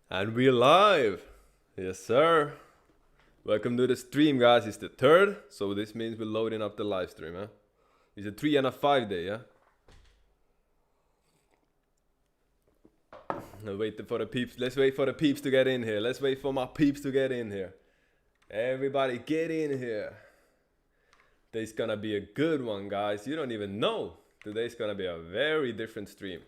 And we're live. Yes, sir. Welcome to the stream, guys. It's the 3rd, so this means we're loading up the live stream, huh? It's a 3 and a 5 day, yeah? Waiting for the peeps. Let's wait for the peeps to get in here. Let's wait for my peeps to get in here. Everybody get in here. Today's gonna be a good one, guys. You don't even know. Today's gonna be a very different stream.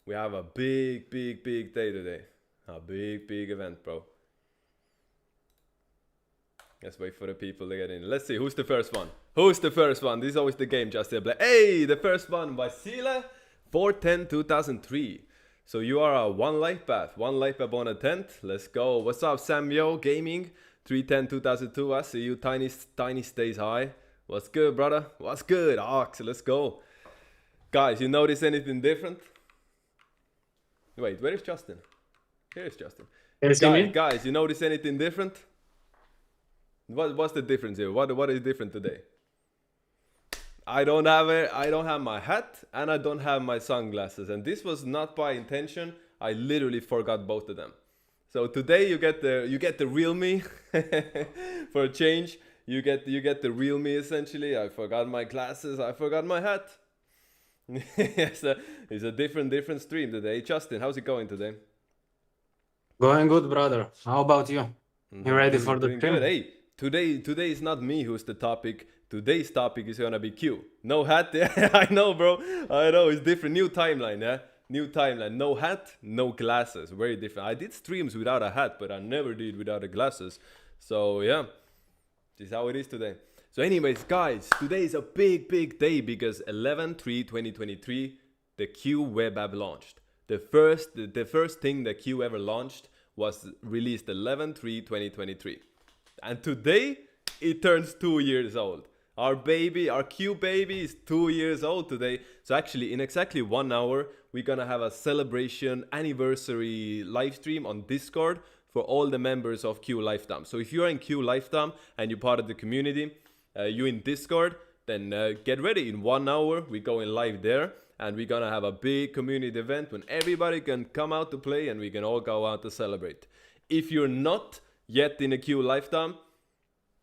We have a big day today. A big event, bro. Let's wait for the people to get in. Let's see, who's the first one? Who's the first one? This is always the game, just to play. Hey, the first one, Vasile, 410-2003. So you are a one life path on a 10th. Let's go. What's up, Samyo Gaming? 310-2002. I see you. Tiny stays high. What's good, brother? What's good? Ox, let's go. Guys, you notice anything different? Wait, where is Justin? Here's Justin. Guys, you notice anything different? What's the difference here? What is different today? I don't have my hat and I don't have my sunglasses, and this was not by intention. I literally forgot both of them. So today you get the real me for a change. You get the real me essentially. I forgot my glasses. I forgot my hat. it's a different stream today. Justin, how's it going today? Going good, brother. How about you? You ready for the stream? Good. Hey, today is not me who's the topic. Today's topic is gonna be Q. No hat. I know, bro. I know, it's different. New timeline, yeah? New timeline. No hat, no glasses. Very different. I did streams without a hat, but I never did without the glasses. So yeah, this is how it is today. So anyways, guys, today is a big day because 11/3/2023, the Q web app launched. The first thing that Q ever launched was released 11/3/2023. And today, it turns 2 years old. Our Q baby is 2 years old today. So actually, in exactly 1 hour, we're gonna have a celebration anniversary live stream on Discord for all the members of Q Lifetime. So if you're in Q Lifetime and you're part of the community, you in Discord, then get ready. In 1 hour, we're going live there. And we're gonna have a big community event when everybody can come out to play and we can all go out to celebrate. If you're not yet in a Q Lifetime,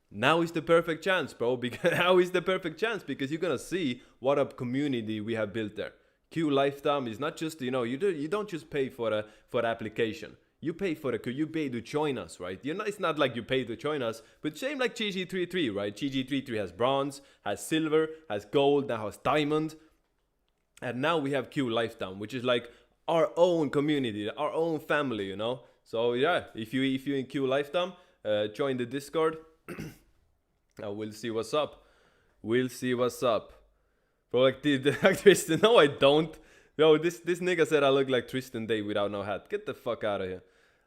now is the perfect chance, bro. Because now is the perfect chance because you're gonna see what a community we have built there. Q Lifetime is not just, you don't just pay for the application. You pay to join us, right? It's not like you pay to join us, but same like GG33, right? GG33 has bronze, has silver, has gold, now has diamond. And now we have Q Lifetime, which is like our own community, our own family, So yeah, if you in Q Lifetime, join the Discord. We'll see what's up. Bro, like Tristan, no I don't. Yo, this nigga said I look like Tristan Day without no hat. Get the fuck out of here.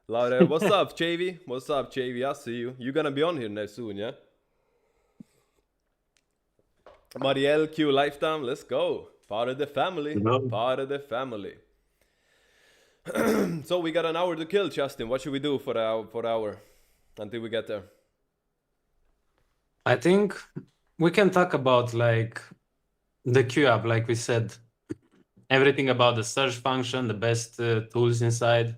Louder. What's up, JV? What's up, JV? I see you. You're gonna be on here next soon, yeah? Marielle, Q Lifetime, let's go. Part of the family. Part of the family. So we got an hour to kill, Justin. What should we do for the hour until we get there? I think we can talk about like the Q app, like we said. Everything about the search function, the best tools inside.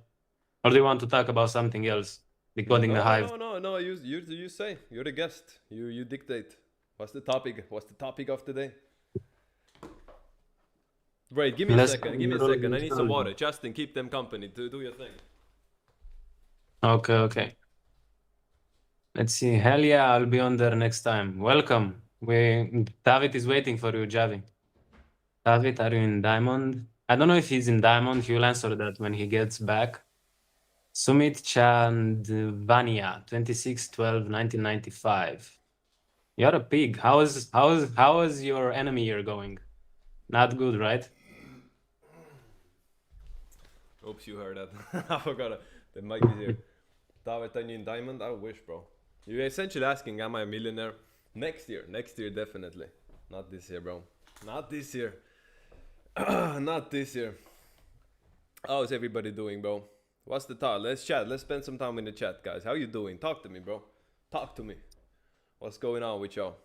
Or do you want to talk about something else? Decoding the hive. No. You say. You're the guest. You dictate. What's the topic? What's the topic of today? Wait, give me a second. I need some water. Justin, keep them company. Do your thing. Okay. Let's see. Hell yeah, I'll be on there next time. Welcome. David is waiting for you, Javi. David, are you in Diamond? I don't know if he's in Diamond. He will answer that when he gets back. Sumit Chandvania, 26/12/1995. You're a pig. How is your enemy year going? Not good, right? Oops, you heard that. I forgot the mic is here. David, are you in Diamond? I wish, bro. You're essentially asking, am I a millionaire? Next year, definitely. Not this year, bro. Not this year. Not this year. How's everybody doing, bro? What's the thought? Let's chat. Let's spend some time in the chat, guys. How you doing? Talk to me, bro. Talk to me. What's going on with y'all?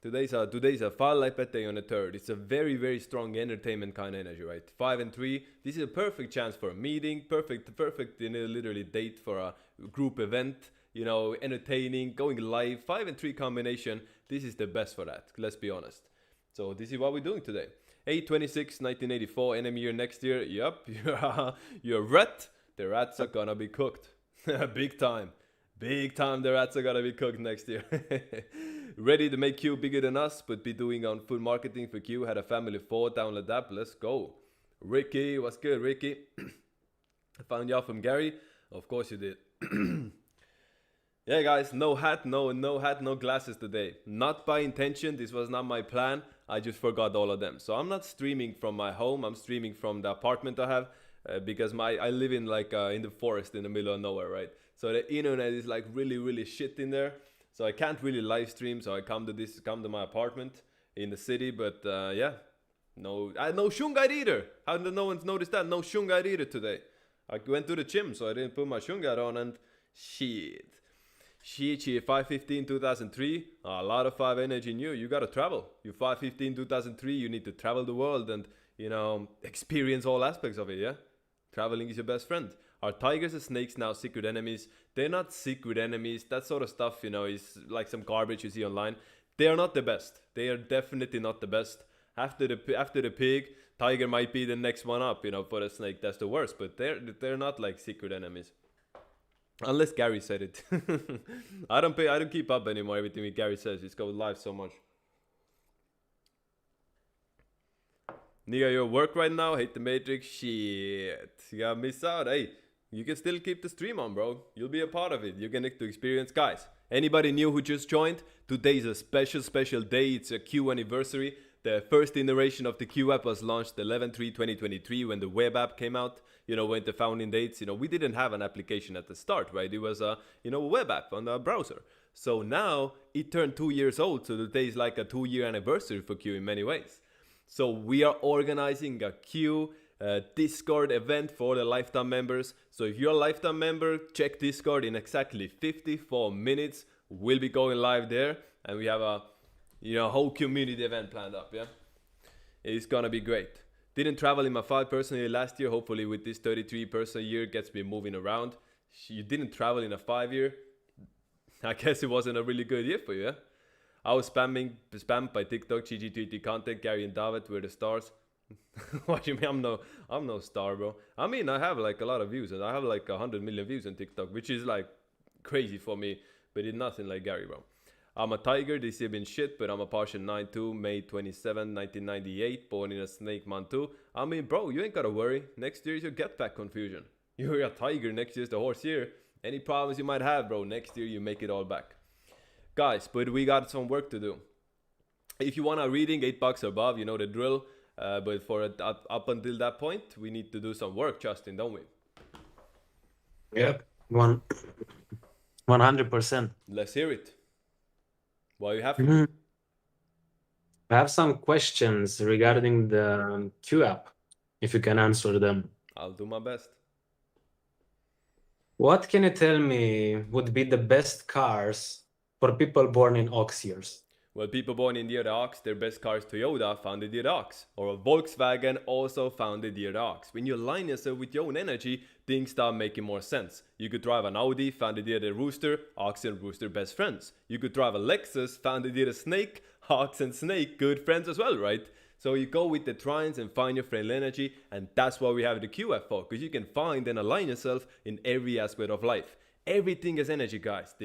Today's a 5 life bet day on the third. It's a very, very strong entertainment kind of energy, right? 5 and 3. This is a perfect chance for a meeting. Perfect, literally date for a group event. You know, entertaining, going live. 5 and 3 combination. This is the best for that. Let's be honest. So this is what we're doing today. 8/26, 1984. Enemy year next year. Yup, you're rat. The rats are gonna be cooked. Big time. Big time, the rats are gonna be cooked next year. Ready to make Q bigger than us, but be doing on full marketing for Q. Had a family 4, download the app, let's go. Ricky, what's good, Ricky? I found you out from Gary. Of course you did. Yeah, guys, no hat, no glasses today. Not by intention, this was not my plan. I just forgot all of them. So I'm not streaming from my home, I'm streaming from the apartment I have. Because I live in like in the forest in the middle of nowhere, right? So the internet is like really shit in there, so I can't really live stream. So I come to my apartment in the city. But yeah, no shungite either. How did no one's noticed that? No shungite either today. I went to the gym, so I didn't put my shungite on, and shit 515 2003. A lot of 5 energy in you. You gotta travel. You 515 2003. You need to travel the world and, you know, experience all aspects of it. Yeah. Traveling is your best friend. Are tigers and snakes now secret enemies? They're not secret enemies. That sort of stuff, you know, is like some garbage you see online. They are not the best. They are definitely not the best. After the pig, tiger might be the next one up, you know, for the snake. That's the worst. But they're not like secret enemies. Unless Gary said it. I don't keep up anymore everything Gary says. It's going live so much. Nigga, you're at work right now, hate the Matrix, shit. You gotta miss out. Hey, you can still keep the stream on, bro. You'll be a part of it. You're gonna get to experience. Guys, anybody new who just joined, today is a special day. It's a Q anniversary. The first iteration of the Q app was launched 11/3/2023 when the web app came out. You know, when the founding dates, you know, we didn't have an application at the start, right? It was a, you know, web app on the browser. So now it turned 2 years old. So today is like a 2-year anniversary for Q in many ways. So we are organizing a Q Discord event for the lifetime members. So if you're a lifetime member, check Discord in exactly 54 minutes. We'll be going live there, and we have a, you know, whole community event planned up. Yeah, it's gonna be great. Didn't travel in my 5 personally last year. Hopefully with this 33 person year gets me moving around. You didn't travel in a 5 year. I guess it wasn't a really good year for you. Yeah? I was spammed by TikTok, GG33 content, Gary and David were the stars. What do you mean? I'm no star, bro. I mean, I have like a lot of views, and I have like 100 million views on TikTok, which is like crazy for me, but it's nothing like Gary, bro. I'm a tiger, this year been shit, but I'm a partial 9-2, May 27, 1998, born in a snake month too. I mean, bro, you ain't gotta worry. Next year is your get back confusion. You're a tiger, next year's the horse year. Any problems you might have, bro, next year you make it all back. Guys, but we got some work to do. If you want a reading, $8 above, you know the drill. But for up until that point, we need to do some work, Justin, don't we? Yep, 100%. Let's hear it. What you have? I have some questions regarding the Q app, if you can answer them. I'll do my best. What can you tell me would be the best cars for people born in ox years? Well, people born in the year of the ox, their best car is Toyota, founded the year of the ox. Or a Volkswagen, also founded the year of the ox. When you align yourself with your own energy, things start making more sense. You could drive an Audi, founded the year of the rooster, ox and rooster best friends. You could drive a Lexus, founded the year of the snake, ox and snake good friends as well, right? So you go with the trines and find your friendly energy, and that's why we have the QF for, because you can find and align yourself in every aspect of life. Everything is energy, guys.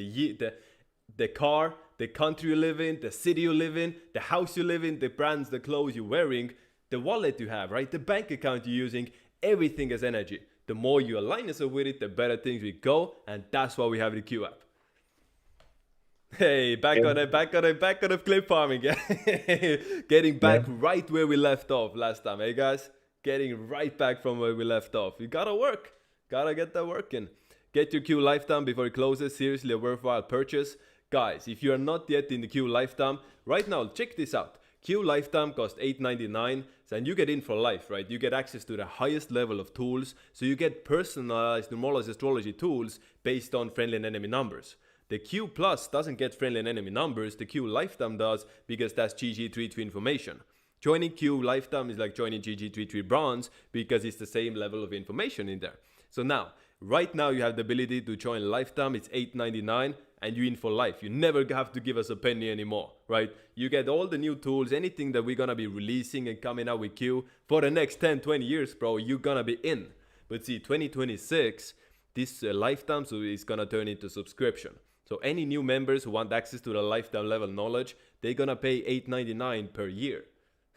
The car, the country you live in, the city you live in, the house you live in, the brands, the clothes you're wearing, the wallet you have, right? The bank account you're using, everything is energy. The more you align yourself with it, the better things will go, and that's why we have the Q app. Hey, back on the clip farming, yeah. Getting back right where we left off last time, hey guys? Getting right back from where we left off. You gotta work, gotta get that work in. Get your Q lifetime before it closes, seriously a worthwhile purchase. Guys, if you are not yet in the Q lifetime, right now, check this out. Q lifetime costs $8.99, and you get in for life, right? You get access to the highest level of tools, so you get personalized numerology astrology tools based on friendly and enemy numbers. The Q plus doesn't get friendly and enemy numbers, the Q lifetime does, because that's GG33 information. Joining Q lifetime is like joining GG33 bronze, because it's the same level of information in there. So now, right now you have the ability to join lifetime, it's $8.99, and you're in for life. You never have to give us a penny anymore, right? You get all the new tools, anything that we're gonna be releasing and coming out with Q for the next 10, 20 years, bro, you're gonna be in. But see, 2026, this lifetime is gonna turn into subscription. So any new members who want access to the lifetime level knowledge, they're gonna pay $8.99 per year.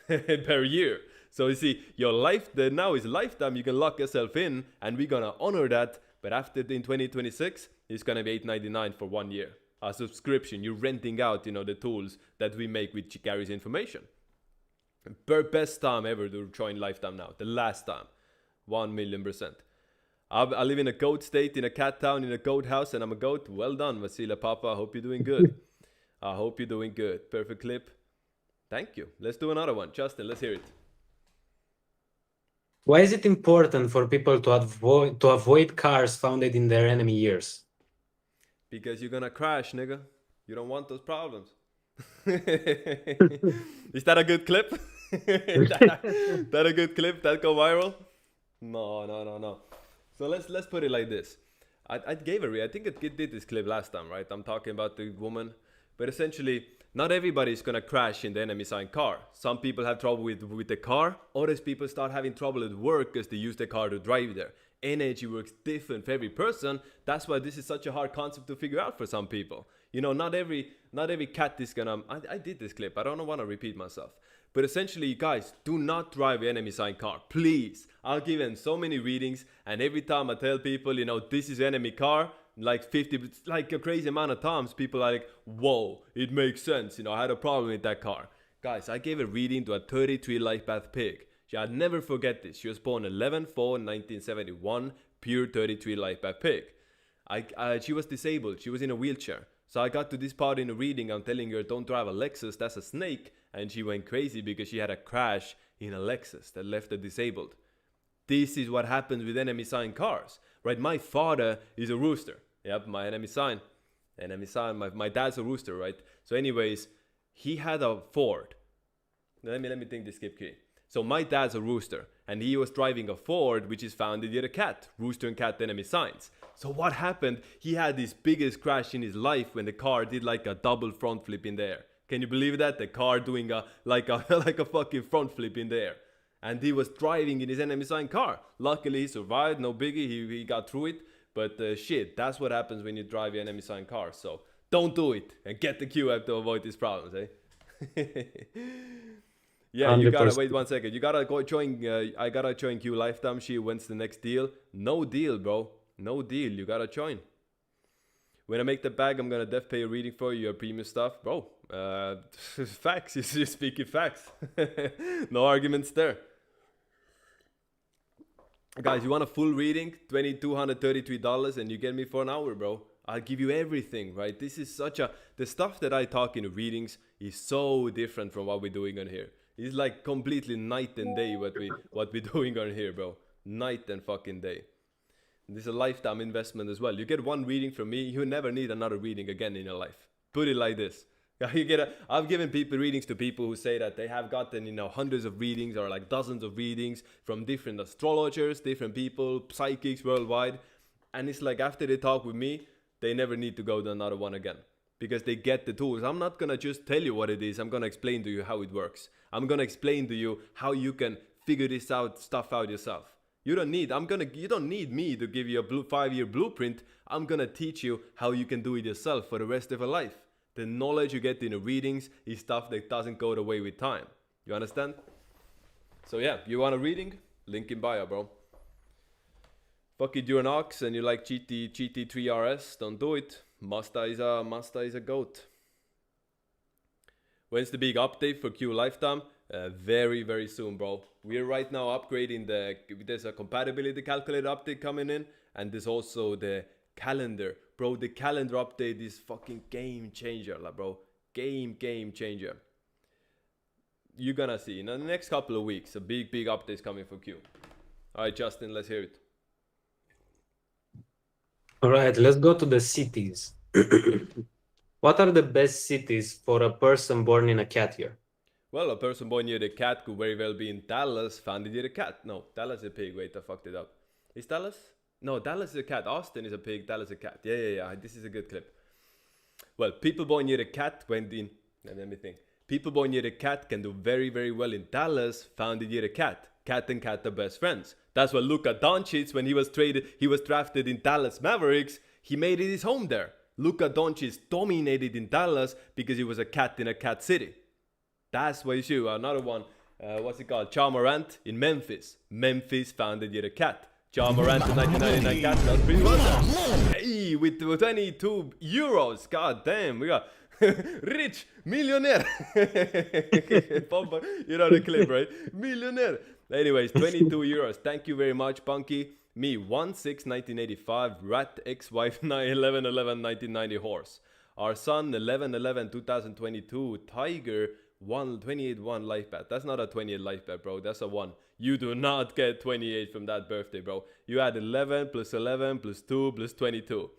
Per year. So you see, your life now is lifetime, you can lock yourself in, and we're gonna honor that. But after in 2026, it's gonna be $8.99 for 1 year. A subscription, you're renting out, the tools that we make with Gary's information. Best time ever to join lifetime now. The last time, 1,000,000%. I live in a goat state, in a cat town, in a goat house, and I'm a goat. Well done, Vasila Papa. I hope you're doing good. I hope you're doing good. Perfect clip. Thank you. Let's do another one. Justin, let's hear it. Why is it important for people to avoid cars founded in their enemy years? Because you're gonna crash, nigga. You don't want those problems. Is that a good clip? that a good clip? That go viral? No. So let's put it like this. I gave a I think it did this clip last time, right? I'm talking about the woman, but essentially, not everybody's gonna crash in the enemy sign car. Some people have trouble with the car. Others people start having trouble at work because they use the car to drive there. Energy works different for every person. That's why this is such a hard concept to figure out for some people. Not every cat is gonna. I did this clip. I don't want to repeat myself. But essentially, guys, do not drive an enemy sign car, please. I've given so many readings, and every time I tell people, this is enemy car, like a crazy amount of times, people are like, whoa, it makes sense. I had a problem with that car. Guys, I gave a reading to a 33 life path pig. I'll never forget this. She was born 11/4/1971, pure 33 life path pig. She was disabled. She was in a wheelchair. So I got to this part in the reading, I'm telling her, don't drive a Lexus, that's a snake. And she went crazy because she had a crash in a Lexus that left her disabled. This is what happens with enemy sign cars, right? My father is a rooster. Yep, my enemy sign. My dad's a rooster, right? So anyways, he had a Ford. Let me think this skip key. So my dad's a rooster, and he was driving a Ford, which is founded in a cat. Rooster and cat enemy signs. So what happened? He had his biggest crash in his life when the car did like a double front flip in the air. Can you believe that? The car doing like a fucking front flip in the air. And he was driving in his enemy sign car. Luckily he survived, no biggie, he got through it. But shit, that's what happens when you drive your enemy sign car. So don't do it and get the Q app to avoid these problems, eh? Yeah, 100%. You gotta wait 1 second. You gotta go join. I gotta join Q lifetime. She wins the next deal. No deal, bro. No deal. You gotta join. When I make the bag, I'm gonna def pay a reading for your premium stuff, bro. Facts. You're speaking facts. No arguments there. Guys, you want a full reading? $2,233, and you get me for an hour, bro. I'll give you everything, right? This is the stuff that I talk in the readings is so different from what we're doing on here. It's like completely night and day what we're doing on here, bro. Night and fucking day. This is a lifetime investment as well. You get one reading from me, you never need another reading again in your life. Put it like this. I've given people readings to people who say that they have gotten, hundreds of readings or like dozens of readings from different astrologers, different people, psychics worldwide. And it's like after they talk with me, they never need to go to another one again. Because they get the tools. I'm not gonna just tell you what it is. I'm gonna explain to you how it works. I'm gonna explain to you how you can figure this stuff out yourself. You don't need me to give you a 5-year blueprint. I'm gonna teach you how you can do it yourself for the rest of your life. The knowledge you get in the readings is stuff that doesn't go away with time. You understand? So yeah, you want a reading? Link in bio, bro. Fuck it, you're an ox and you like GT33 RS, don't do it. Mazda is a goat. When's the big update for Q lifetime? Very, very soon, bro. We're right now upgrading there's a compatibility calculator update coming in, and there's also the calendar. Bro, the calendar update is fucking game changer, bro. Game changer. You're gonna see in the next couple of weeks a big updates coming for Q. Alright, Justin, let's hear it. Alright, let's go to the cities. What are the best cities for a person born in a cat year? Well, a person born near the cat could very well be in Dallas, founded near the cat. No, Dallas is a pig. Wait, I fucked it up. Is Dallas? No, Dallas is a cat. Austin is a pig. Dallas is a cat. Yeah. This is a good clip. Well, people born near the cat went in. Let me think. People born near the cat can do very, very well in Dallas, founded near the cat. Cat and cat are best friends. That's what Luka Doncic, when he was drafted in Dallas Mavericks, he made it his home there. Luka Doncic dominated in Dallas because he was a cat in a cat city. That's what you do. Another one, what's it called? Ja Morant in Memphis. Memphis founded near the cat. Ja Morant in 1999 cat does pretty well there. Hey, with 22 euros. God damn, we got rich, millionaire. You know the clip, right? Millionaire. Anyways, 22 euros. Thank you very much, Punky. Me, 1/6/1985. Rat, ex-wife, 11/11/1990 horse. Our son, 11/11/2022. Tiger, 28/1 life bet. That's not a 28 life bet, bro. That's a 1. You do not get 28 from that birthday, bro. You add 11 plus 11 plus 2 plus 22.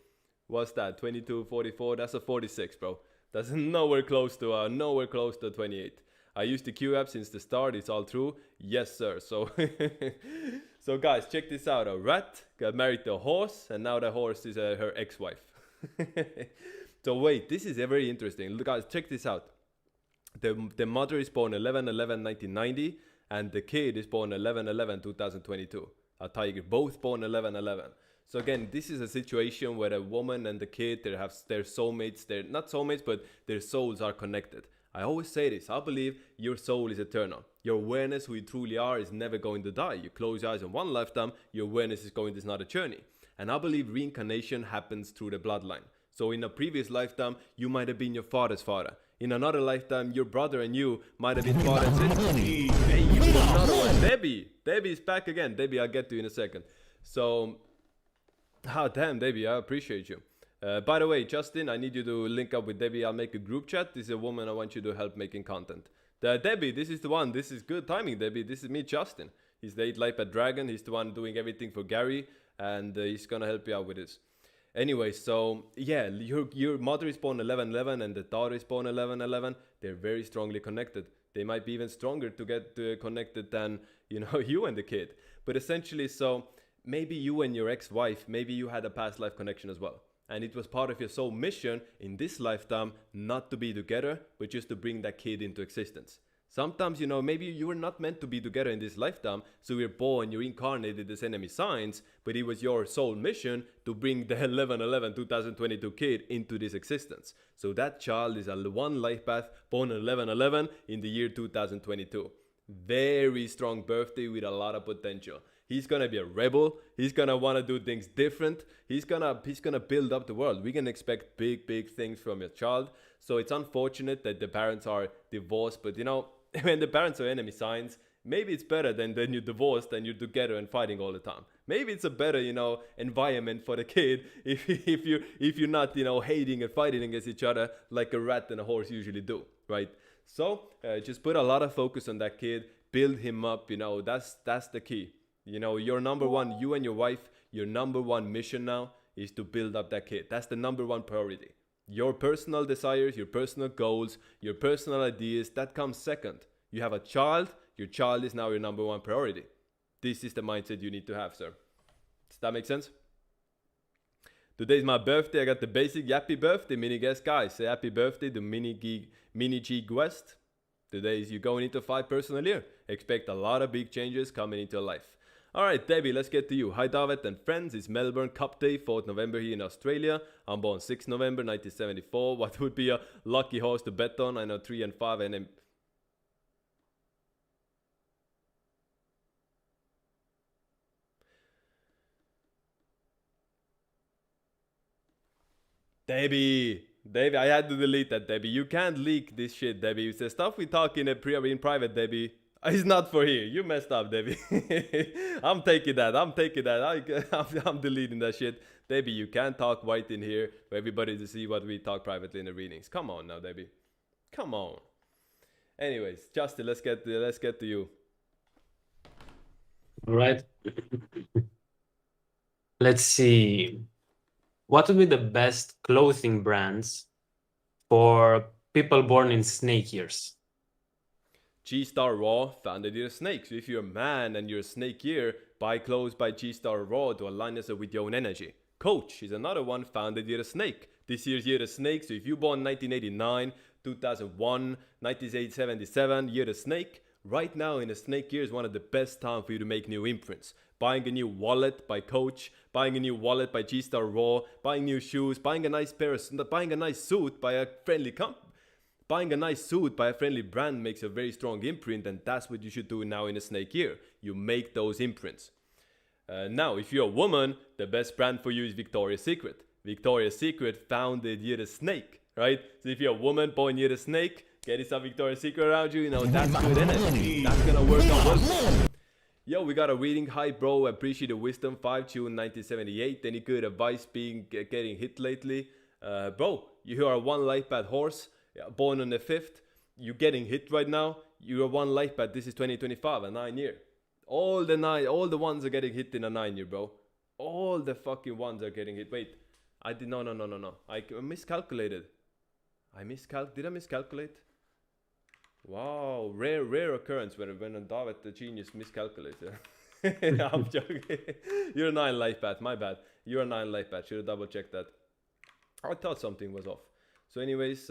What's that? 22, 44. That's a 46, bro. That's nowhere close to 28. I used the Q app since the start. It's all true. Yes, sir. So, so guys, check this out. A rat got married to a horse, and now the horse is her ex-wife. So wait, this is very interesting. Look, guys, check this out. The mother is born 11/11/1990, and the kid is born 11/11/2022. A tiger, both born 11/11. So again, this is a situation where a woman and the kid, they have their soulmates. They're not soulmates, but their souls are connected. I always say this. I believe your soul is eternal. Your awareness, who you truly are, is never going to die. You close your eyes in one lifetime, your awareness is going to another journey. And I believe reincarnation happens through the bloodline. So in a previous lifetime, you might have been your father's father. In another lifetime, your brother and you might have been father and sister. Hey, you got another one. Debbie. Debbie's back again. Debbie, I'll get to you in a second. So, damn, Debbie, I appreciate you. By the way, Justin, I need you to link up with Debbie. I'll make a group chat. This is a woman I want you to help making content. Debbie, this is the one. This is good timing, Debbie. This is me, Justin. He's the 8 Life at Dragon. He's the one doing everything for Gary, and he's gonna help you out with this. Anyway, so yeah, your mother is born 11/11 and the daughter is born 11/11. They're very strongly connected. They might be even stronger to get connected than, you know, you and the kid. But essentially, so maybe you and your ex-wife, maybe you had a past life connection as well. And it was part of your soul mission in this lifetime not to be together, but just to bring that kid into existence. Sometimes, you know, maybe you were not meant to be together in this lifetime, so you're born, you're incarnated as enemy signs, but it was your soul mission to bring the 11/11/2022 kid into this existence. So that child is a one life path, born 11/11 in the year 2022. Very strong birthday with a lot of potential. He's gonna be a rebel. He's gonna want to do things different. He's gonna build up the world. We can expect big things from your child. So it's unfortunate that the parents are divorced, but you know, when the parents are enemy signs, maybe it's better than you're divorced and you're together and fighting all the time. Maybe it's a better, you know, environment for the kid if you're not, you know, hating and fighting against each other like a rat and a horse usually do, right? So just put a lot of focus on that kid, build him up. You know, that's the key. You know, your number one, you and your wife, your number one mission now is to build up that kid. That's the number one priority. Your personal desires, your personal goals, your personal ideas, that comes second. You have a child, your child is now your number one priority. This is the mindset you need to have, sir. Does that make sense? Today's my birthday. I got the basic happy birthday mini guest. Guys, say happy birthday to Mini G West. Today is you going into 5 personal year. Expect a lot of big changes coming into your life. Alright, Debbie, let's get to you. Hi, David and friends. It's Melbourne Cup Day, 4th November here in Australia. I'm born 6th November 1974. What would be a lucky horse to bet on? I know 3 and 5 and Debbie, I had to delete that, Debbie. You can't leak this shit, Debbie. It's the stuff we talk in private, Debbie. It's not for here. You messed up, Debbie. I'm taking that. I'm deleting that shit. Debbie, you can't talk white in here for everybody to see what we talk privately in the readings. Come on now, Debbie. Come on. Anyways, Justin, let's get to you. All right. Let's see. what would be the best clothing brands for people born in snake years? G-Star Raw founded year snake. So if you're a man and you're a snake year, buy clothes by G-Star Raw to align yourself with your own energy. Coach is another one founded year snake. This year's year of snake. So if you born 1989, 2001, 1977, year of snake, right now in a snake year is one of the best time for you to make new imprints. Buying a new wallet by Coach, buying a new wallet by G-Star Raw, buying new shoes, buying a nice buying a nice suit by a friendly company. Buying a nice suit by a friendly brand makes a very strong imprint, and that's what you should do now in a snake year. You make those imprints. Now, if you're a woman, the best brand for you is Victoria's Secret. Victoria's Secret founded year the snake, right? So if you're a woman born year the snake, getting some Victoria's Secret around you, that's good energy. That's gonna work out well. Yo, we got a reading. Hi, bro. Appreciate the wisdom. 5 June 1978. Any good advice getting hit lately? Bro, you are a one life path horse. Born on the 5th, you're getting hit right now. You're one life path. This is 2025, a 9-year. All the ones are getting hit in a 9-year, bro. All the fucking ones are getting hit. Wait, I did no. I miscalculated. Did I miscalculate? Wow, rare occurrence when David the genius miscalculated. I'm joking. You're a 9 life path. My bad. You're a 9 life path. Should have double checked that. I thought something was off. So, anyways.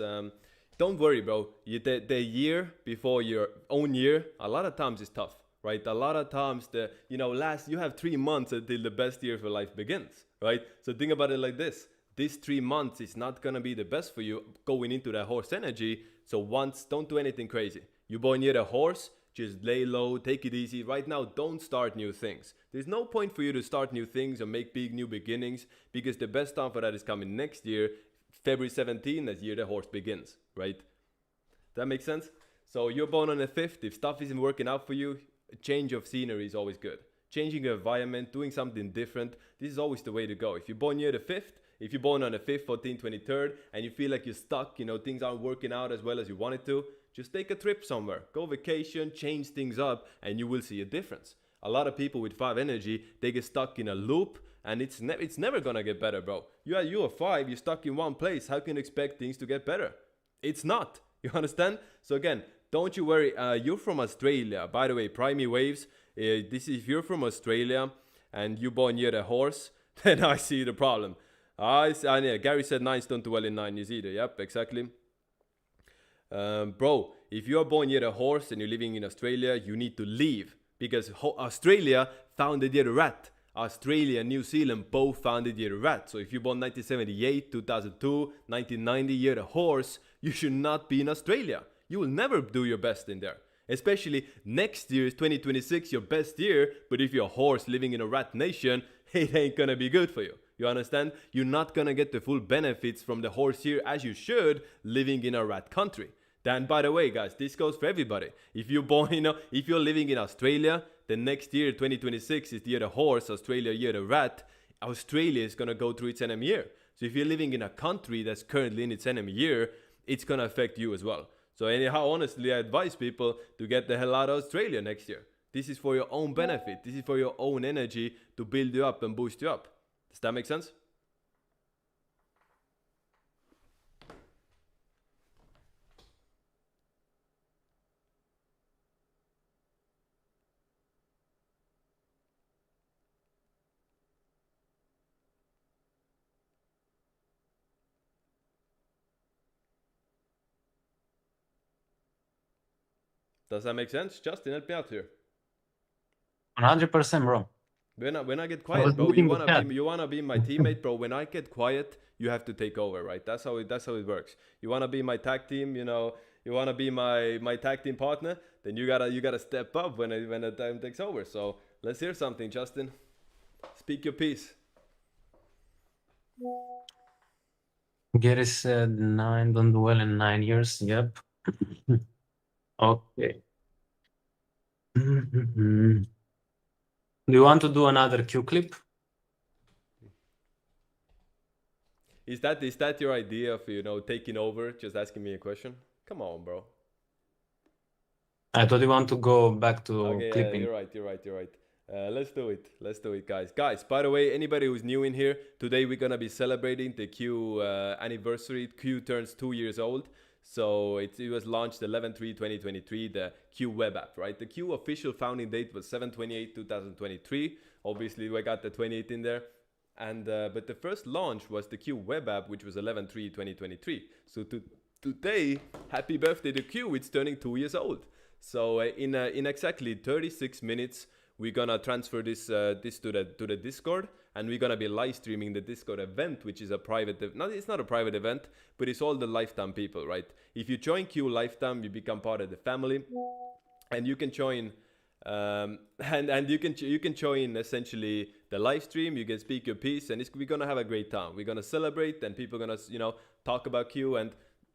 Don't worry, bro. The year before your own year, a lot of times is tough, right? A lot of times you have 3 months until the best year of your life begins, right? So think about it like this. This 3 months is not gonna be the best for you going into that horse energy. So don't do anything crazy. You're born near the horse, just lay low, take it easy. Right now, don't start new things. There's no point for you to start new things or make big new beginnings, because the best time for that is coming next year. February 17th, that year the horse begins, right? That makes sense? So you're born on the 5th. If stuff isn't working out for you, a change of scenery is always good. Changing your environment, doing something different, this is always the way to go. If you're born near the 5th, if you're born on the 5th, 14th, 23rd, and you feel like you're stuck, things aren't working out as well as you wanted to, just take a trip somewhere. Go vacation, change things up, and you will see a difference. A lot of people with 5 energy, they get stuck in a loop, and it's never gonna get better, bro. You are 5, you're stuck in one place. How can you expect things to get better? It's not. You understand? So again, don't you worry. You're from Australia. By the way, Primey Waves, if you're from Australia and you're born near a horse, then I see the problem. Gary said 9s don't do well in 9 years either. Yep, exactly. Bro, if you're born near a horse and you're living in Australia, you need to leave, because Australia founded near a rat. Australia and New Zealand both founded year of rat. So if you're born 1978, 2002, 1990, year of horse, you should not be in Australia. You will never do your best in there. Especially next year is 2026, your best year. But if you're a horse living in a rat nation, it ain't gonna be good for you. You understand? You're not gonna get the full benefits from the horse here as you should living in a rat country. Then, by the way, guys, this goes for everybody. If you're born, if you're living in Australia, the next year, 2026, is the year of the horse, Australia, year of the rat. Australia is going to go through its enemy year. So if you're living in a country that's currently in its enemy year, it's going to affect you as well. So anyhow, honestly, I advise people to get the hell out of Australia next year. This is for your own benefit. This is for your own energy to build you up and boost you up. Does that make sense? Does that make sense? Justin, help me out here. 100%, bro. When I get quiet, bro, you wanna be my teammate, bro. When I get quiet, you have to take over, right? That's how it works. You wanna be my tag team, you wanna be my tag team partner, then you gotta step up when the time takes over. So let's hear something, Justin. Speak your piece. Gary said 9 don't do well in 9 years. Yep. Okay. Do you want to do another Q clip? Is that your idea of taking over, just asking me a question? Come on, bro. I thought you want to go back to Okay, clipping. yeah, you're right. Let's do it. Let's do it, guys. Guys, by the way, anybody who's new in here, today we're gonna be celebrating the Q anniversary. Q turns 2 years old. So it was launched 11/3/2023, the Q web app, right? The Q official founding date was 7/28/2023. Obviously, we got the 28 in there. And but the first launch was the Q web app, which was 11/3/2023. So today, happy birthday to Q! It's turning 2 years old. So in exactly 36 minutes, we're gonna transfer this to the Discord, and we're gonna be live streaming the Discord event, which is a private. It's not a private event, but it's all the lifetime people, right? If you join Q lifetime, you become part of the family, and you can join. And you can join essentially the live stream. You can speak your piece, and we're gonna have a great time. We're gonna celebrate, and people are gonna talk about Q, and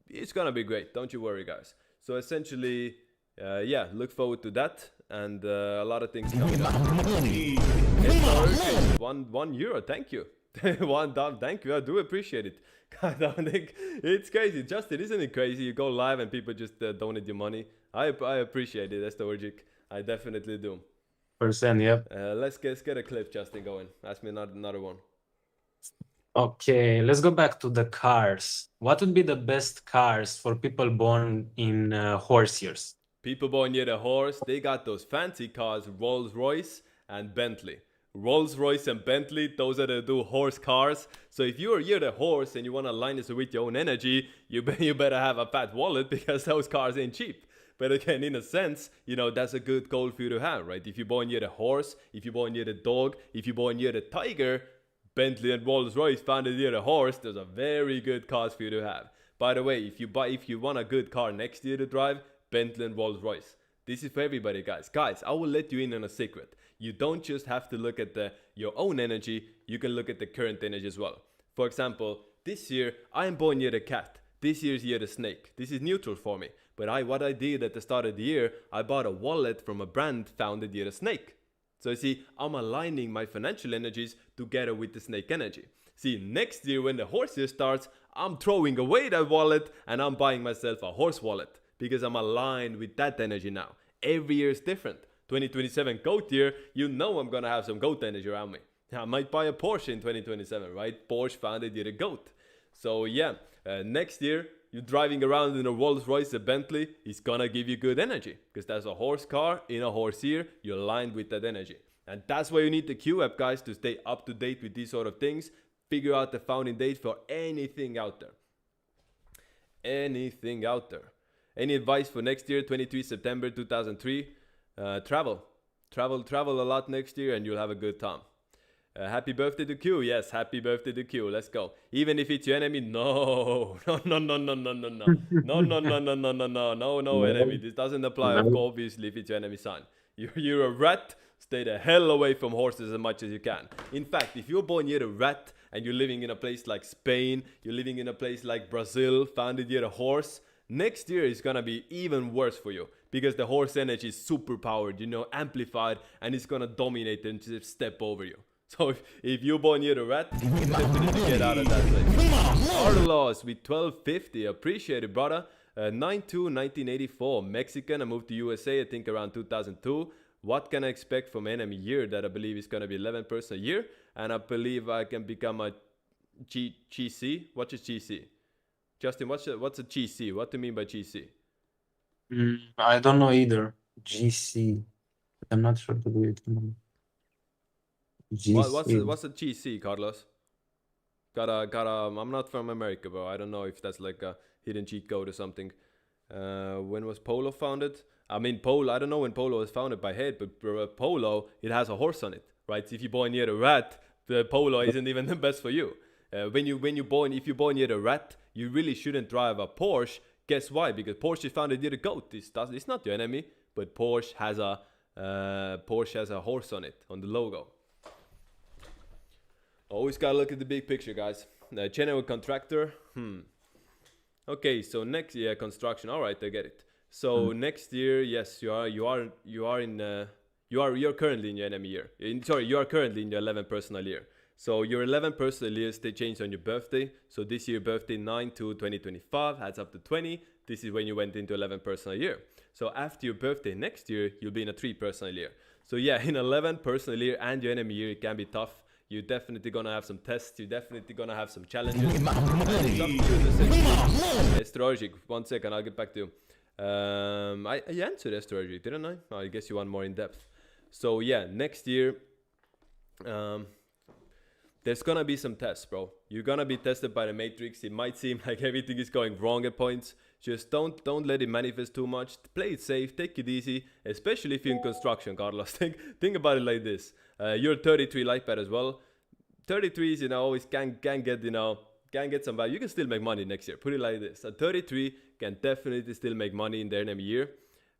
it's gonna be great. Don't you worry, guys. So essentially, yeah, look forward to that, and a lot of things coming up. €1, thank you. $1, thank you. I do appreciate it. God, I think it's crazy. Justin, isn't it crazy? You go live and people just donate your money. I appreciate it. That's the logic. I definitely do. Yep. Let's get a clip, Justin, going. Ask me another one. Okay, let's go back to the cars. What would be the best cars for people born in horse years? People born near the horse, they got those fancy cars, Rolls-Royce and Bentley. Rolls-Royce and Bentley, those are the two horse cars. So if you're near the horse and you want to align this with your own energy, you better have a fat wallet, because those cars ain't cheap. But again, in a sense, that's a good goal for you to have, right? If you're born near the horse, if you're born near the dog, if you're born near the tiger, Bentley and Rolls-Royce founded near the horse, those are very good cars for you to have. By the way, if you want a good car next year to drive, Bentley and Rolls-Royce. This is for everybody, guys. Guys, I will let you in on a secret. You don't just have to look at your own energy, you can look at the current energy as well. For example, this year, I am born near the cat. This year's year the snake. This is neutral for me. But what I did at the start of the year, I bought a wallet from a brand founded near a snake. So you see, I'm aligning my financial energies together with the snake energy. See, next year when the horse year starts, I'm throwing away that wallet and I'm buying myself a horse wallet, because I'm aligned with that energy now. Every year is different. 2027 goat year, I'm gonna have some goat energy around me. I might buy a Porsche in 2027, right? Porsche founded near a goat. So yeah, next year, you're driving around in a Rolls-Royce, a Bentley, it's gonna give you good energy, because that's a horse car in a horse year. You're aligned with that energy. And that's why you need the Q app, guys, to stay up to date with these sort of things. Figure out the founding date for anything out there. Anything out there. Any advice for next year, 23 September 2003? Travel a lot next year, and you'll have a good time. Happy birthday to Q. Yes, happy birthday to Q. Let's go. Even if it's your enemy, no enemy. This doesn't apply, obviously, if it's your enemy sign. You're a rat. Stay the hell away from horses as much as you can. In fact, if you're born near a rat and you're living in a place like Spain, you're living in a place like Brazil, founded near a horse, next year is gonna be even worse for you, because the horse energy is super powered, amplified, and it's gonna dominate and just step over you. So if you're born near the rat, definitely get out of that place. Carlos with 1250, appreciate it, brother. 9/2/1984, Mexican. I moved to USA, I think around 2002. What can I expect from enemy year? That I believe is gonna be 11% a year, and I believe I can become a GC. What is GC? Justin, what's a GC? What do you mean by GC? I don't know either. GC. I'm not sure to do it. GC. What's a GC, Carlos? I'm not from America, bro. I don't know if that's like a hidden cheat code or something. When was Polo founded? I mean, Polo, I don't know when Polo was founded by head, but Polo, it has a horse on it, right? So if you're born near the rat, the Polo isn't even the best for you. If you're born near the rat, you really shouldn't drive a Porsche. Guess why? Because Porsche is founded near the goat. It's not your enemy, but Porsche has a horse on it, on the logo. Always gotta look at the big picture, guys. General contractor. Okay, so next year construction. All right, I get it. So next year, yes, you're currently in your enemy year. You are currently in your 11 personal year. So your 11 personal years, they change on your birthday. So this year birthday 9/2/2025 adds up to 20. This is when you went into 11 personal year. So after your birthday next year, you'll be in a 3 personal year. So yeah, in 11 personal year and your enemy year, it can be tough. You're definitely gonna have some tests. You're definitely gonna have some challenges. And it's up to you in the sense. Astrologic. 1 second, I'll get back to you. I answered astrologic, didn't I? Oh, I guess you want more in depth. So yeah, next year, there's gonna be some tests, bro. You're gonna be tested by the matrix. It might seem like everything is going wrong at points. Just don't let it manifest too much. Play it safe, take it easy, especially if you're in construction, Carlos. Think about it like this. You're 33 life pad as well. 33s, always can get some value. You can still make money next year. Put it like this. A 33 can definitely still make money in their enemy year.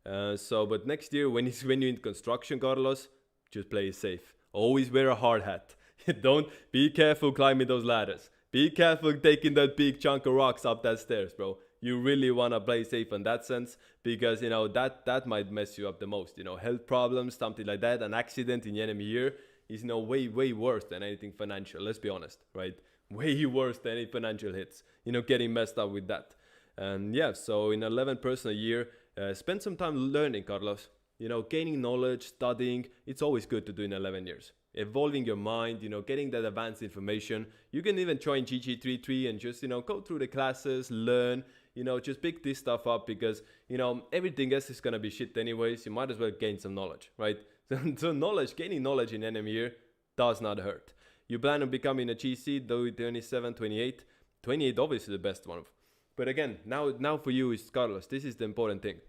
But next year, when you're in construction, Carlos, just play it safe. Always wear a hard hat. Don't be careful climbing those ladders. Be careful taking that big chunk of rocks up that stairs, bro. You really want to play safe in that sense, because that might mess you up the most. Health problems, something like that, an accident in the enemy year is way worse than anything financial. Let's be honest, right? Way worse than any financial hits. Getting messed up with that. And yeah, so in 11 personal year, spend some time learning, Carlos. Gaining knowledge, studying. It's always good to do in 11 years. Evolving your mind, getting that advanced information. You can even join GG33 and just, go through the classes, learn, just pick this stuff up, because, everything else is going to be shit anyways. You might as well gain some knowledge, right? So gaining knowledge in enemy year does not hurt. You plan on becoming a GC, though 27, 28. 28 obviously the best one. But again, now for you is Carlos. This is the important thing.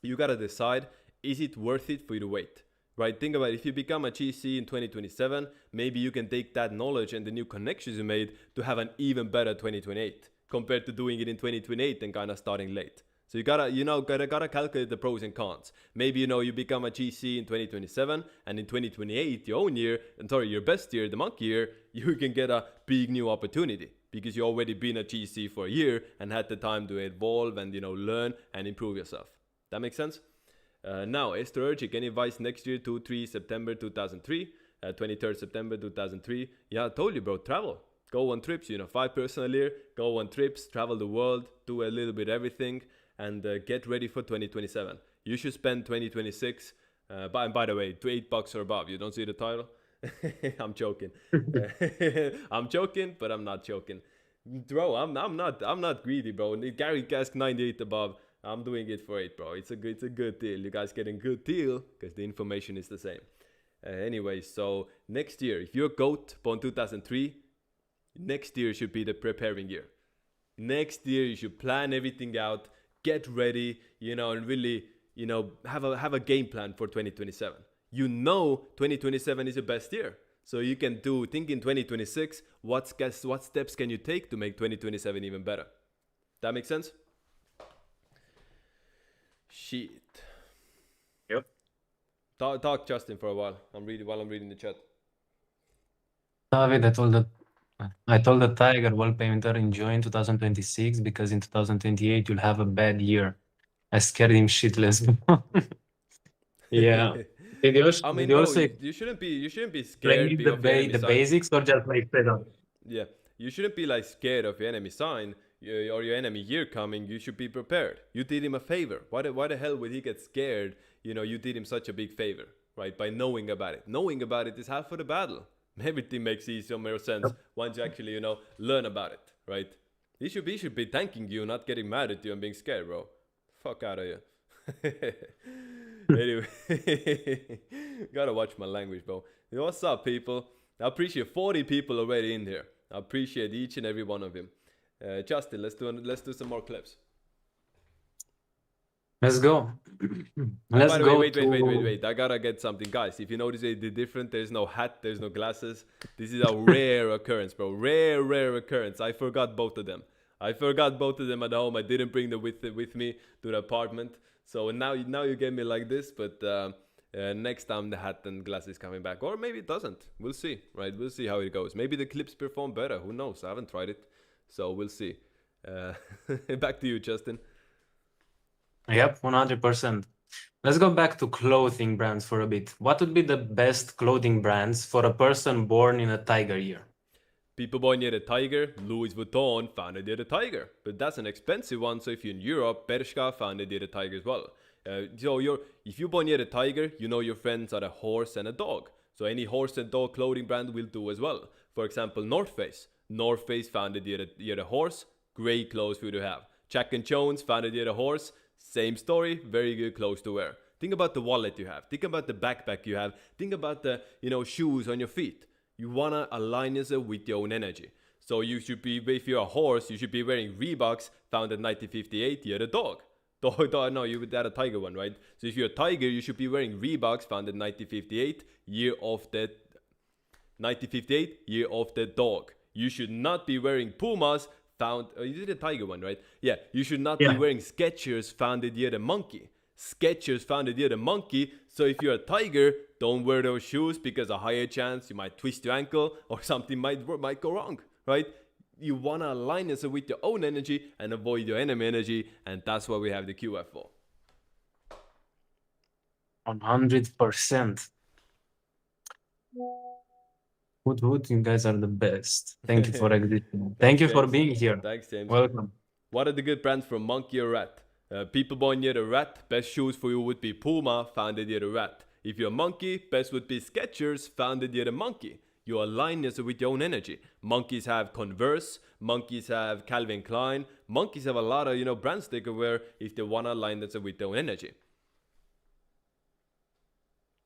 You got to decide, is it worth it for you to wait? Right? Think about it. If you become a GC in 2027, maybe you can take that knowledge and the new connections you made to have an even better 2028 compared to doing it in 2028 and kind of starting late. So you gotta calculate the pros and cons. Maybe you become a GC in 2027, and in 2028, your best year, the monkey year, you can get a big new opportunity because you already been a GC for a year and had the time to evolve and learn and improve yourself. That makes sense? Now, astrologic, any advice next year, 2-3 September 2003, 23rd September 2003. Yeah, I told you, bro, travel. Go on trips, 5 personal year, go on trips, travel the world, do a little bit everything, and get ready for 2027. You should spend 2026, by the way, to $8 or above. You don't see the title? I'm joking. I'm joking, but I'm not joking. Bro, I'm not greedy, bro. Gary Cask 98 above. I'm doing it for 8, bro. It's a good deal. You guys getting good deal because the information is the same. Anyway, so next year, if you're a GOAT born 2003, next year should be the preparing year. Next year you should plan everything out, get ready, and really, have a game plan for 2027. 2027 is the best year. So you can think in 2026, what steps can you take to make 2027 even better? That makes sense? Shit. Yep. Talk Justin for a while. I'm reading the chat. David, I told the Tiger wall painter enjoy in 2026 because in 2028 you'll have a bad year. I scared him shitless. Yeah. Did you also you shouldn't be explain scared of your enemy the sign. basics, or just like straight up? Yeah, you shouldn't be scared of your enemy sign or your enemy year coming. You should be prepared. You did him a favor. Why the hell would he get scared? You did him such a big favor, right? By knowing about it. Knowing about it is half of the battle. Everything makes some more sense once you actually, learn about it, right? He should be thanking you, not getting mad at you and being scared, bro. Fuck out of here. Anyway, gotta watch my language, bro. What's up, people? I appreciate 40 people already in here. I appreciate each and every one of them. Justin, let's do some more clips. Let's go. By the way, wait. I gotta get something, guys. If you notice the different, there's no hat, there's no glasses. This is a rare occurrence, bro. Rare occurrence. I forgot both of them. at home. I didn't bring them with me to the apartment. So now you get me like this, but next time the hat and glasses coming back, or maybe it doesn't. We'll see, right? We'll see how it goes. Maybe the clips perform better. Who knows? I haven't tried it, so we'll see. Back to you, Justin. Yep, 100%. Let's go back to clothing brands for a bit. What would be the best clothing brands for a person born in a tiger year? People born near the tiger, Louis Vuitton founded near the tiger. But that's an expensive one, so if you're in Europe, Bershka founded near the tiger as well. If you born near a tiger, you know your friends are a horse and a dog. So any horse and dog clothing brand will do as well. For example, North Face. North Face founded near a horse, great clothes for you to have. Jack and Jones founded near a horse, same story, very good clothes to wear. Think about the wallet you have. Think about the backpack you have. Think about the shoes on your feet. You wanna align yourself with your own energy. So you should be, if you're a horse, you should be wearing Reeboks, founded 1958. You're a dog. No, you would add a tiger one, right? So if you're a tiger, you should be wearing Reeboks, founded 1958, year of the 1958, year of the dog. You should not be wearing Pumas, you did a tiger one, right? Yeah, you should not be wearing Skechers, founded year the monkey. Skechers founded year the monkey. So if you're a tiger, don't wear those shoes because a higher chance you might twist your ankle or something might go wrong, right? You want to align yourself with your own energy and avoid your enemy energy, and that's what we have the QF for. 100%. Wood, you guys are the best. Thank you for existing. Thank you for being here. Thanks, James. Welcome. What are the good brands from monkey or rat? People born near the rat, best shoes for you would be Puma, founded near the rat. If you're a monkey, best would be Skechers, founded near the monkey. You align yourself with your own energy. Monkeys have Converse, monkeys have Calvin Klein, monkeys have a lot of brands they can wear if they want to align themselves with their own energy.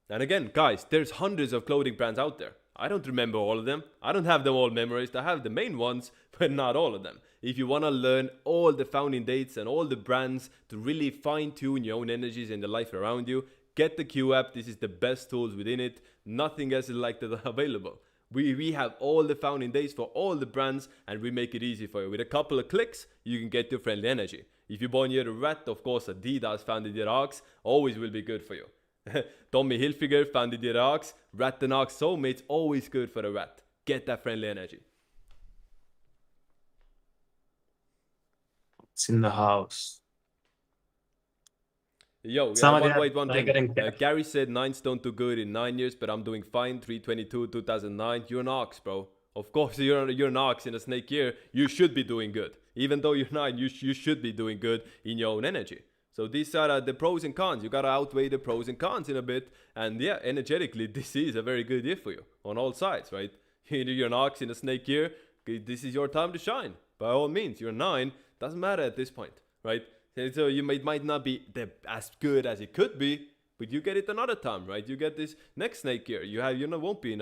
And again, guys, there's hundreds of clothing brands out there. I don't remember all of them. I don't have them all memorized. I have the main ones, but not all of them. If you want to learn all the founding dates and all the brands to really fine-tune your own energies in the life around you, get the Q app. This is the best tools within it. Nothing else is like that available. We have all the founding dates for all the brands, and we make it easy for you. With a couple of clicks, you can get your friendly energy. If you're born near a rat, of course, Adidas, founded near ox, always will be good for you. Tommy Hilfiger, founded near ox, rat and ox soulmates, always good for the rat. Get that friendly energy. It's in the house. Yo, wait one thing. Gary said 9s don't do good in 9 years, but I'm doing fine. 322, 2009. You're an ox, bro. Of course, you're an ox in a snake year. You should be doing good. Even though you're 9, you should be doing good in your own energy. So these are the pros and cons. You gotta outweigh the pros and cons in a bit. And yeah, energetically, this is a very good year for you on all sides, right? You're an ox in a snake year. This is your time to shine. By all means, you're 9. Doesn't matter at this point, right? So you might not be as good as it could be, but you get it another time, right? You get this next snake year. It won't be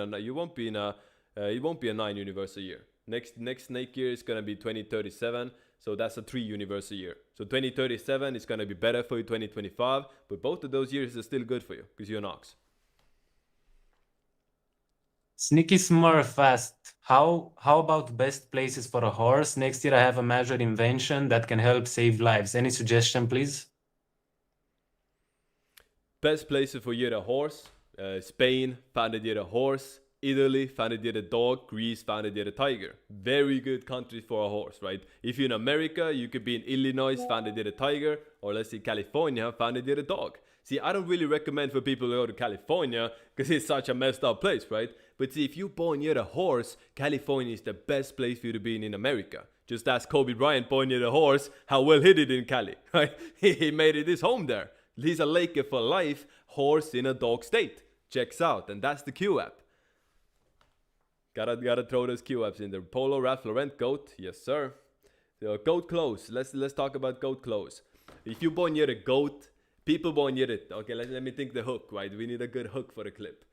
a 9 universe a year. Next snake year is gonna be 2037. So that's a 3 universe a year. So 2037 is gonna be better for you 2025, but both of those years are still good for you because you're an ox. Sneaky Smurf asked, how about best places for a horse? Next year I have a major invention that can help save lives. Any suggestion, please? Best places for you a horse. Spain, founded year a horse. Italy, founded year a dog. Greece, founded year a tiger. Very good country for a horse, right? If you're in America, you could be in Illinois, founded year a tiger. Or let's say California, founded year a dog. See, I don't really recommend for people to go to California because it's such a messed up place, right? But see, if you're born near a horse, California is the best place for you to be in America. Just ask Kobe Bryant, born near a horse, how well he did in Cali, right? He made it his home there. He's a Laker for life, horse in a dog state. Checks out, and that's the Q app. Gotta throw those Q apps in there. Polo, Ralph Lauren, goat, yes sir. So goat clothes. Let's talk about goat clothes. If you're born near a goat, people born near it. Okay, let me think the hook, right? We need a good hook for the clip.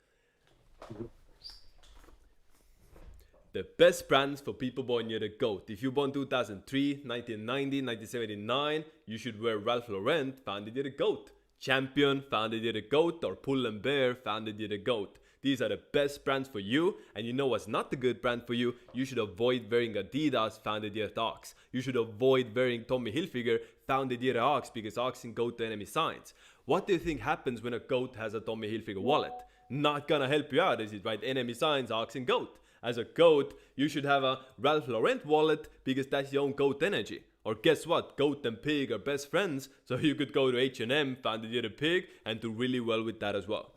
The best brands for people born near the goat. If you're born 2003, 1990, 1979, you should wear Ralph Lauren, founded near the goat. Champion, founded near the goat. Or Pull & Bear, founded near the goat. These are the best brands for you. And you know what's not the good brand for you? You should avoid wearing Adidas, founded near the ox. You should avoid wearing Tommy Hilfiger, founded near the ox, because ox and goat are enemy signs. What do you think happens when a goat has a Tommy Hilfiger wallet? Not gonna help you out, is it, right? Enemy signs, ox and goat. As a goat, you should have a Ralph Lauren wallet because that's your own goat energy. Or guess what? Goat and pig are best friends, so you could go to H&M, founded near the pig, and do really well with that as well.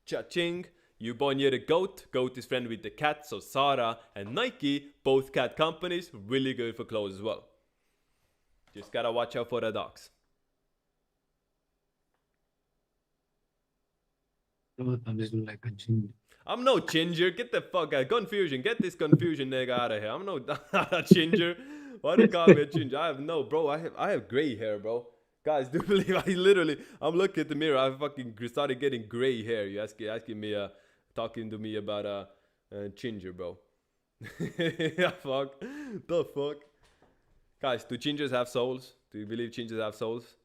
Cha-ching! You born near the goat. Goat is friend with the cat, so Zara and Nike, both cat companies, really good for clothes as well. Just gotta watch out for the dogs. I'm just like a ginger. I'm no ginger. Get the fuck out. Confusion. Get this confusion nigga out of here. I'm no not a ginger. Why do you call me a ginger? I have no, bro. I have gray hair, bro. Guys, do you believe I'm looking at the mirror. I fucking started getting gray hair. You asking me talking to me about ginger, bro. Yeah, fuck. The fuck. Guys, do gingers have souls? Do you believe gingers have souls?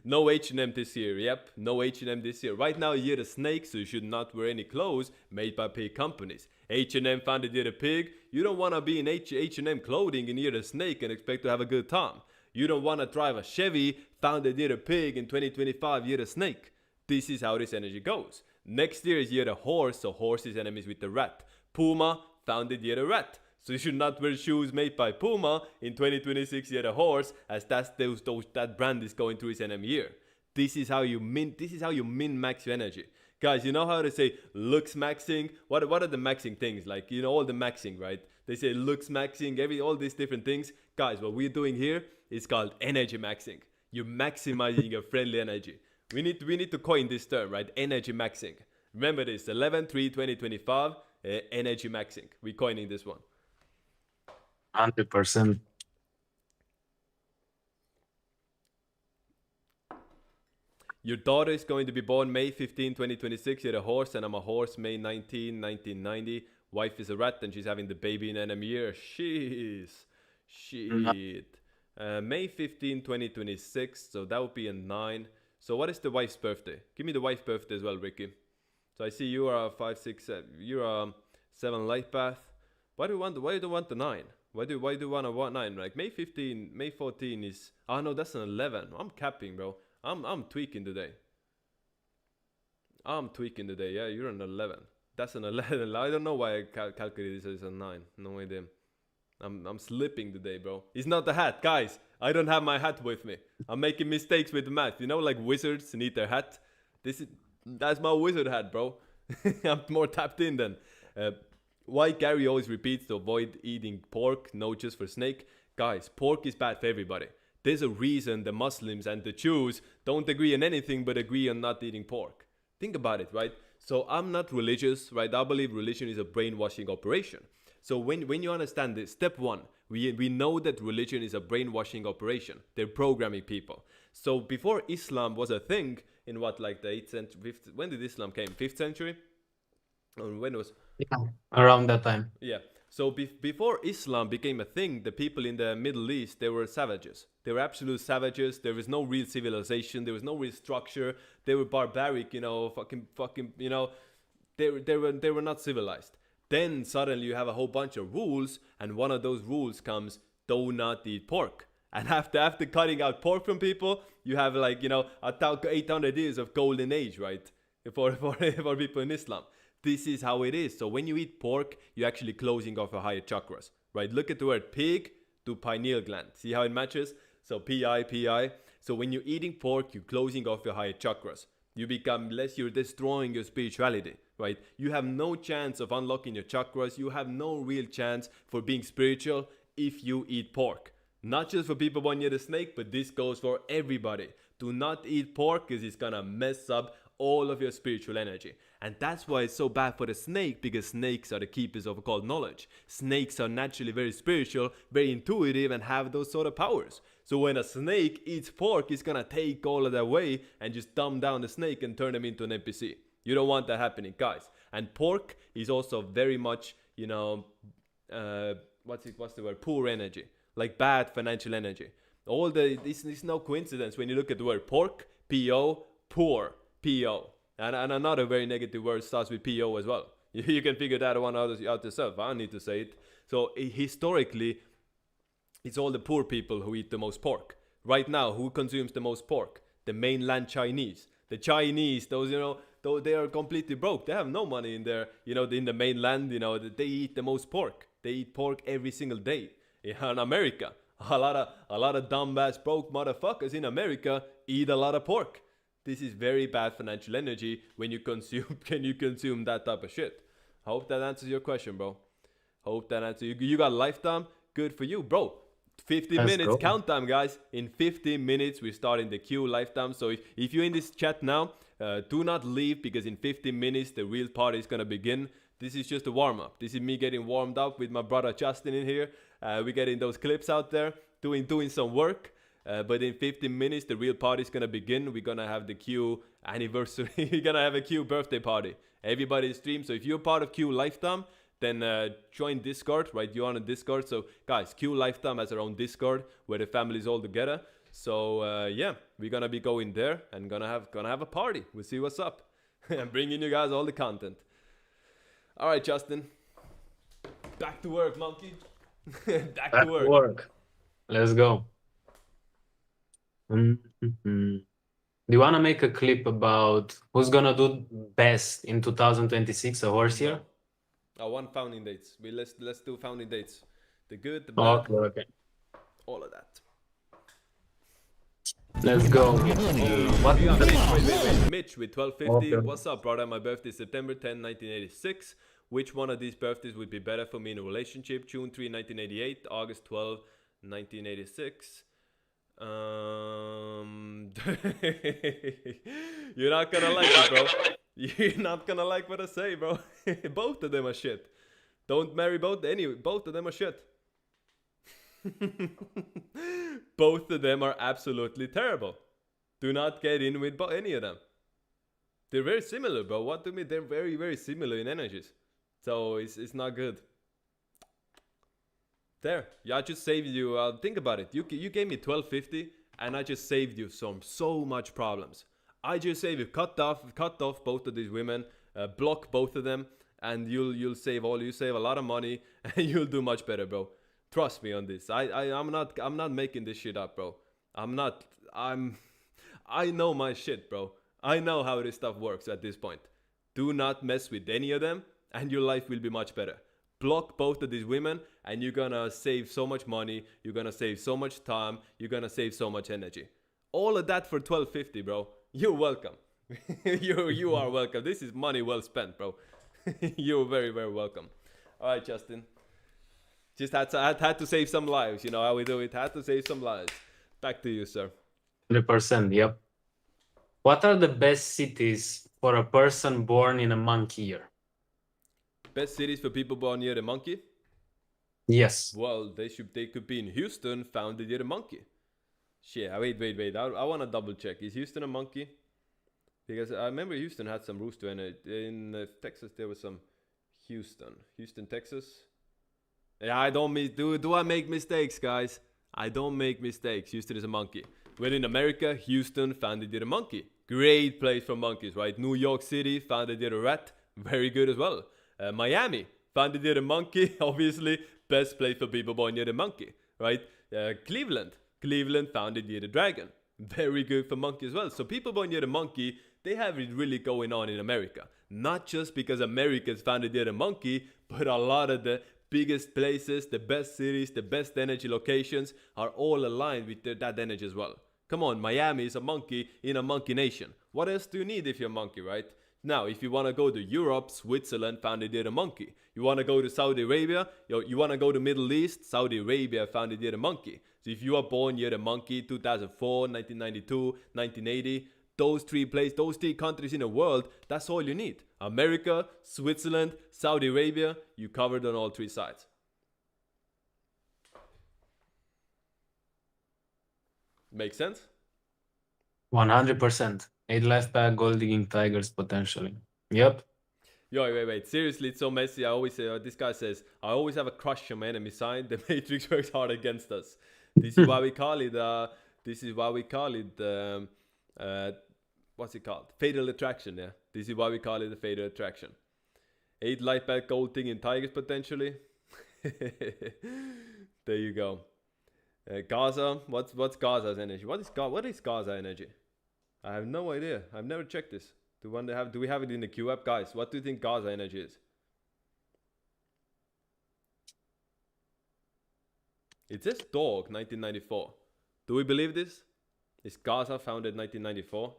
No H&M this year. Yep, no H&M this year. Right now, you're a snake, so you should not wear any clothes made by pig companies. H&M founded you're a pig. You don't want to be in H&M clothing and you're a snake and expect to have a good time. You don't want to drive a Chevy, founded you're a pig. In 2025, you're a snake. This is how this energy goes. Next year, you're a horse, so horse is enemies with the rat. Puma, founded you're a rat. So you should not wear shoes made by Puma. In 2026, you're a horse, as that brand is going through its enemy year. This is how you min-max your energy. Guys, you know how to say looks maxing? What are the maxing things? Like, you know, all the maxing, right? They say looks maxing, all these different things. Guys, what we're doing here is called energy maxing. You're maximizing your friendly energy. We need to coin this term, right? Energy maxing. Remember this, 11/3/2025, energy maxing. We're coining this one. 100%. Your daughter is going to be born May 15, 2026. You're a horse, and I'm a horse, May 19, 1990. Wife is a rat, and she's having the baby in enemy year. Shit. May 15, 2026. So that would be a 9. So what is the wife's birthday? Give me the wife's birthday as well, Ricky. So I see you are a 5, 6, 7. You're a 7 light path. Why do you want the 9? Why do you want a 9? Like May 15, May 14 is... Oh no, that's an 11. I'm capping, bro. I'm tweaking today. Yeah, you're an 11. That's an 11. I don't know why I calculated this as a 9. No idea. I'm slipping today, bro. It's not the hat, guys. I don't have my hat with me. I'm making mistakes with the math. You know, like wizards need their hat. That's my wizard hat, bro. I'm more tapped in then. Why Gary always repeats to avoid eating pork, no just for snake. Guys, pork is bad for everybody. There's a reason the Muslims and the Jews don't agree on anything but agree on not eating pork. Think about it, right? So I'm not religious, right? I believe religion is a brainwashing operation. So when you understand this, step 1, we know that religion is a brainwashing operation. They're programming people. So before Islam was a thing, in what, like the 8th century, 5th, when did Islam came? 5th century? Or when was... Yeah, around that time. Yeah. So before Islam became a thing, the people in the Middle East, they were savages. They were absolute savages. There was no real civilization. There was no real structure. They were barbaric, you know, fucking, you know, they were not civilized. Then suddenly you have a whole bunch of rules, and one of those rules comes, do not eat pork. And after cutting out pork from people, you have, like, you know, 800 years of golden age, right? For people in Islam. This is how it is. So when you eat pork, you're actually closing off your higher chakras, right? Look at the word pig to pineal gland. See how it matches? So PI. So when you're eating pork, you're closing off your higher chakras. You become less, you're destroying your spirituality, right? You have no chance of unlocking your chakras. You have no real chance for being spiritual if you eat pork. Not just for people born near the snake, but this goes for everybody. Do not eat pork because it's gonna mess up all of your spiritual energy. And that's why it's so bad for the snake, because snakes are the keepers of occult knowledge. Snakes are naturally very spiritual, very intuitive, and have those sort of powers. So when a snake eats pork, it's gonna take all of that away and just dumb down the snake and turn him into an NPC. You don't want that happening, guys. And pork is also very much, you know, what's the word? Poor energy, like bad financial energy. It's no coincidence when you look at the word pork, P-O, poor, P-O. And another very negative word starts with P-O as well. You can figure that one out yourself. I don't need to say it. So historically, it's all the poor people who eat the most pork. Right now, who consumes the most pork? The mainland Chinese. The Chinese, those, you know, though they are completely broke. They have no money in their, you know, in the mainland, you know, they eat the most pork. They eat pork every single day. In America, a lot of dumbass broke motherfuckers in America eat a lot of pork. This is very bad financial energy when you consume that type of shit. I hope that answers your question, bro. Hope that answers you. You got lifetime? Good for you, bro. 15 minutes count time, guys. In 15 minutes, we're starting the queue lifetime. So if you're in this chat now, Do not leave, because in 15 minutes the real party is gonna begin. This is just a warm-up. This is me getting warmed up with my brother Justin in here. We're getting those clips out there, doing some work. But in 15 minutes, the real party is gonna begin. We're gonna have the Q anniversary. We're gonna have a Q birthday party. Everybody stream. So if you're part of Q Lifetime, then join Discord, right? You're on a Discord. So guys, Q Lifetime has our own Discord where the family is all together. So yeah, we're gonna be going there and gonna have a party. We'll see what's up. I'm bringing you guys all the content. All right, Justin. Back to work, monkey. Back to work. Let's go. Do you want to make a clip about who's gonna do best in 2026, a horse year? I want founding dates. Let's do founding dates. The good, the bad, Okay. all of that. Let's go. What? Wait. Mitch with 1250. Okay. What's up, brother? My birthday is September 10, 1986. Which one of these birthdays would be better for me in a relationship? June 3, 1988. August 12, 1986. You're not gonna like it, bro. You're not gonna like what I say, bro. Both of them are shit. Don't marry both. Anyway, both of them are shit. Both of them are absolutely terrible. Do not get in with any of them. They're very similar, bro. What do you mean? They're very, very similar in energies. So it's not good. There. Yeah, I just saved you. Think about it. You gave me 1250 and I just saved you so much problems. I just saved you. Cut off both of these women. Block both of them. And you'll save a lot of money. And you'll do much better, bro. Trust me on this. I'm not making this shit up, bro. I know my shit, bro. I know how this stuff works at this point. Do not mess with any of them and your life will be much better. Block both of these women and you're gonna save so much money, you're gonna save so much time, you're gonna save so much energy. All of that for 1250, bro. You're welcome. you are welcome. This is money well spent, bro. You're very, very welcome. All right, Justin. Just had to save some lives. You know how we do it. Had to save some lives. Back to you, sir. 100%, yep. What are the best cities for a person born in a monkey year? Best cities for people born near the monkey? Yes. Well, they could be in Houston, founded near the monkey. Shit, wait. I want to double check. Is Houston a monkey? Because I remember Houston had some rooster in it. In Texas, there was some Houston, Texas. Yeah, do I make mistakes, guys? I don't make mistakes. Houston is a monkey. Well, in America, Houston founded near the monkey. Great place for monkeys, right? New York City founded near the rat. Very good as well. Miami founded near the monkey. Obviously, best place for people born near the monkey, right? Cleveland founded near the dragon. Very good for monkey as well. So people born near the monkey, they have it really going on in America. Not just because America is founded near the monkey, but a lot of the biggest places, the best cities, the best energy locations are all aligned with that energy as well. Come on, Miami is a monkey in a monkey nation. What else do you need if you're a monkey, right? Now, if you want to go to Europe, Switzerland founded near the monkey. You want to go to Saudi Arabia, you want to go to Middle East, Saudi Arabia founded near the monkey. So if you are born near the monkey, 2004, 1992, 1980, those three countries in the world, that's all you need. America, Switzerland, Saudi Arabia, you covered on all three sides. Make sense? 100%. 8 left back, gold digging tigers potentially. Yep. Yo, wait. Seriously, it's so messy. I always say, this guy says, I always have a crush on my enemy side. The Matrix works hard against us. This is why we call it, what's it called? Fatal attraction, yeah. This is why we call it the fatal attraction. 8 light back, gold digging tigers potentially. There you go. Gaza, what's Gaza's energy? What is Gaza energy? I have no idea. I've never checked this. Do we have it in the Q app? Guys, what do you think Gaza energy is? It says dog 1994. Do we believe this? Is Gaza founded 1994?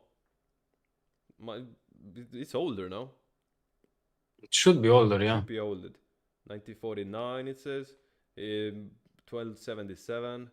It's older, no? It should be older, yeah. Should be older. 1949 it says. 1277.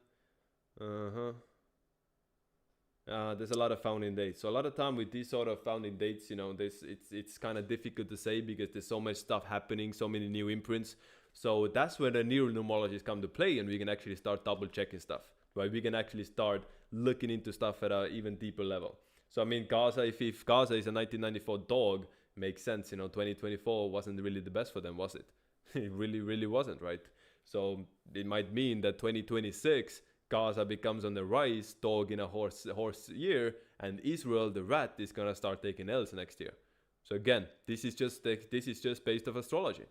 There's a lot of founding dates. So a lot of time with these sort of founding dates, you know, this it's kind of difficult to say because there's so much stuff happening, so many new imprints. So that's where the neural numerologies come to play, and we can actually start double checking stuff, right? We can actually start looking into stuff at an even deeper level. So I mean, Gaza, if Gaza is a 1994 dog, makes sense. You know, 2024 wasn't really the best for them, was it? It really wasn't, right? So it might mean that 2026 Gaza becomes on the rise, dog in a horse year, and Israel, the rat, is gonna start taking L's next year. So again, this is just based off astrology.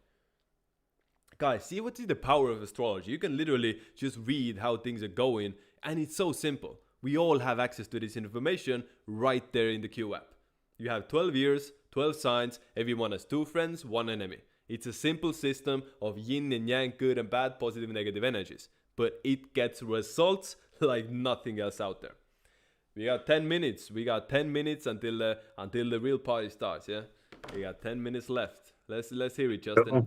Guys, see what's the power of astrology? You can literally just read how things are going, and it's so simple. We all have access to this information right there in the Q app. You have 12 years, 12 signs, everyone has 2 friends, 1 enemy. It's a simple system of yin and yang, good and bad, positive and negative energies. But it gets results like nothing else out there. We got 10 minutes. We got 10 minutes until the real party starts, yeah? We got 10 minutes left. Let's hear it, Justin.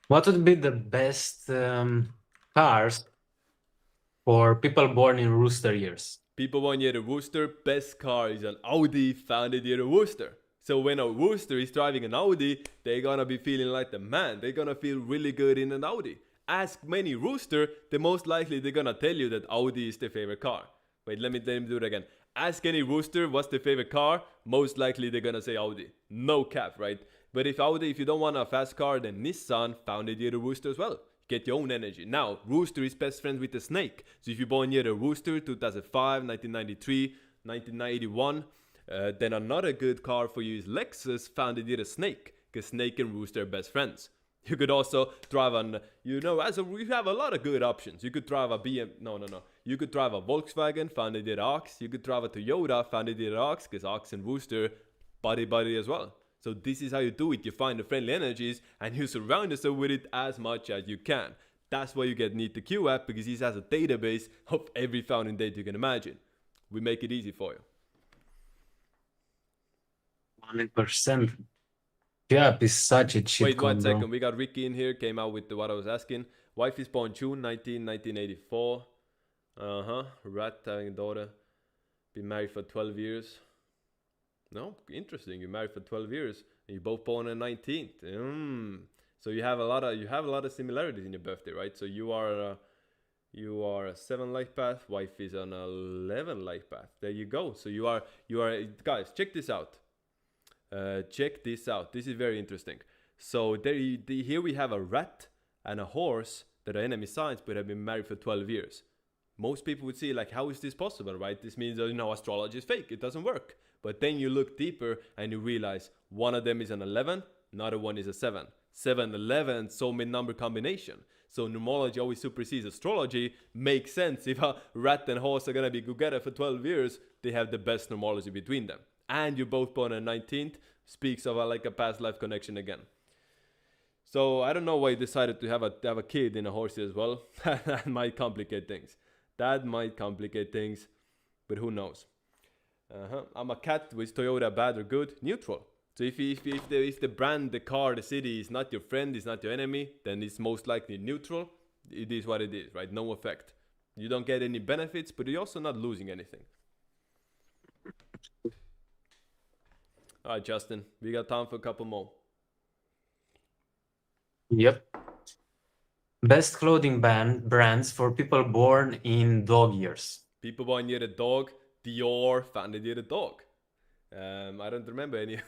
What would be the best cars for people born in rooster years? People born near the rooster, best car is an Audi founded near the rooster. So when a rooster is driving an Audi, they're gonna be feeling like the man. They're gonna feel really good in an Audi. Ask many rooster, the most likely they're gonna tell you that Audi is their favorite car. Wait, let me do it again. Ask any rooster what's their favorite car, most likely they're gonna say Audi. No cap, right? But if you don't want a fast car, then Nissan founded near the rooster as well. Get your own energy. Now, rooster is best friends with the snake. So if you're born near the rooster, 2005, 1993, 1981, then another good car for you is Lexus, founded near the snake, because snake and rooster are best friends. You could also drive you have a lot of good options. You could drive a You could drive a Volkswagen, founded near the ox. You could drive a Toyota, founded near the ox, because ox and rooster, buddy as well. So this is how you do it. You find the friendly energies and you surround yourself with it as much as you can. That's why you need the Q app, because it has a database of every founding date you can imagine. We make it easy for you. 100%. Yeah, is such a cheat. Wait 1 second. We got Ricky in here. Came out with what I was asking. Wife is born June 19, 1984. Rat having a daughter. Been married for 12 years. No, interesting. You're married for 12 years. And you're both born on 19th. So you have a lot of similarities in your birthday, right? So you are a 7 life path. Wife is on 11 life path. There you go. So you are guys. Check this out. This is very interesting. So here we have a rat and a horse that are enemy signs, but have been married for 12 years. Most people would see like, how is this possible, right? This means astrology is fake. It doesn't work. But then you look deeper and you realize one of them is an 11, another one is a 7. 7, 11, so many number combination. So numerology always supersedes astrology. Makes sense. If a rat and horse are gonna be together for 12 years, they have the best numerology between them. And you're both born on 19th, speaks of a past life connection again. So I don't know why you decided to have a kid in a horse as well. That might complicate things. But who knows? I'm a cat. With Toyota bad or good? Neutral. So if the brand, the car, the city is not your friend, is not your enemy, then it's most likely neutral. It is what it is, right? No effect. You don't get any benefits, but you're also not losing anything. All right, Justin, we got time for a couple more. Yep. Best clothing brands for people born in dog years. People born near the dog. Dior, founded near the dog. I don't remember any.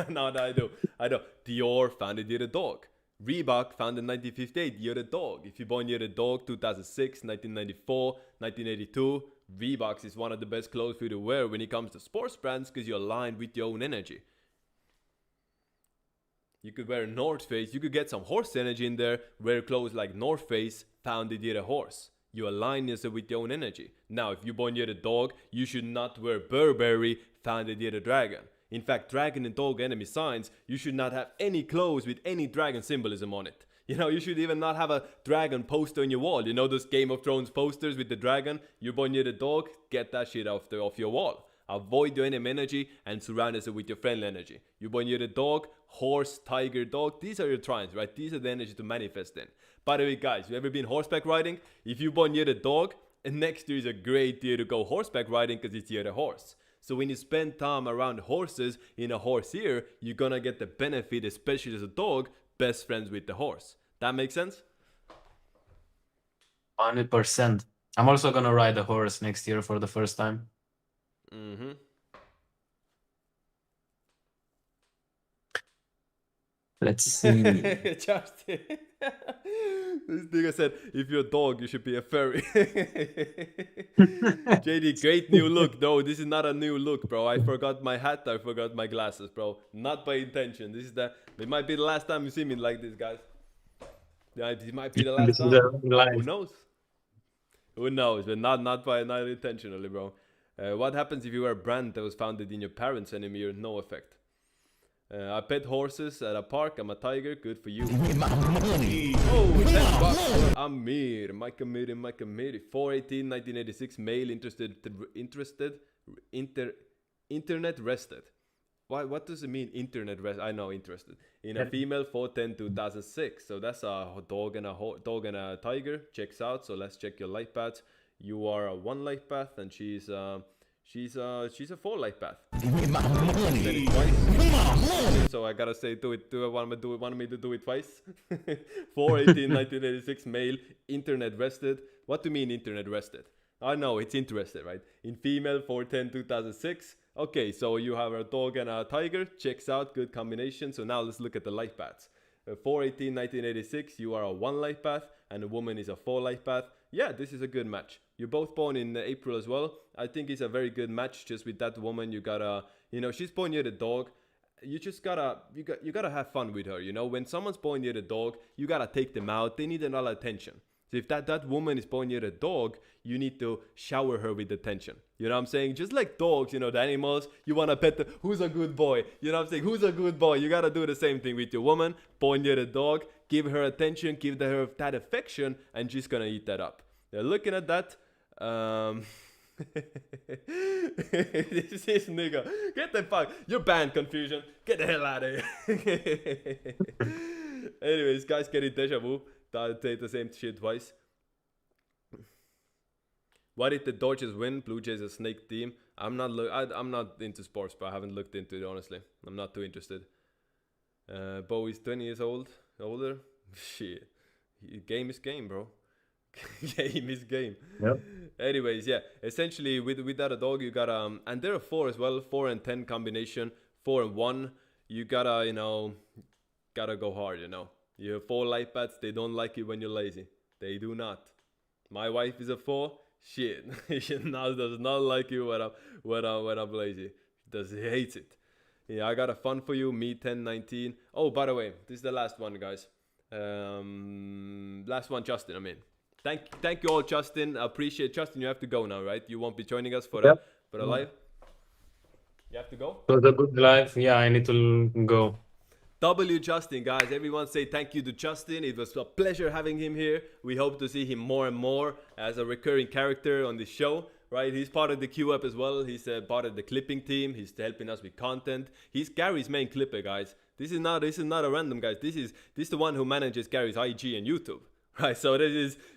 No, I do. Dior, founded near the dog. Reebok, founded in 1958, year the dog. If you're born near the dog, 2006, 1994, 1982, Reebok is one of the best clothes for you to wear when it comes to sports brands because you're aligned with your own energy. You could wear North Face. You could get some horse energy in there. Wear clothes like North Face, founded near a horse. You align yourself with your own energy. Now, if you're born near the dog, you should not wear Burberry, founded near the dragon. In fact, dragon and dog enemy signs, you should not have any clothes with any dragon symbolism on it. You should even not have a dragon poster on your wall. Those Game of Thrones posters with the dragon? You're born near the dog, get that shit off your wall. Avoid your enemy energy and surround yourself with your friendly energy. You're born near the dog, horse, tiger, dog. These are your trines, right? These are the energy to manifest in. By the way, guys, you ever been horseback riding? If you're born near the dog, And next year is a great year to go horseback riding because it's year of the horse. So when you spend time around horses in a horse year, you're gonna get the benefit, especially as a dog, best friends with the horse. That makes sense? 100%. I'm also gonna ride a horse next year for the first time. Mm-hmm. Let's see. Justin. This nigga said, if you're a dog, you should be a furry. JD, great new look. No, this is not a new look, bro. I forgot my hat. I forgot my glasses, bro. Not by intention. It might be the last time you see me like this, guys. Yeah, this might be the last time. Who knows? Who knows? But not intentionally, bro. What happens if you were a brand that was founded in your parents' anymore? No effect. I pet horses at a park. I'm a tiger. Good for you. Oh, $10 for Amir. Mike Amir. 418, 1986. Male internet rested. Why? What does it mean? Internet rest? I know interested in a female. 410, 2006. So that's a dog and a tiger. Checks out. So let's check your life paths. You are a 1 life path, and she's a 4 life path. So I gotta say, do it. Want me to do it twice? 418, 1986, male, internet rested. What do you mean internet rested? I know it's interested, right? In female, 410, 2006. Okay, so you have a dog and a tiger. Checks out, good combination. So now let's look at the life paths. 418, 1986, you are a 1 life path, and a woman is a 4 life path. Yeah, this is a good match. You're both born in April as well. I think it's a very good match. Just with that woman, you gotta, she's born near the dog. You just gotta have fun with her. When someone's born near the dog, you gotta take them out. They need a lot of attention. So if that woman is born near the dog, you need to shower her with attention. You know what I'm saying? Just like dogs, the animals, you wanna pet who's a good boy? You know what I'm saying? Who's a good boy? You gotta do the same thing with your woman, born near the dog. Give her attention, give her that affection, and she's gonna eat that up. They're looking at that. This is nigga. Get the fuck. You're banned, Confusion. Get the hell out of here. Anyways, guys, getting deja vu. Say the same shit twice. What if the Dodgers win? Blue Jays a snake team. I'm not into sports, but I haven't looked into it honestly. I'm not too interested. Bowie's 20 years older. Shit. Game is game, bro. Game is game. Yep. Anyways, yeah. Essentially, with that dog, you gotta and there are 4 as well. 4 and 10 combination. 4 and 1. You gotta gotta go hard. You have 4 life paths. They don't like it when you're lazy. They do not. My wife is a 4. Shit, she does not like you when I'm lazy. She hates it. Yeah, I got a fun for you. Me 1019. Oh, by the way, this is the last one, guys. Last one, Justin. I mean, thank you all, Justin. I appreciate. Justin, you have to go now, right? You won't be joining us for the live. You have to go. For the good life, yeah, I need to go. Justin, guys. Everyone say thank you to Justin. It was a pleasure having him here. We hope to see him more and more as a recurring character on this show, right? He's part of the Q Up as well. He's part of the clipping team. He's helping us with content. He's Gary's main clipper, guys. This is not a random, guys. This is the one who manages Gary's IG and YouTube, right? So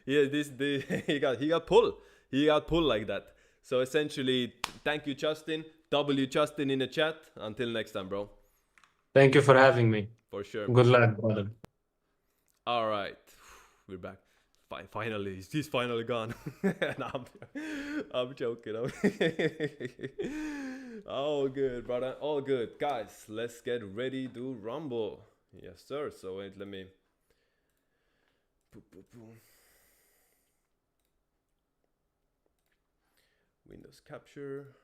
he got pull. He got pull like that. So essentially, thank you, Justin. Justin in the chat. Until next time, bro. Thank you for having me. For sure. Good luck, brother. All right. We're back. Finally. He's finally gone. No, I'm joking. All good, brother. All good. Guys, let's get ready to rumble. Yes, sir. So wait, let me... Windows capture.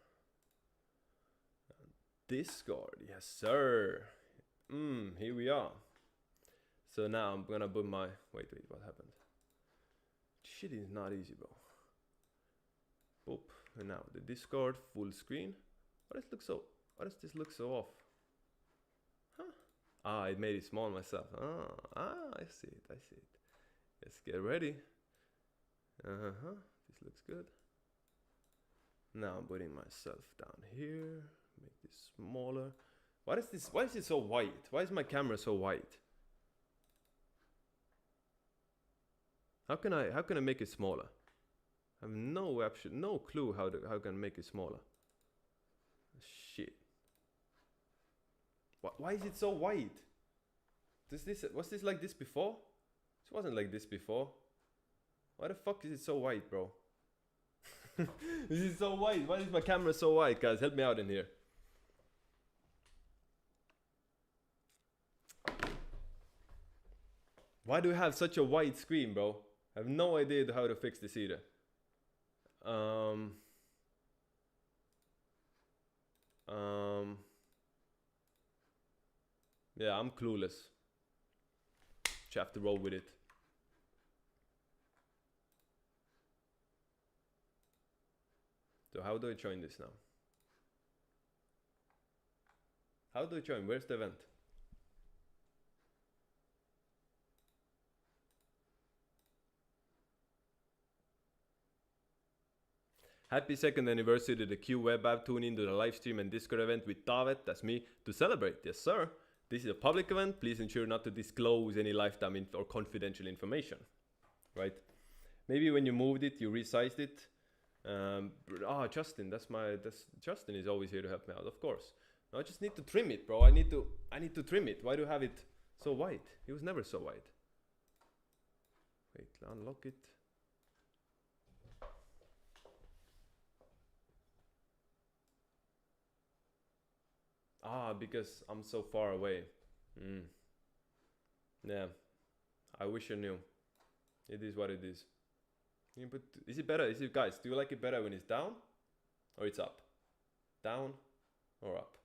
Discord. Yes, sir. Here we are. So now I'm gonna put my wait, what happened? Shit is not easy, bro. Boop. And now the Discord full screen. Why does this look so off? Huh? It made it small myself. I see it. Let's get ready. This looks good. Now I'm putting myself down here. Make this smaller. Why is it so white? Why is my camera so white? How can I make it smaller? I have no clue how I can make it smaller. Shit. Why is it so white? Was this like this before? It wasn't like this before. Why the fuck is it so white, bro? This is so white. Why is my camera so white, guys? Help me out in here. Why do we have such a white screen, bro? I have no idea how to fix this either. Yeah, I'm clueless. You have to roll with it. So how do I join this now? How do I join? Where's the event? Happy 2nd anniversary to the Q web app. Tune into the live stream and Discord event with David, that's me, to celebrate. Yes, sir. This is a public event. Please ensure not to disclose any lifetime or confidential information. Right? Maybe when you moved it, you resized it. Justin, Justin is always here to help me out, of course. No, I just need to trim it, bro. I need to trim it. Why do you have it so white? It was never so white. Wait, unlock it. Because I'm so far away. Yeah, I wish I knew. It is what it is. But is it better? Guys, do you like it better when it's down or it's up? Down or up?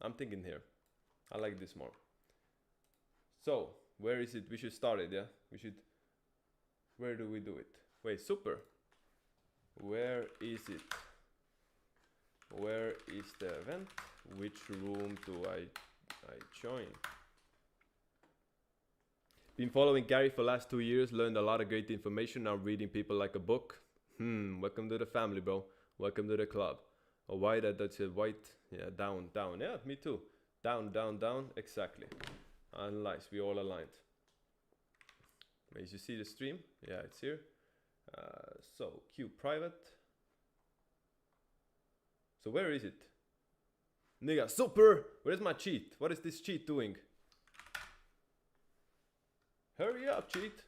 I'm thinking here. I like this more. So, where is it? We should start it, yeah? Where do we do it? Wait, super. Where is it? Where is the event? Which room do I join? Been following Gary for last 2 years, learned a lot of great information. Now reading people like a book. Welcome to the family, bro. Welcome to the club. Oh, why that's a white? Yeah, down. Yeah, me too. Down. Exactly. And nice, we all aligned. As you see the stream, yeah, it's here. So Q private. So where is it? Nigga, super! Where's my cheat? What is this cheat doing? Hurry up, cheat!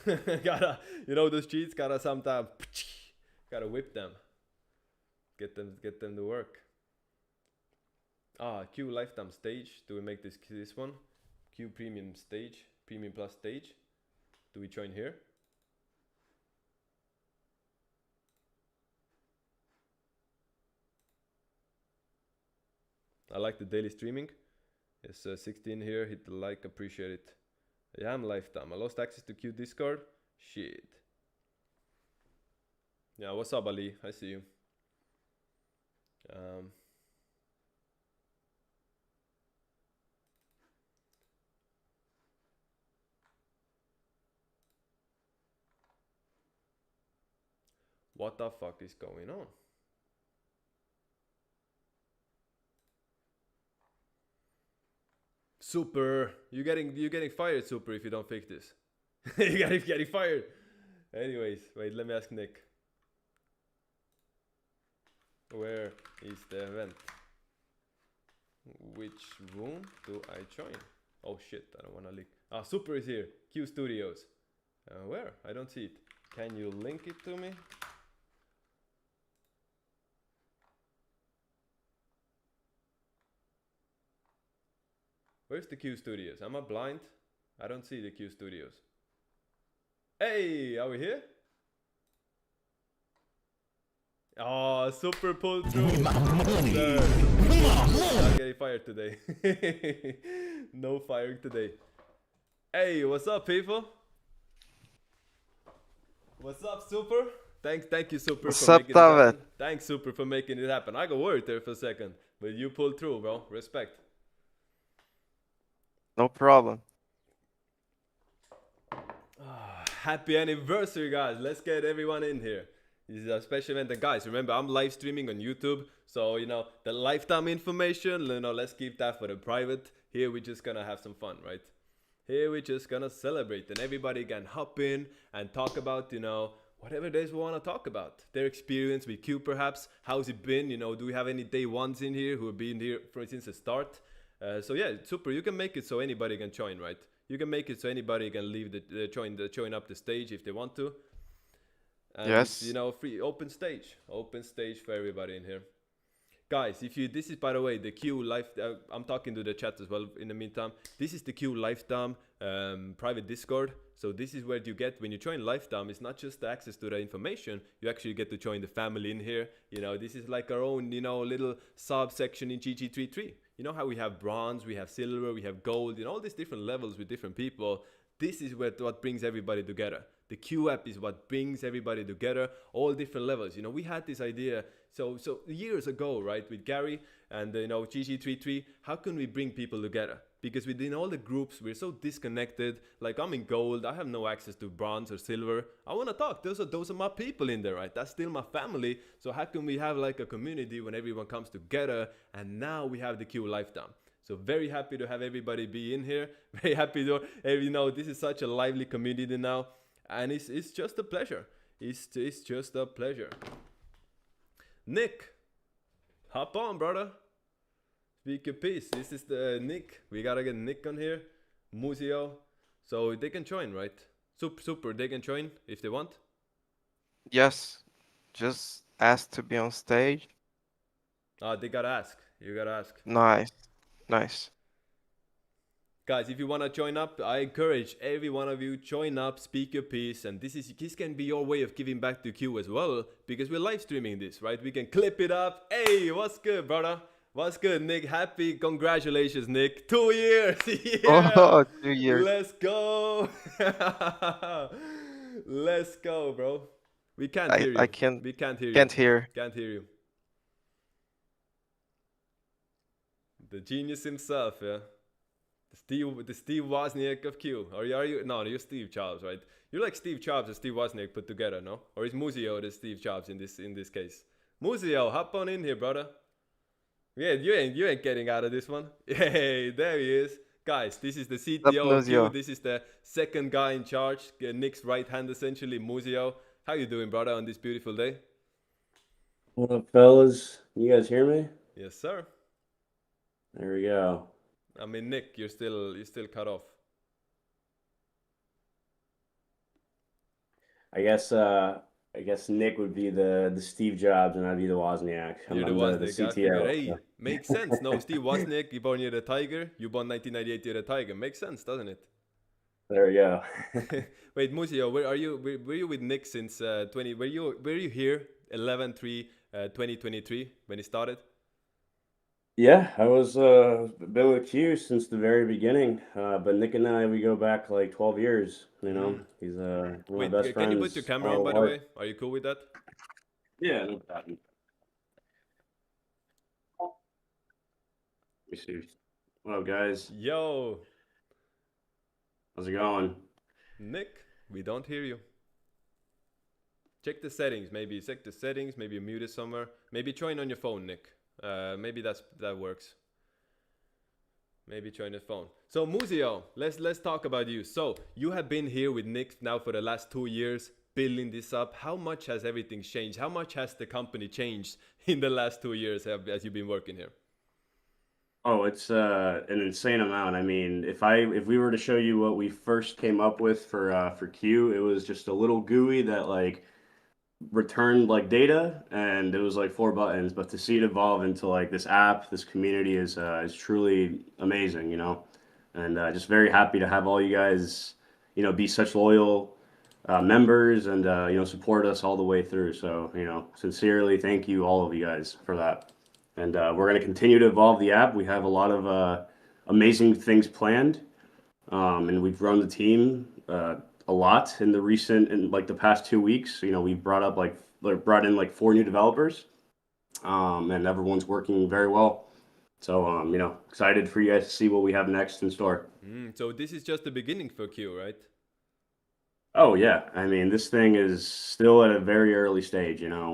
Gotta, those cheats, gotta sometimes, gotta whip them. Get them to work. Q lifetime stage. Do we make this one? Q premium stage, premium plus stage. Do we join here? I like the daily streaming. Yes, 16 here. Hit the like, appreciate it. Yeah, I'm lifetime. I lost access to Q Discord. Shit. Yeah, what's up, Ali? I see you. What the fuck is going on? Super, you're getting fired, Super, if you don't fix this. You're getting fired. Anyways, wait, let me ask Nick. Where is the event? Which room do I join? Oh shit, I don't wanna leak. Super is here. Q Studios. Where? I don't see it. Can you link it to me? Where's the Q Studios? Am I blind? I don't see the Q Studios. Hey, are we here? Oh, Super pulled through. I'm getting fired today. No firing today. Hey, what's up, people? What's up, Super? Thank you, Super, What's for up, making it happen. David? Thanks, Super, for making it happen. I got worried there for a second, but you pulled through, bro. Respect. No problem. Happy anniversary, guys. Let's get everyone in here. This is a special event. And guys, remember, I'm live streaming on YouTube. So, the lifetime information, let's keep that for the private. Here, we're just gonna have some fun, right? Here we're just gonna celebrate, and everybody can hop in and talk about, you know, whatever it is we want to talk about. Their experience with Q, perhaps. How's it been? You know, do we have any day ones in here who have been here since the start? So yeah, super. You can make it so anybody can join, right? You can make it so anybody can leave join up the stage if they want to. And it's, you Yes. know, free open stage for everybody in here. Guys, if you this is, by the way, the Q live. I'm talking to the chat as well. In the meantime, this is the Q Lifetime private Discord. So this is where you get when you join Lifetime. It's not just the access to the information. You actually get to join the family in here. You know, this is like our own, you know, little subsection in GG33. You know how we have bronze, we have silver, we have gold, you know, all these different levels with different people. This is what brings everybody together. The Q app is what brings everybody together, all different levels. You know, we had this idea so years ago, right, with Gary and you know, GG33. How can we bring people together? Because within all the groups, we're so disconnected. Like, I'm in gold, I have no access to bronze or silver. I want to talk. Those are my people in there, right? That's still my family. So how can we have like a community when everyone comes together? And now we have the Q Lifetime. So very happy to have everybody be in here. Very happy to, you know, this is such a lively community now. And it's just a pleasure. It's just a pleasure. Nick, hop on, brother. Speak your piece. This is the Nick. We gotta get Nick on here. Museo. So they can join, right? Super. They can join if they want. Yes. Just ask to be on stage. They gotta ask. You gotta ask. Nice. Nice. Guys, if you want to join up, I encourage every one of you, join up, speak your piece, and this can be your way of giving back to Q as well, because we're live streaming this, right? We can clip it up. Hey, what's good, brother? What's good, Nick? Happy, congratulations, Nick. 2 years, yeah. Oh, 2 years. Let's go. Let's go, bro. We can't hear you. I can't We can't hear you. can't hear. Can't hear you. The genius himself, yeah. The Steve Wozniak of Q. Or are you? No, you're Steve Jobs, right? You're like Steve Jobs and Steve Wozniak put together, no? Or is Museo the Steve Jobs in this case? Museo, hop on in here, brother. Yeah, you ain't getting out of this one. Hey, there he is. Guys, this is the Up, CTO of Q. Nuzio. This is the second guy in charge, Nick's right hand essentially, Museo. How you doing, brother, on this beautiful day? What up, fellas? You guys hear me? Yes, sir. There we go. I mean, Nick, you're still cut off. I guess Nick would be the Steve Jobs and I'd be the Wozniak. You're the I'm Wozniak. the I figured, CTO. hey, makes sense. No, Steve Wozniak, you born near the Tiger. You born 1998 near the Tiger. Makes sense, doesn't it? There we go. Wait, Musio, where are you? Were you with Nick since 20? Were you here 11/3/2023 when he started? Yeah, I was been with Q since the very beginning. But Nick and I, we go back like 12 years. You know, he's one of Wait, my best can you friends. put your camera on, by the way? Are you cool with that? Yeah, no problem. Let me see. What up, guys? Yo, How's it going? Nick, we don't hear you. Check the settings, maybe. Check the settings, maybe you're muted somewhere. Maybe join on your phone, Nick. Maybe that works. Maybe join the phone. So Museo, let's talk about you. So you have been here with Nick now for the last 2 years, building this up. How much has everything changed? How much has the company changed in the last 2 years as you've been working here? Oh, it's an insane amount. I mean, if we were to show you what we first came up with for Q, it was just a little GUI that like returned like data, and it was like 4 buttons. But to see it evolve into like this app, this community is truly amazing, you know. And just very happy to have all you guys, you know, be such loyal members and you know, support us all the way through. So, you know, sincerely thank you all of you guys for that. And we're going to continue to evolve the app. We have a lot of amazing things planned, and we've grown the team a lot in the past 2 weeks. You know, we've brought in like 4 new developers, and everyone's working very well. So, you know, excited for you guys to see what we have next in store. So this is just the beginning for Q, right? Oh yeah, I mean, this thing is still at a very early stage. You know,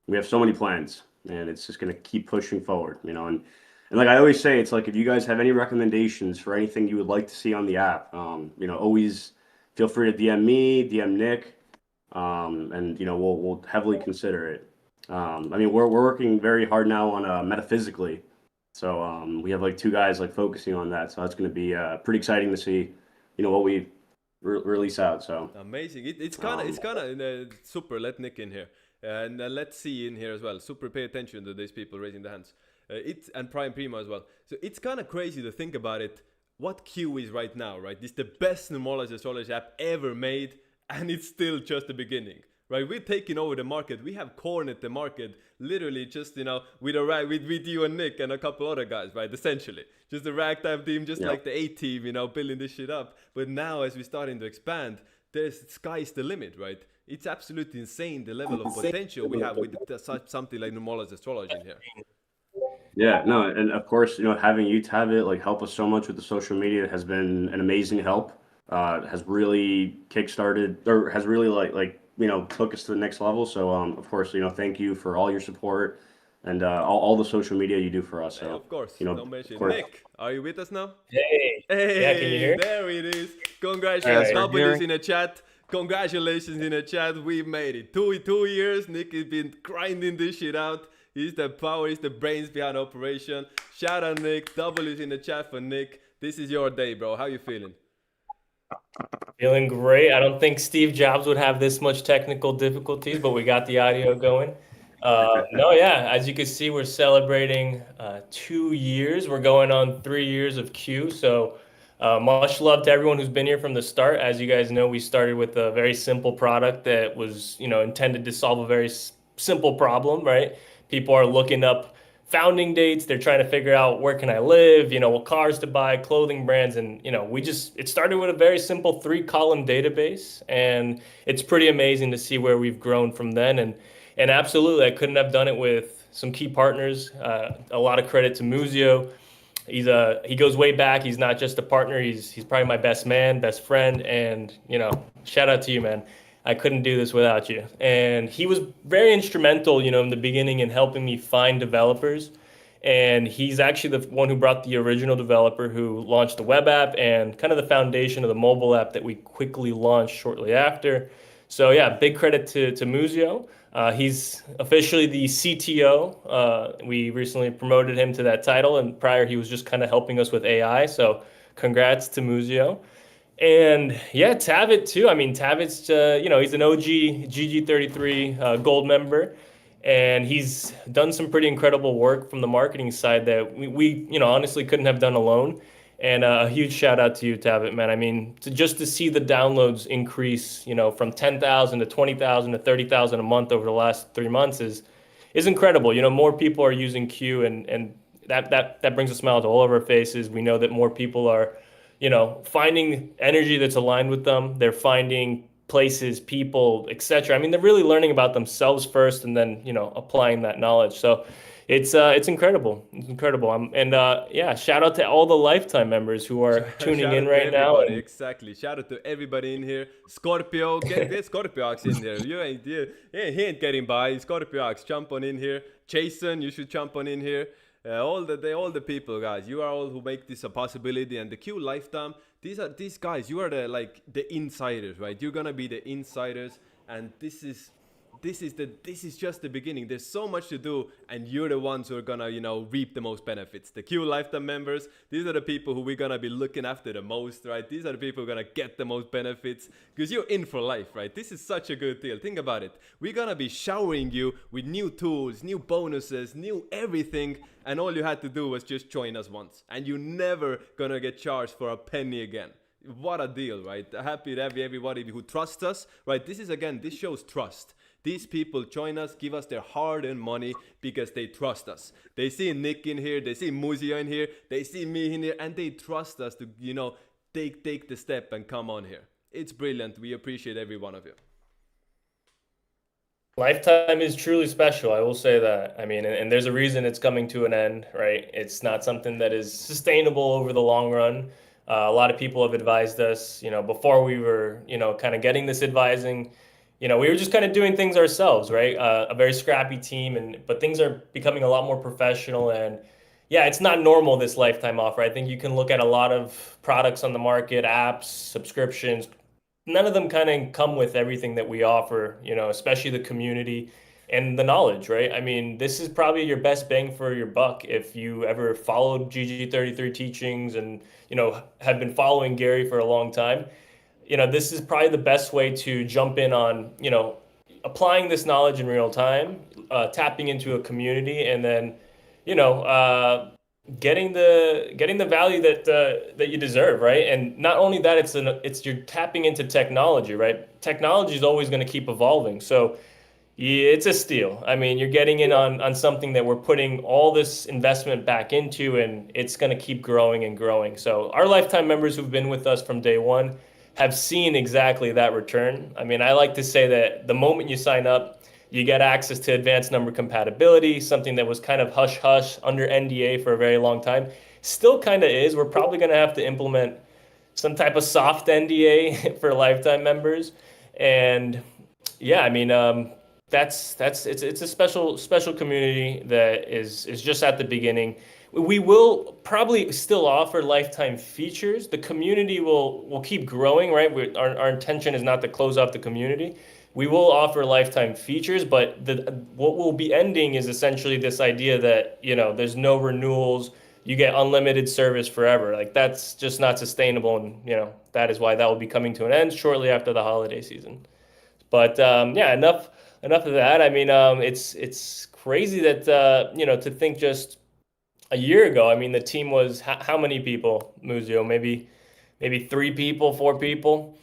we have so many plans, and it's just going to keep pushing forward. You know, and And like I always say, it's like if you guys have any recommendations for anything you would like to see on the app, always feel free to DM me, DM Nick, and we'll heavily consider it. I mean, we're working very hard now on metaphysically, so we have like two guys like focusing on that. So that's going to be pretty exciting to see, what we release out. So amazing. It's kind of super. Let Nick in here, and let's see in here as well. Super, pay attention to these people raising their hands. It's and Prime Primo as well. So it's kind of crazy to think about it. What Q is right now, right? It's the best numerology astrology app ever made, and it's still just the beginning, right? We're taking over the market. We have cornered the market, literally just with you and Nick and a couple other guys, right? Essentially, just the ragtime team, just like the A team, building this shit up. But now, as we're starting to expand, sky's the limit, right? It's absolutely insane the level of potential we have with something like numerology astrology in here. Yeah, no, and of course, having you have it like help us so much with the social media has been an amazing help. Has really kickstarted or has really took us to the next level. So of course, thank you for all your support and all the social media you do for us. So of course, don't mention course. Nick. Are you with us now? Hey, Hey, yeah, can you hear? There it is. Congratulations, Yes, we're W's hearing. in the chat. Congratulations in the chat. We made it. 2 years. Nick has been grinding this shit out. He's the power, he's the brains behind operation. Shout out Nick. W's in the chat for Nick. This is your day, bro. How you feeling? Feeling great. I don't think Steve Jobs would have this much technical difficulties, but we got the audio going. No, yeah, as you can see, we're celebrating 2 years. We're going on 3 years of Q. So much love to everyone who's been here from the start. As you guys know, we started with a very simple product that was, intended to solve a very simple problem, right? People are looking up founding dates. They're trying to figure out where can I live, what cars to buy, clothing brands. And, it started with a very simple 3-column database. And it's pretty amazing to see where we've grown from then. And absolutely, I couldn't have done it with some key partners. A lot of credit to Muzio. He goes way back. He's not just a partner. He's probably my best man, best friend. And, shout out to you, man. I couldn't do this without you. And he was very instrumental, in the beginning in helping me find developers. And he's actually the one who brought the original developer who launched the web app and kind of the foundation of the mobile app that we quickly launched shortly after. So yeah, big credit to Muzio. He's officially the CTO. We recently promoted him to that title, and prior he was just kind of helping us with AI. So congrats to Muzio. And yeah, Tavit too. I mean, Tavit's, he's an OG GG33 gold member, and he's done some pretty incredible work from the marketing side that we honestly couldn't have done alone. And a huge shout out to you, Tavit, man. I mean, just to see the downloads increase, from 10,000 to 20,000 to 30,000 a month over the last 3 months is incredible. More people are using Q, and that brings a smile to all of our faces. We know that more people are finding energy that's aligned with them. They're finding places, people, etc. I mean, they're really learning about themselves first, and then applying that knowledge. So it's incredible. It's incredible. Shout out to all the Lifetime members who are tuning in right now. Exactly. Shout out to everybody in here. Scorpio, get Scorpio Ox in here. He ain't getting by. Scorpio Ox, jump on in here. Jason, you should jump on in here. All the people, guys, you are all who make this a possibility. And the Q Lifetime, these guys, you are the insiders, right? You're gonna be the insiders, and this is just the beginning. There's so much to do, and you're the ones who are gonna reap the most benefits. The Q Lifetime members, these are the people who we're gonna be looking after the most, right? These are the people who are gonna get the most benefits, because you're in for life, right? This is such a good deal. Think about it. We're gonna be showering you with new tools, new bonuses, new everything, and all you had to do was just join us once, and you're never gonna get charged for a penny again. What a deal, right? Happy to have everybody who trusts us, right? This shows trust. These people join us, give us their hard-earned money because they trust us. They see Nick in here, they see Muzio in here, they see me in here, and they trust us to, take the step and come on here. It's brilliant. We appreciate every one of you. Lifetime is truly special, I will say that. I mean, and there's a reason it's coming to an end, right? It's not something that is sustainable over the long run. A lot of people have advised us, before we were, kind of getting this advising, we were just kind of doing things ourselves, right? A very scrappy team, but things are becoming a lot more professional, and yeah, it's not normal, this lifetime offer. I think you can look at a lot of products on the market, apps, subscriptions. None of them kind of come with everything that we offer, especially the community and the knowledge, right? I mean, this is probably your best bang for your buck if you ever followed GG33 teachings and, have been following Gary for a long time. This is probably the best way to jump in on, applying this knowledge in real time, tapping into a community, and then, getting the value that you deserve, right? And not only that, it's you're tapping into technology, right? Technology is always going to keep evolving, so yeah, it's a steal. I mean, you're getting in on something that we're putting all this investment back into, and it's going to keep growing and growing. So our lifetime members who've been with us from day one have seen exactly that return. I mean, I like to say that the moment you sign up, you get access to advanced number compatibility, something that was kind of hush hush under NDA for a very long time. Still kind of is. We're probably going to have to implement some type of soft NDA for lifetime members. And yeah, I mean, it's a special community that is just at the beginning. We will probably still offer lifetime features. The community will keep growing, right? Our intention is not to close off the community. We will offer lifetime features, but what will be ending is essentially this idea that, there's no renewals. You get unlimited service forever. Like, that's just not sustainable, and that is why that will be coming to an end shortly after the holiday season. But yeah, enough of that. I mean, it's crazy that to think just a year ago. I mean, the team was how many people, Muzio? Maybe 3 people, 4 people.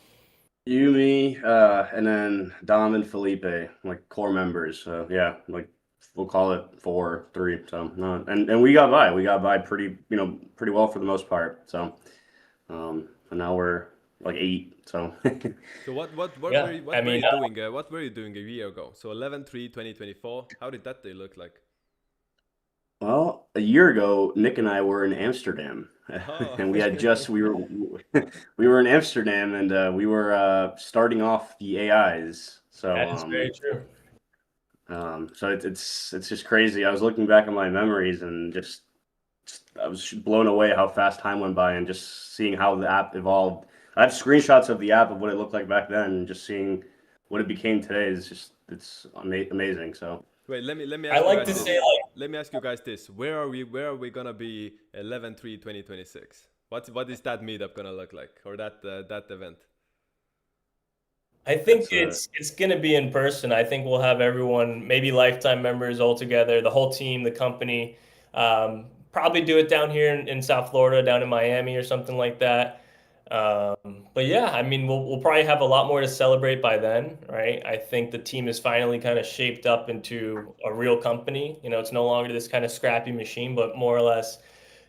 You, me, and then Dom and Felipe, like core members. So yeah, like we'll call it 4, 3. So no, and we got by. We got by pretty well for the most part. So, and now we're like 8. So. So what Yeah, were you, I mean, doing? What were you doing a year ago? So 11/3/2024. How did that day look like? Well, a year ago, Nick and I were in Amsterdam, Oh. and we were in Amsterdam, and we were starting off the AIs. So that is very true. so it's just crazy. I was looking back on my memories and just I was blown away how fast time went by, and just seeing how the app evolved. I have screenshots of the app of what it looked like back then, and just seeing what it became today is just amazing. So. Wait, let me I ask you like guys to this. say, Let me ask you guys this. Where are we gonna be 11/3/2026? What is that meetup gonna look like, or that event? I think That's, it's gonna be in person. I think we'll have everyone, maybe lifetime members all together, the whole team, the company. Probably do it down here in South Florida, down in Miami or something like that. But yeah, I mean, we'll probably have a lot more to celebrate by then, right? I think the team is finally kind of shaped up into a real company. It's no longer this kind of scrappy machine, but more or less,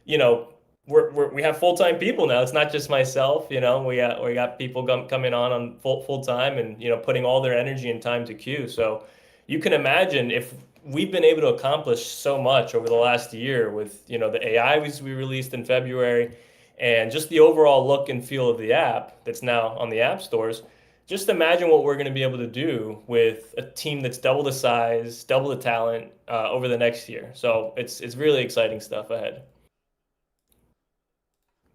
you know, we have full-time people now. It's not just myself, we got people coming on full time, and putting all their energy and time to Q. So you can imagine if we've been able to accomplish so much over the last year with the AI we released in February, and just the overall look and feel of the app that's now on the app stores. Just imagine what we're going to be able to do with a team that's double the size, double the talent over the next year. So it's really exciting stuff ahead.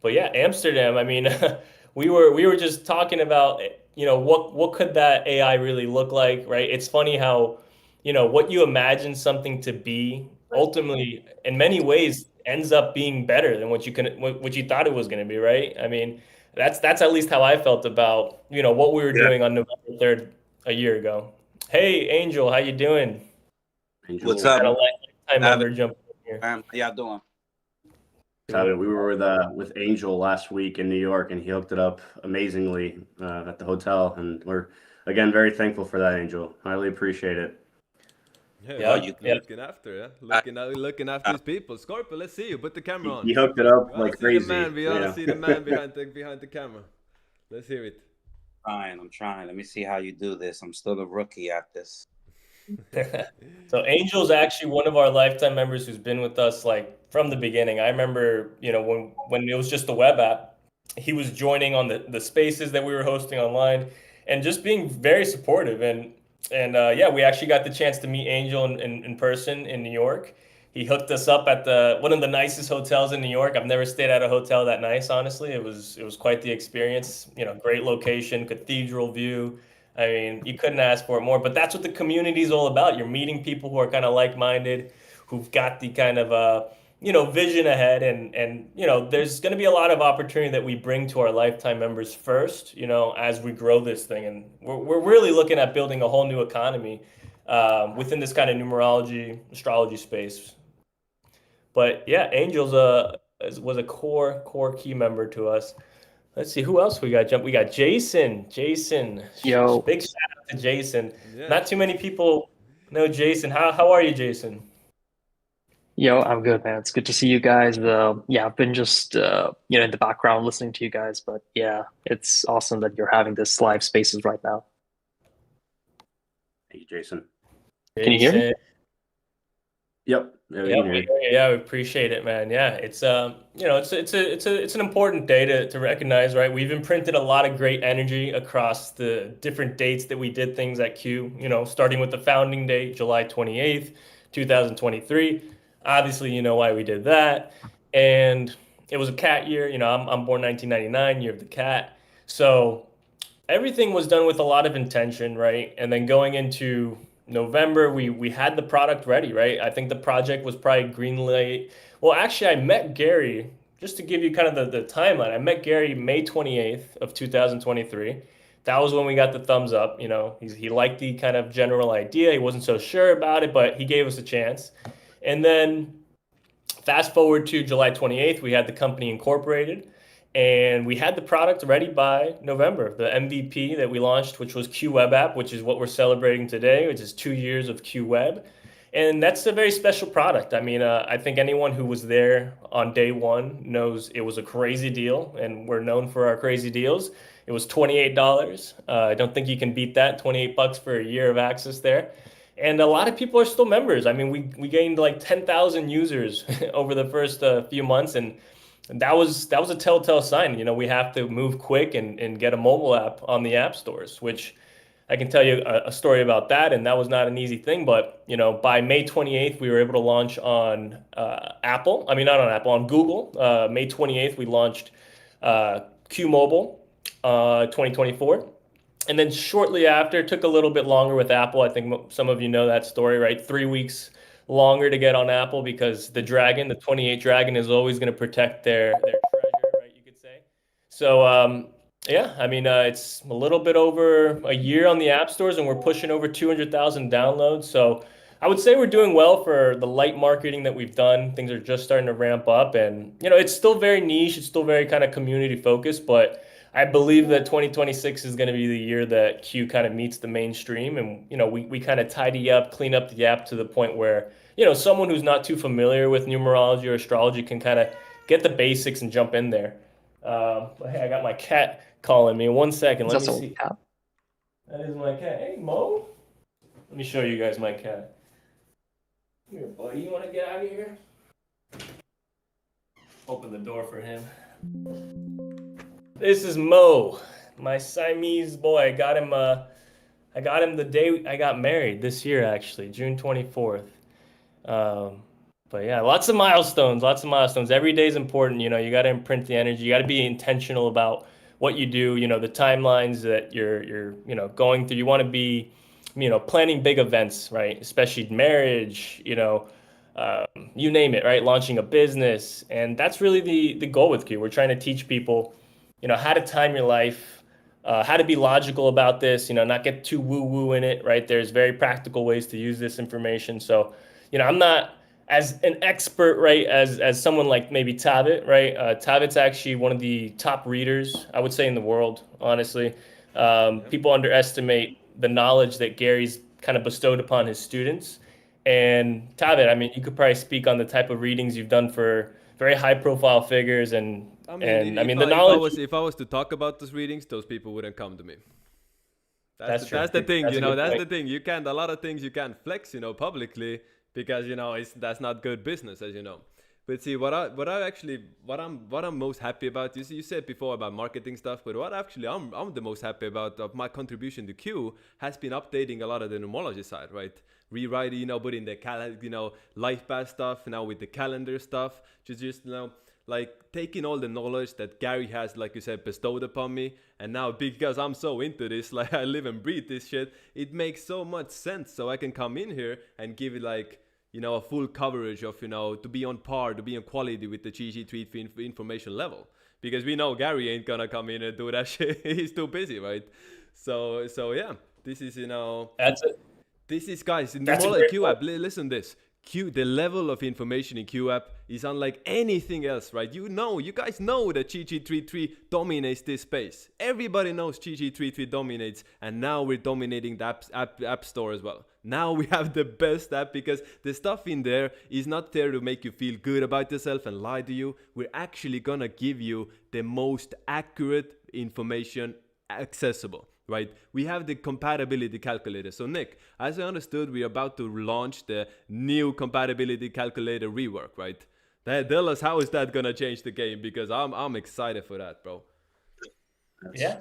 But yeah, Amsterdam. I mean, we were just talking about what could that AI really look like, right? It's funny how what you imagine something to be ultimately, in many ways, ends up being better than what you thought it was going to be, right? I mean, that's at least how I felt about what we were doing on November 3rd a year ago. Hey, Angel, how you doing? Angel. What's up? Got a lifetime member jumping in here. How y'all doing? We were with Angel last week in New York, and he hooked it up amazingly at the hotel, and we're again very thankful for that, Angel. Highly appreciate it. Yeah, Yeah. looking after, looking after his people. Scorpio, let's see you. Put the camera on. He hooked it up We wanna like see the crazy. man. We wanna see the man behind the camera. Let's hear it. I'm trying. Let me see how you do this. I'm still a rookie at this. So Angel's actually one of our lifetime members who's been with us like from the beginning. I remember, when it was just the web app, he was joining on the spaces that we were hosting online and just being very supportive. And yeah, we actually got the chance to meet Angel in person in New York. He hooked us up at one of the nicest hotels in New York. I've never stayed at a hotel that nice, honestly. It was quite the experience. Great location, cathedral view. I mean, you couldn't ask for it more. But that's what the community is all about. You're meeting people who are kind of like-minded, who've got the kind of vision ahead, and there's going to be a lot of opportunity that we bring to our lifetime members first, as we grow this thing, and we're really looking at building a whole new economy within this kind of numerology astrology space. But yeah, Angels was a core key member to us. Let's see who else we got. We got Jason. Yo. Big shout out to Jason. Yeah. Not too many people know Jason. How are you, Jason? Yo, I'm good, man. It's good to see you guys. Yeah, I've been just in the background listening to you guys, but yeah, it's awesome that you're having this live spaces right now. Thank you, Jason. Can you hear me? Yep. Yeah, we Yeah, can hear you. yeah, we appreciate it, man. Yeah, it's it's an important day to recognize, right? We've imprinted a lot of great energy across the different dates that we did things at Q. Starting with the founding date, July 28th, 2023. Obviously, you know why we did that, and it was a cat year. I'm born 1999, year of the cat, so everything was done with a lot of intention, right? And then going into November, we had the product ready, right? I think the project was probably green light. Well, actually, I met Gary, just to give you kind of the timeline. I met Gary May 28th of 2023. That was when we got the thumbs up. He liked the kind of general idea. He wasn't so sure about it, but he gave us a chance. And then fast forward to July 28th, we had the company incorporated. And we had the product ready by November, the MVP that we launched, which was Q Web App, which is what we're celebrating today, which is 2 years of Q Web. And that's a very special product. I mean, I think anyone who was there on day one knows it was a crazy deal, and we're known for our crazy deals. It was $28. I don't think you can beat that, $28 for a year of access there. And a lot of people are still members. I mean, we gained like 10,000 users over the first few months, and that was a telltale sign. We have to move quick and get a mobile app on the app stores, which I can tell you a story about that, and that was not an easy thing. But by May 28th, we were able to launch on Apple. I mean, not on Apple, on Google. May 28th, we launched Q Mobile 2024. And then shortly after, it took a little bit longer with Apple. I think some of you know that story, right? 3 weeks longer to get on Apple because the 28 Dragon is always going to protect their treasure, right? You could say. So yeah, I mean, it's a little bit over a year on the app stores, and we're pushing over 200,000 downloads. So I would say we're doing well for the light marketing that we've done. Things are just starting to ramp up, and it's still very niche. It's still very kind of community focused, but I believe that 2026 is going to be the year that Q kind of meets the mainstream, and we kind of tidy up, clean up the app to the point where someone who's not too familiar with numerology or astrology can kind of get the basics and jump in there. But hey, I got my cat calling me. 1 second, let me see. Cat? That is my cat. Hey, Mo. Let me show you guys my cat. Come here, buddy. You want to get out of here? Open the door for him. This is Mo, my Siamese boy. I got him the day I got married this year, actually, June 24th. But yeah, lots of milestones. Every day is important. You got to imprint the energy. You got to be intentional about what you do. The timelines that you're going through. You want to be, planning big events, right? Especially marriage. You name it, right? Launching a business, and that's really the goal with Q. We're trying to teach people how to time your life, how to be logical about this, not get too woo-woo in it, right? There's very practical ways to use this information. So, I'm not as an expert, right, as someone like maybe Tavit, right? Tavit's actually one of the top readers, I would say, in the world, honestly. People underestimate the knowledge that Gary's kind of bestowed upon his students. And Tavit, I mean, you could probably speak on the type of readings you've done for very high-profile figures, and the knowledge. If I was to talk about those readings, those people wouldn't come to me. That's true. That's the thing, That's a good that's point. the thing. You can't, a lot of things you can't flex, publicly, because that's not good business, as you know. But see, what I'm most happy about, you said before about marketing stuff, but what actually I'm the most happy about of my contribution to Q has been updating a lot of the numerology side, right? rewrite it, you know, put in the life path stuff now with the calendar stuff, just you know, like taking all the knowledge that Gary has, like you said, bestowed upon me, and now because I'm so into this, like I live and breathe this shit, it makes so much sense. So I can come in here and give it like, you know, a full coverage of, you know, to be on par, to be on quality with the GG33 information level. Because we know Gary ain't gonna come in and do that shit. He's too busy, right? So yeah, this is, you know, That's it. this is, guys, in the That's a wallet great Q app, listen this. The level of information in Q app is unlike anything else, right? You guys know that GG33 dominates this space. Everybody knows GG33 dominates, and now we're dominating the app store as well. Now we have the best app because the stuff in there is not there to make you feel good about yourself and lie to you. We're actually gonna give you the most accurate information accessible. Right, we have the compatibility calculator. So Nick, as I understood, we're about to launch the new compatibility calculator rework, right? Tell us, how is that gonna change the game? Because I'm excited for that, bro.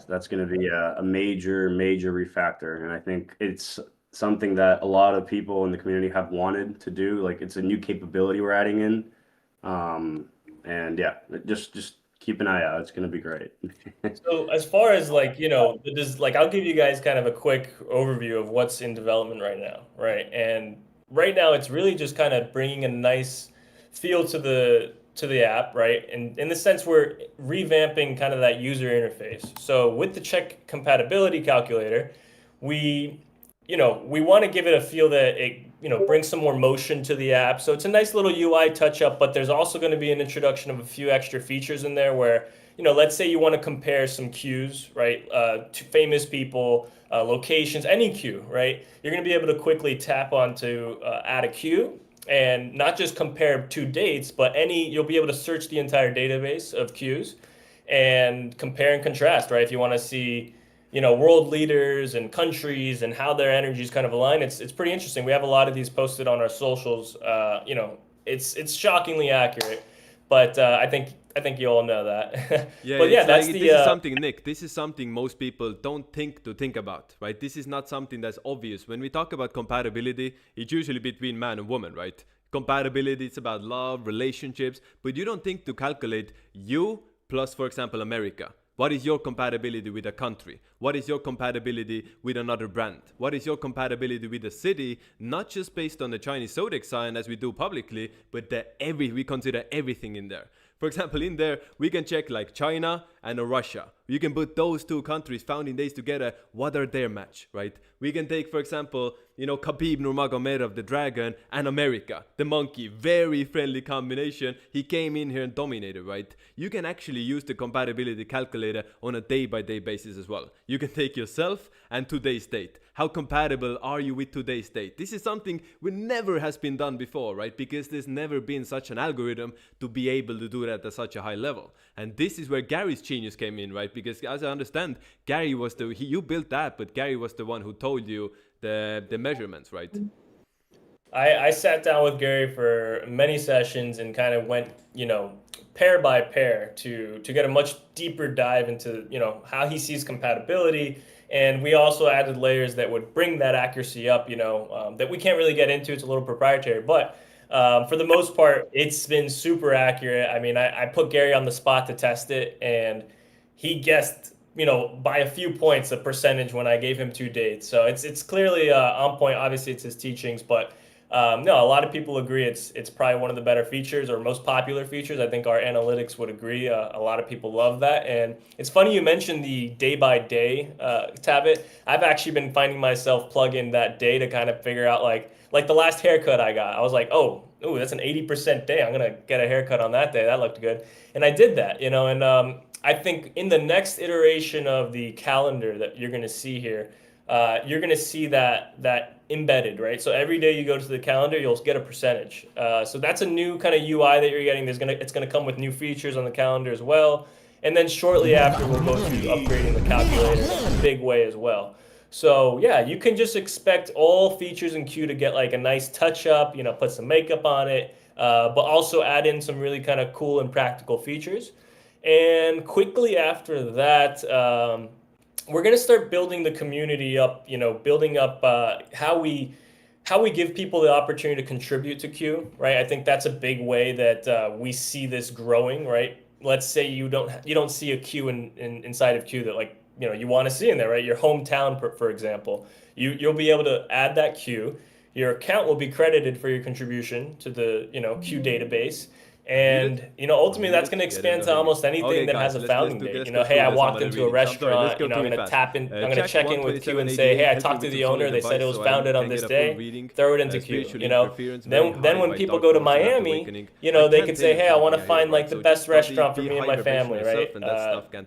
That's going to be a major refactor, and I think it's something that a lot of people in the community have wanted to do. Like, it's a new capability we're adding in, and yeah, just keep an eye out. It's going to be great. So as far as like, you know, I'll give you guys kind of a quick overview of what's in development right now, right? And right now it's really just kind of bringing a nice feel to the app, right? And in the sense we're revamping kind of that user interface. So with the check compatibility calculator, we want to give it a feel that it, you know, brings some more motion to the app. So it's a nice little UI touch up, but there's also going to be an introduction of a few extra features in there where, you know, let's say you want to compare some queues, right? To famous people, locations, any queue, right? You're going to be able to quickly tap onto add a queue and not just compare two dates, but you'll be able to search the entire database of queues and compare and contrast, right? If you want to see, you know, world leaders and countries and how their energies kind of align, it's pretty interesting. We have a lot of these posted on our socials. You know, it's shockingly accurate, but I think you all know that. Yeah, but yeah, that's like, the. This is something, Nick. This is something most people don't think about, right? This is not something that's obvious. When we talk about compatibility, it's usually between man and woman, right? Compatibility, it's about love, relationships, but you don't think to calculate you plus, for example, America. What is your compatibility with a country? What is your compatibility with another brand? What is your compatibility with a city? Not just based on the Chinese zodiac sign as we do publicly, but we consider everything in there. For example, in there, we can check like China and Russia. You can put those two countries founding days together. What are their match, right? We can take, for example, you know, Khabib Nurmagomedov, the dragon, and America, the monkey. Very friendly combination. He came in here and dominated, right? You can actually use the compatibility calculator on a day-by-day basis as well. You can take yourself and today's date. How compatible are you with today's date? This is something we never has been done before, right? Because there's never been such an algorithm to be able to do that at such a high level. And this is where Gary's genius came in, right? Because as I understand, Gary was you built that, but Gary was the one who told you the measurements, right? I sat down with Gary for many sessions and kind of went, you know, pair by pair to get a much deeper dive into, you know, how he sees compatibility. And we also added layers that would bring that accuracy up, you know, that we can't really get into. It's a little proprietary, but for the most part, it's been super accurate. I mean, I put Gary on the spot to test it, and he guessed, you know, by a few points, a percentage when I gave him 2 dates. So it's clearly on point. Obviously, it's his teachings, but no, a lot of people agree it's probably one of the better features or most popular features. I think our analytics would agree. A lot of people love that. And it's funny you mentioned the day-by-day Tabit. I've actually been finding myself plug in that day to kind of figure out like the last haircut I got. I was like, oh, that's an 80% day. I'm going to get a haircut on that day. That looked good. And I did that, you know, and I think in the next iteration of the calendar that you're going to see here, you're going to see that embedded, right? So every day you go to the calendar, you'll get a percentage. So that's a new kind of UI that you're getting. It's going to come with new features on the calendar as well. And then shortly after, we'll go to upgrading the calculator in a big way as well. So yeah, you can just expect all features in Q to get like a nice touch up, you know, put some makeup on it, but also add in some really kind of cool and practical features. And quickly after that, we're going to start building the community up, you know, building up how we how we give people the opportunity to contribute to Q, right? I think that's a big way that we see this growing, right? Let's say you don't see a Q inside of Q that like you want to see in there, right? Your hometown, for example, you'll be able to add that Q. Your account will be credited for your contribution to the Q database. And ultimately that's going to expand to almost anything that has a founding date. Hey, I walked into a restaurant, I'm going to tap in, I'm going to check in with Q and say, hey, I talked to the owner, they said it was founded on this day, throw it into Q. Then when people go to Miami, they could say, hey, I want to find like the best restaurant for me and my family, right?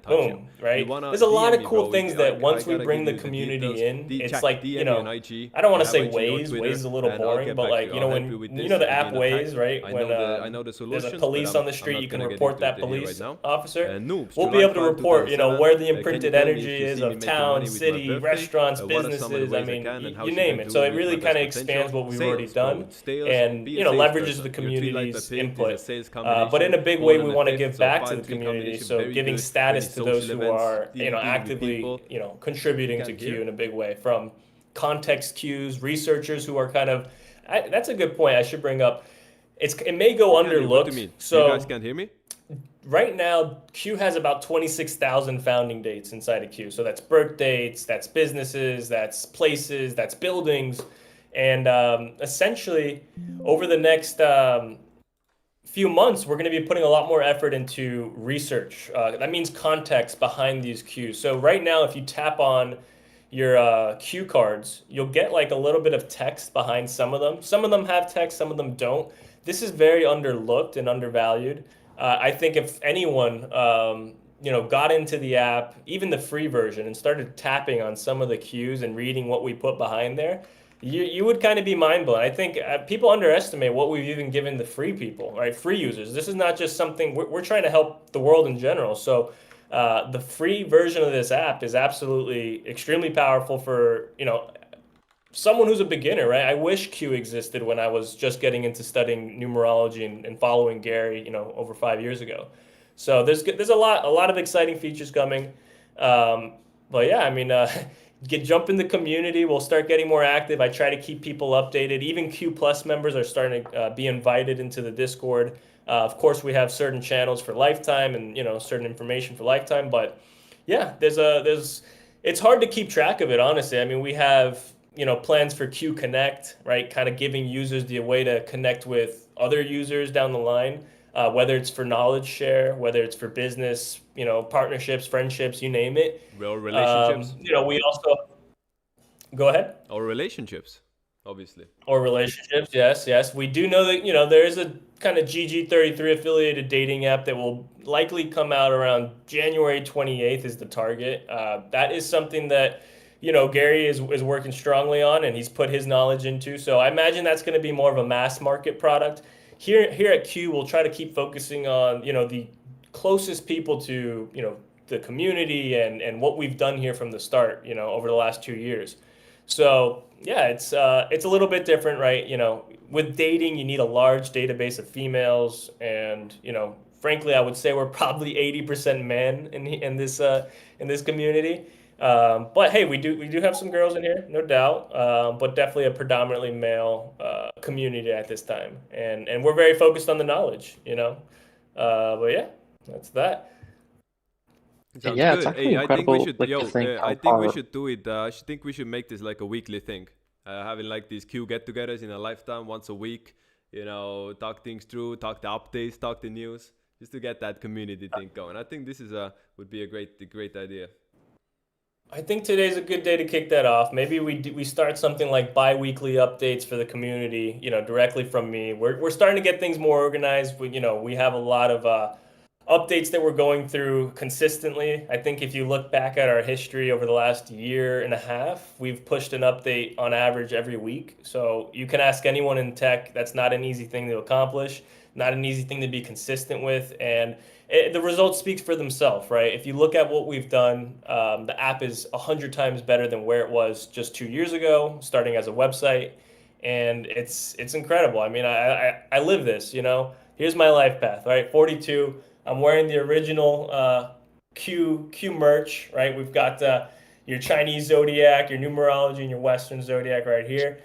Boom, right? There's a lot of cool things that once we bring the community in, it's like, I don't want to say Waze is a little boring, but like, when the app Waze, right? When there's a police on the street, you can report that police officer. We'll be able to report, where the imprinted energy is of town, city, restaurants, businesses. I mean, you name it. So it really kind of expands what we've already done, and leverages the community's input. But in a big way, we want to give back to the community. So giving status to those who are, actively, contributing to Q in a big way, from context cues, researchers who are kind of. That's a good point. I should bring up. It may go underlooked. So you guys can't hear me? Right now, Q has about 26,000 founding dates inside of Q. So that's birth dates, that's businesses, that's places, that's buildings. And essentially, over the next few months, we're going to be putting a lot more effort into research. That means context behind these Qs. So right now, if you tap on your Q cards, you'll get like a little bit of text behind some of them. Some of them have text, some of them don't. This is very underlooked and undervalued. I think if anyone, got into the app, even the free version, and started tapping on some of the cues and reading what we put behind there, you would kind of be mind blown. I think people underestimate what we've even given the free people, right? Free users. This is not just something we're trying to help the world in general. So the free version of this app is absolutely extremely powerful for, someone who's a beginner, right? I wish Q existed when I was just getting into studying numerology and following Gary, over 5 years ago. So there's a lot of exciting features coming. But yeah, I mean, jump in the community. We'll start getting more active. I try to keep people updated. Even Q Plus members are starting to be invited into the Discord. Of course, we have certain channels for Lifetime and certain information for Lifetime. But yeah, it's hard to keep track of it, honestly. I mean, we have plans for Q Connect, right? Kind of giving users the way to connect with other users down the line, whether it's for knowledge share, whether it's for business, partnerships, friendships, you name it. Well, relationships. We also go ahead. Or relationships, obviously. Or relationships, yes. We do know that there is a kind of GG33 affiliated dating app that will likely come out around January 28th is the target. That is something that Gary is working strongly on, and he's put his knowledge into. So I imagine that's going to be more of a mass market product. Here at Q, we'll try to keep focusing on, the closest people to, the community and what we've done here from the start, over the last 2 years. So yeah, it's a little bit different, right? With dating, you need a large database of females, and, frankly, I would say we're probably 80% men in this community. But hey, we do have some girls in here, no doubt. But definitely a predominantly male community at this time, and we're very focused on the knowledge, But yeah, that's that. Sounds Yeah, good. it's actually Hey, I think we incredible, should, like, to think how I think we far. should do it. I think we should make this like a weekly thing. Having like these Q get-togethers in a Lifetime once a week. Talk things through, talk the updates, talk the news, just to get that community thing going. I think this would be a great idea. I think today's a good day to kick that off. Maybe we start something like bi-weekly updates for the community, directly from me. We're starting to get things more organized. We have a lot of updates that we're going through consistently. I think if you look back at our history over the last year and a half, we've pushed an update on average every week. So you can ask anyone in tech. That's not an easy thing to accomplish, not an easy thing to be consistent with. And the results speak for themselves, right? If you look at what we've done, the app is 100 times better than where it was just 2 years ago, starting as a website. And it's incredible. I mean, I live this, Here's my life path, right? 42. I'm wearing the original Q merch, right? We've got your Chinese zodiac, your numerology, and your Western zodiac right here.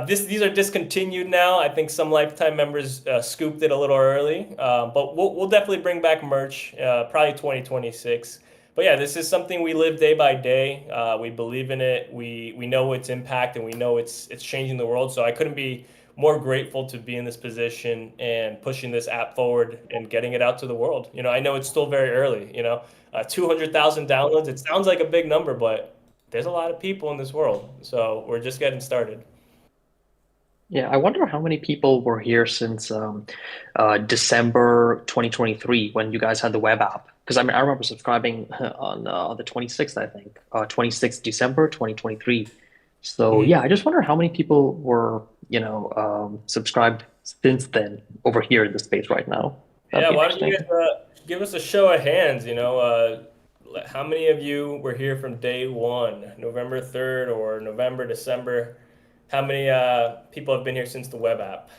These are discontinued now. I think some Lifetime members scooped it a little early, but we'll definitely bring back merch, probably 2026. But yeah, this is something we live day by day. We believe in it. We know its impact, and we know it's changing the world. So I couldn't be more grateful to be in this position and pushing this app forward and getting it out to the world. I know it's still very early. 200,000 downloads. It sounds like a big number, but there's a lot of people in this world. So we're just getting started. Yeah, I wonder how many people were here since December 2023 when you guys had the web app. Because I remember subscribing on the 26th, I think, 26th December 2023. So yeah, I just wonder how many people were, subscribed since then over here in the space right now. That'd Yeah, be why don't you interesting. guys give us a show of hands? How many of you were here from day one, November 3rd or November, December? How many people have been here since the web app?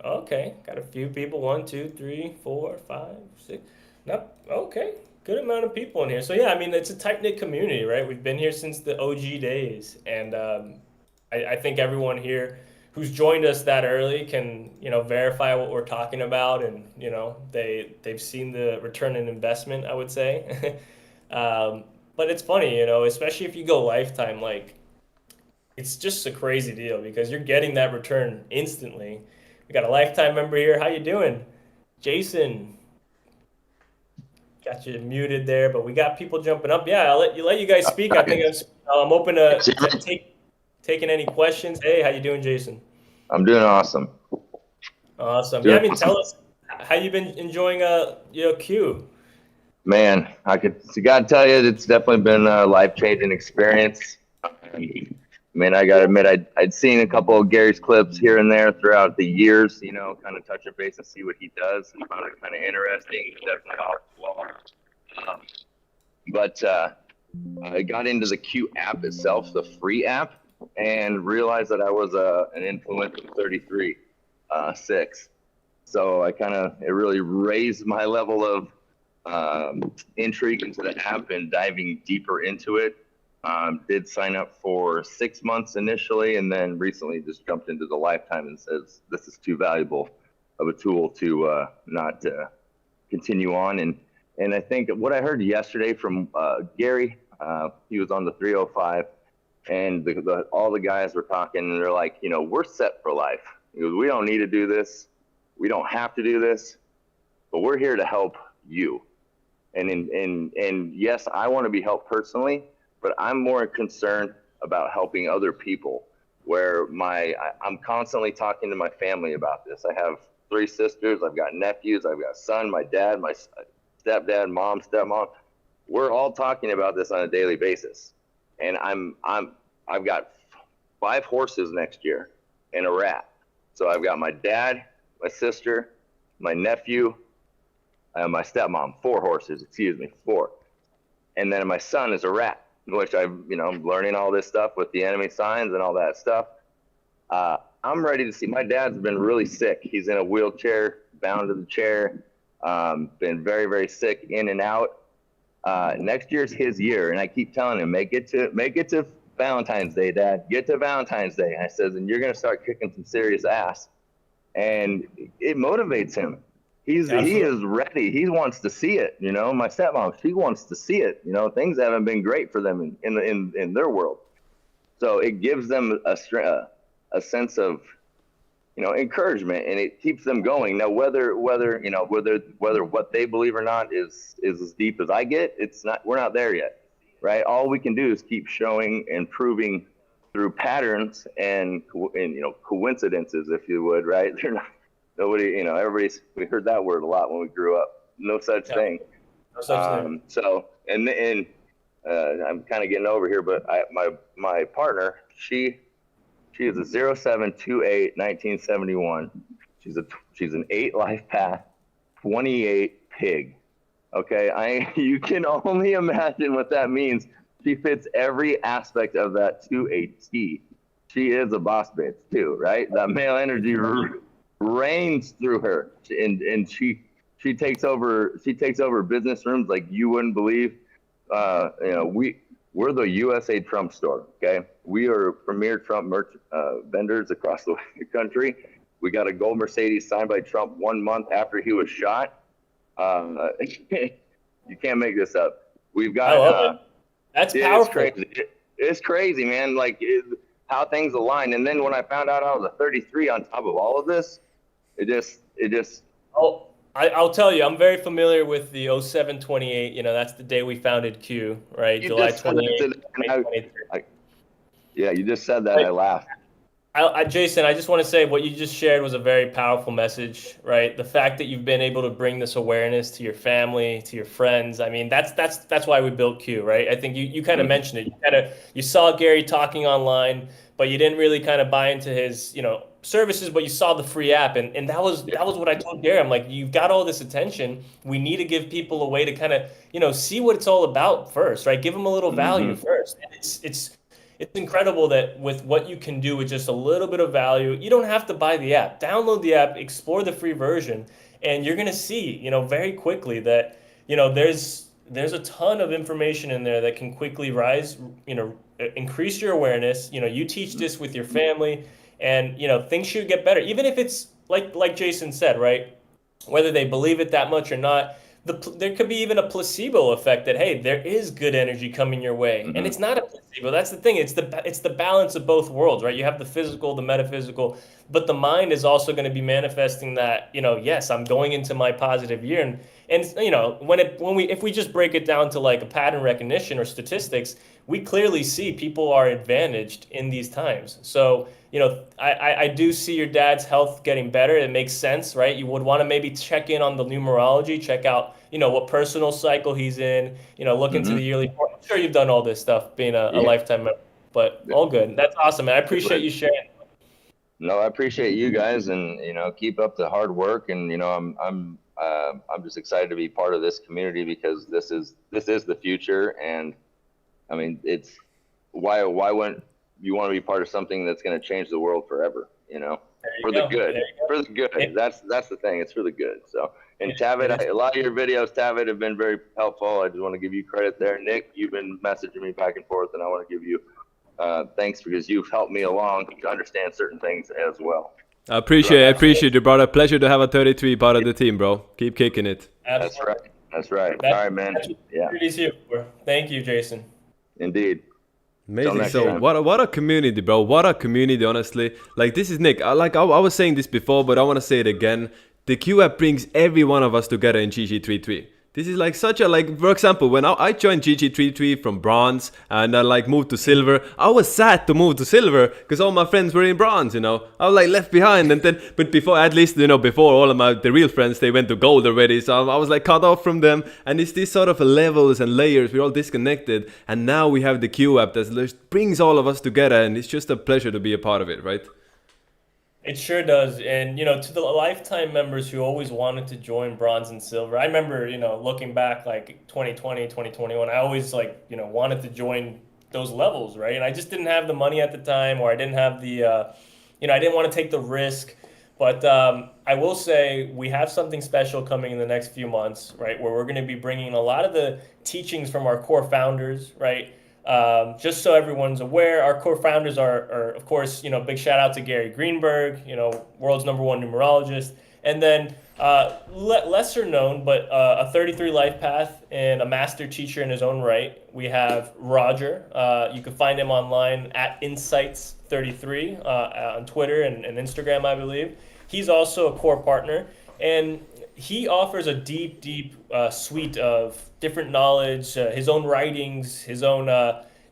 Okay, got a few people. 1, 2, 3, 4, 5, 6. No, okay, good amount of people in here. So yeah, I mean, it's a tight-knit community, right? We've been here since the OG days, and I think everyone here who's joined us that early can, verify what we're talking about, and they've seen the return on investment, I would say. But it's funny, especially if you go lifetime, like it's just a crazy deal because you're getting that return instantly. We got a lifetime member here. How you doing, Jason? Got you muted there, but we got people jumping up. Yeah, I'll let you guys speak. I think I'm open to taking any questions. Hey, how you doing, Jason? I'm doing awesome. Awesome. Yeah, I mean, tell us how you been enjoying Q. Man, I gotta tell you, it's definitely been a life-changing experience. Man, I gotta admit, I'd seen a couple of Gary's clips here and there throughout the years, kind of touch a base and see what he does. I found it kind of interesting. Definitely off the wall. But I got into the Q app itself, the free app, and realized that I was an influencer 33, 6. So it really raised my level of intrigue into the app and diving deeper into it. Did sign up for 6 months initially, and then recently just jumped into the lifetime and says this is too valuable of a tool to not continue on. And I think what I heard yesterday from Gary, he was on the 305, and all the guys were talking, and they're like, we're set for life. He goes, we don't need to do this. We don't have to do this, but we're here to help you. And yes, I want to be helped personally, but I'm more concerned about helping other people, where I'm constantly talking to my family about this. I have 3 sisters, I've got nephews, I've got son, my dad, my stepdad, mom, stepmom. We're all talking about this on a daily basis. And I've got 5 horses next year and a rat. So I've got my dad, my sister, my nephew, my stepmom, 4 horses, 4. And then my son is a rat, which I'm learning all this stuff with the enemy signs and all that stuff. I'm ready to see. My dad's been really sick. He's in a wheelchair, bound to the chair, been very, very sick, in and out. Next year's his year, and I keep telling him, make it to Valentine's Day, Dad. Get to Valentine's Day. And I says, and you're gonna start kicking some serious ass. And it motivates him. He is ready. He wants to see it. My stepmom, she wants to see it. Things haven't been great for them in their world. So it gives them a sense of encouragement, and it keeps them going. Now, whether what they believe or not is as deep as I get, we're not there yet, right? All we can do is keep showing and proving through patterns and coincidences, if you would, right? They're not. Nobody, we heard that word a lot when we grew up. No such thing. No such thing. So, and I'm kind of getting over here, but my partner, she is a 0728 1971. She's an 8 life path, 28 pig. Okay, you can only imagine what that means. She fits every aspect of that to a T. She is a boss bitch too, right? That male energy reigns through her, and she takes over business rooms like you wouldn't believe. We're the USA Trump store. Okay, we are premier Trump merch vendors across the country. We got a gold Mercedes signed by Trump 1 month after he was shot. You can't make this up. We've got. I love it. That's powerful. It's crazy. It's crazy, man. Like how things align. And then when I found out I was a 33 on top of all of this, it just. Oh, I'll tell you, I'm very familiar with the 0728. You know, that's the day we founded Q, right? July 28th. Yeah, you just said that. I laughed. Jason, I just want to say what you just shared was a very powerful message, right? The fact that you've been able to bring this awareness to your family, to your friends. I mean, that's why we built Q, right? I think you kind of mentioned it. You saw Gary talking online, but you didn't really kind of buy into his, services, but you saw the free app, and that was what I told Gary. I'm like, you've got all this attention. We need to give people a way to kind of, see what it's all about first, right? Give them a little value first. And it's incredible that with what you can do with just a little bit of value, you don't have to buy the app. Download the app, explore the free version, and you're gonna see, very quickly that, there's a ton of information in there that can quickly rise, increase your awareness. You teach this with your family, and things should get better. Even if it's like Jason said, right? Whether they believe it that much or not, there could be even a placebo effect that, hey, there is good energy coming your way, and it's not a placebo. That's the thing. It's the balance of both worlds, right? You have the physical, the metaphysical, but the mind is also going to be manifesting that. Yes, I'm going into my positive year, and if we just break it down to like a pattern recognition or statistics, we clearly see people are advantaged in these times. So I do see your dad's health getting better. It makes sense, right? You would want to maybe check in on the numerology, check out, what personal cycle he's in, look into the yearly report. I'm sure you've done all this stuff being a lifetime member, but all good. That's awesome, man. I appreciate you sharing. No, I appreciate you guys, and keep up the hard work. And I'm just excited to be part of this community, because this is the future. And I mean, it's why wouldn't you want to be part of something that's going to change the world forever? For the good. For the good. That's the thing. It's for the good. So, and Tavid, a lot of your videos, Tavid, have been very helpful. I just want to give you credit there. Nick, you've been messaging me back and forth, and I want to give you thanks, because you've helped me along to understand certain things as well. I appreciate you, brother. Pleasure to have a 33 part of the team, bro. Keep kicking it. Absolutely. That's right. All right, man. Thank you, Jason. Indeed. Amazing. So what a community, bro. What a community, honestly. Like, this is Nick. I was saying this before, but I want to say it again. The Q app brings every one of us together in GG33. This is like such a, for example, when I joined GG33 from bronze and I moved to silver, I was sad to move to silver because all my friends were in bronze, I was left behind. And then, but before, at least, before all of the real friends, they went to gold already. So I was cut off from them. And it's these sort of levels and layers. We're all disconnected. And now we have the Q app that brings all of us together. And it's just a pleasure to be a part of it, right? It sure does. And, to the lifetime members who always wanted to join bronze and silver, I remember, looking back 2020, 2021, I always wanted to join those levels, right? And I just didn't have the money at the time, or I didn't have the, I didn't want to take the risk. But I will say we have something special coming in the next few months, right? Where we're going to be bringing a lot of the teachings from our core founders, right? Just so everyone's aware, our core founders are of course, big shout out to Gary Greenberg, world's #1 numerologist. And then lesser known, but a 33 life path and a master teacher in his own right. We have Roger. You can find him online at Insights33 on Twitter and Instagram, I believe. He's also a core partner. And he offers a deep suite of different knowledge, his own writings, his own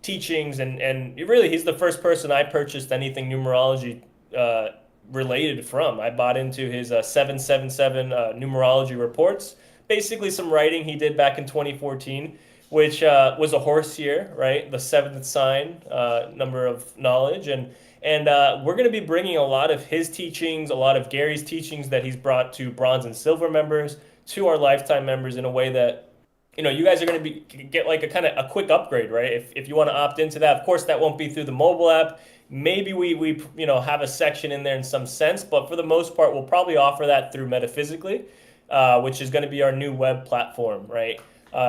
teachings, and really he's the first person I purchased anything numerology related from. I bought into his 777 numerology reports, basically some writing he did back in 2014, which was a horse year, right? The 7th sign, number of knowledge, and we're going to be bringing a lot of his teachings, a lot of Gary's teachings that he's brought to bronze and silver members, to our lifetime members in a way that, you guys are going to get a quick upgrade, right? If you want to opt into that, of course, that won't be through the mobile app. Maybe we have a section in there in some sense, but for the most part, we'll probably offer that through Metaphysically, which is going to be our new web platform, right?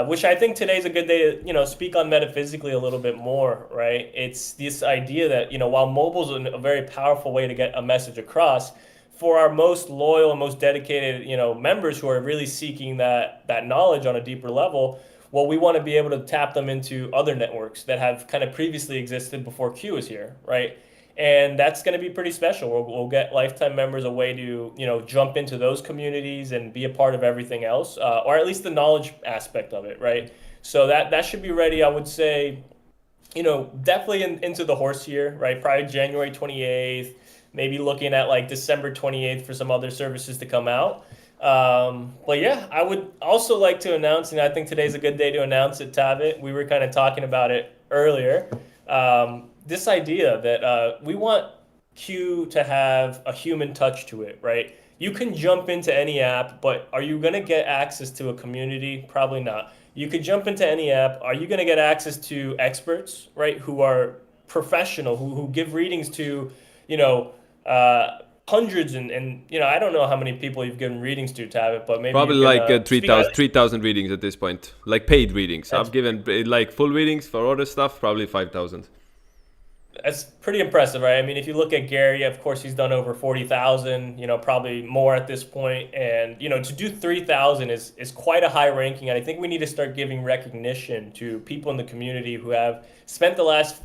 which I think today's a good day to, speak on metaphysically a little bit more, right? It's this idea that, while mobile's a very powerful way to get a message across, for our most loyal and most dedicated, members who are really seeking that knowledge on a deeper level, well, we want to be able to tap them into other networks that have kind of previously existed before Q is here, right? And that's going to be pretty special. We'll get lifetime members a way to, jump into those communities and be a part of everything else, or at least the knowledge aspect of it, right? So that should be ready, I would say, definitely into the horse year, right? Probably January 28th, maybe looking at like December 28th for some other services to come out. But yeah, I would also like to announce, and I think today's a good day to announce it, Tavit. We were kind of talking about it earlier. This idea that we want Q to have a human touch to it, right? You can jump into any app, but are you going to get access to a community? Probably not. You could jump into any app. Are you going to get access to experts, right, who are professional, who give readings to, hundreds and I don't know how many people you've given readings to, Tabit, but maybe probably you can, like 3,000 readings at this point, like paid readings. I've given like full readings for other stuff, probably 5,000. That's pretty impressive, right? I mean, if you look at Gary, of course, he's done over 40,000, probably more at this point. And, to do 3,000 is quite a high ranking. And I think we need to start giving recognition to people in the community who have spent the last,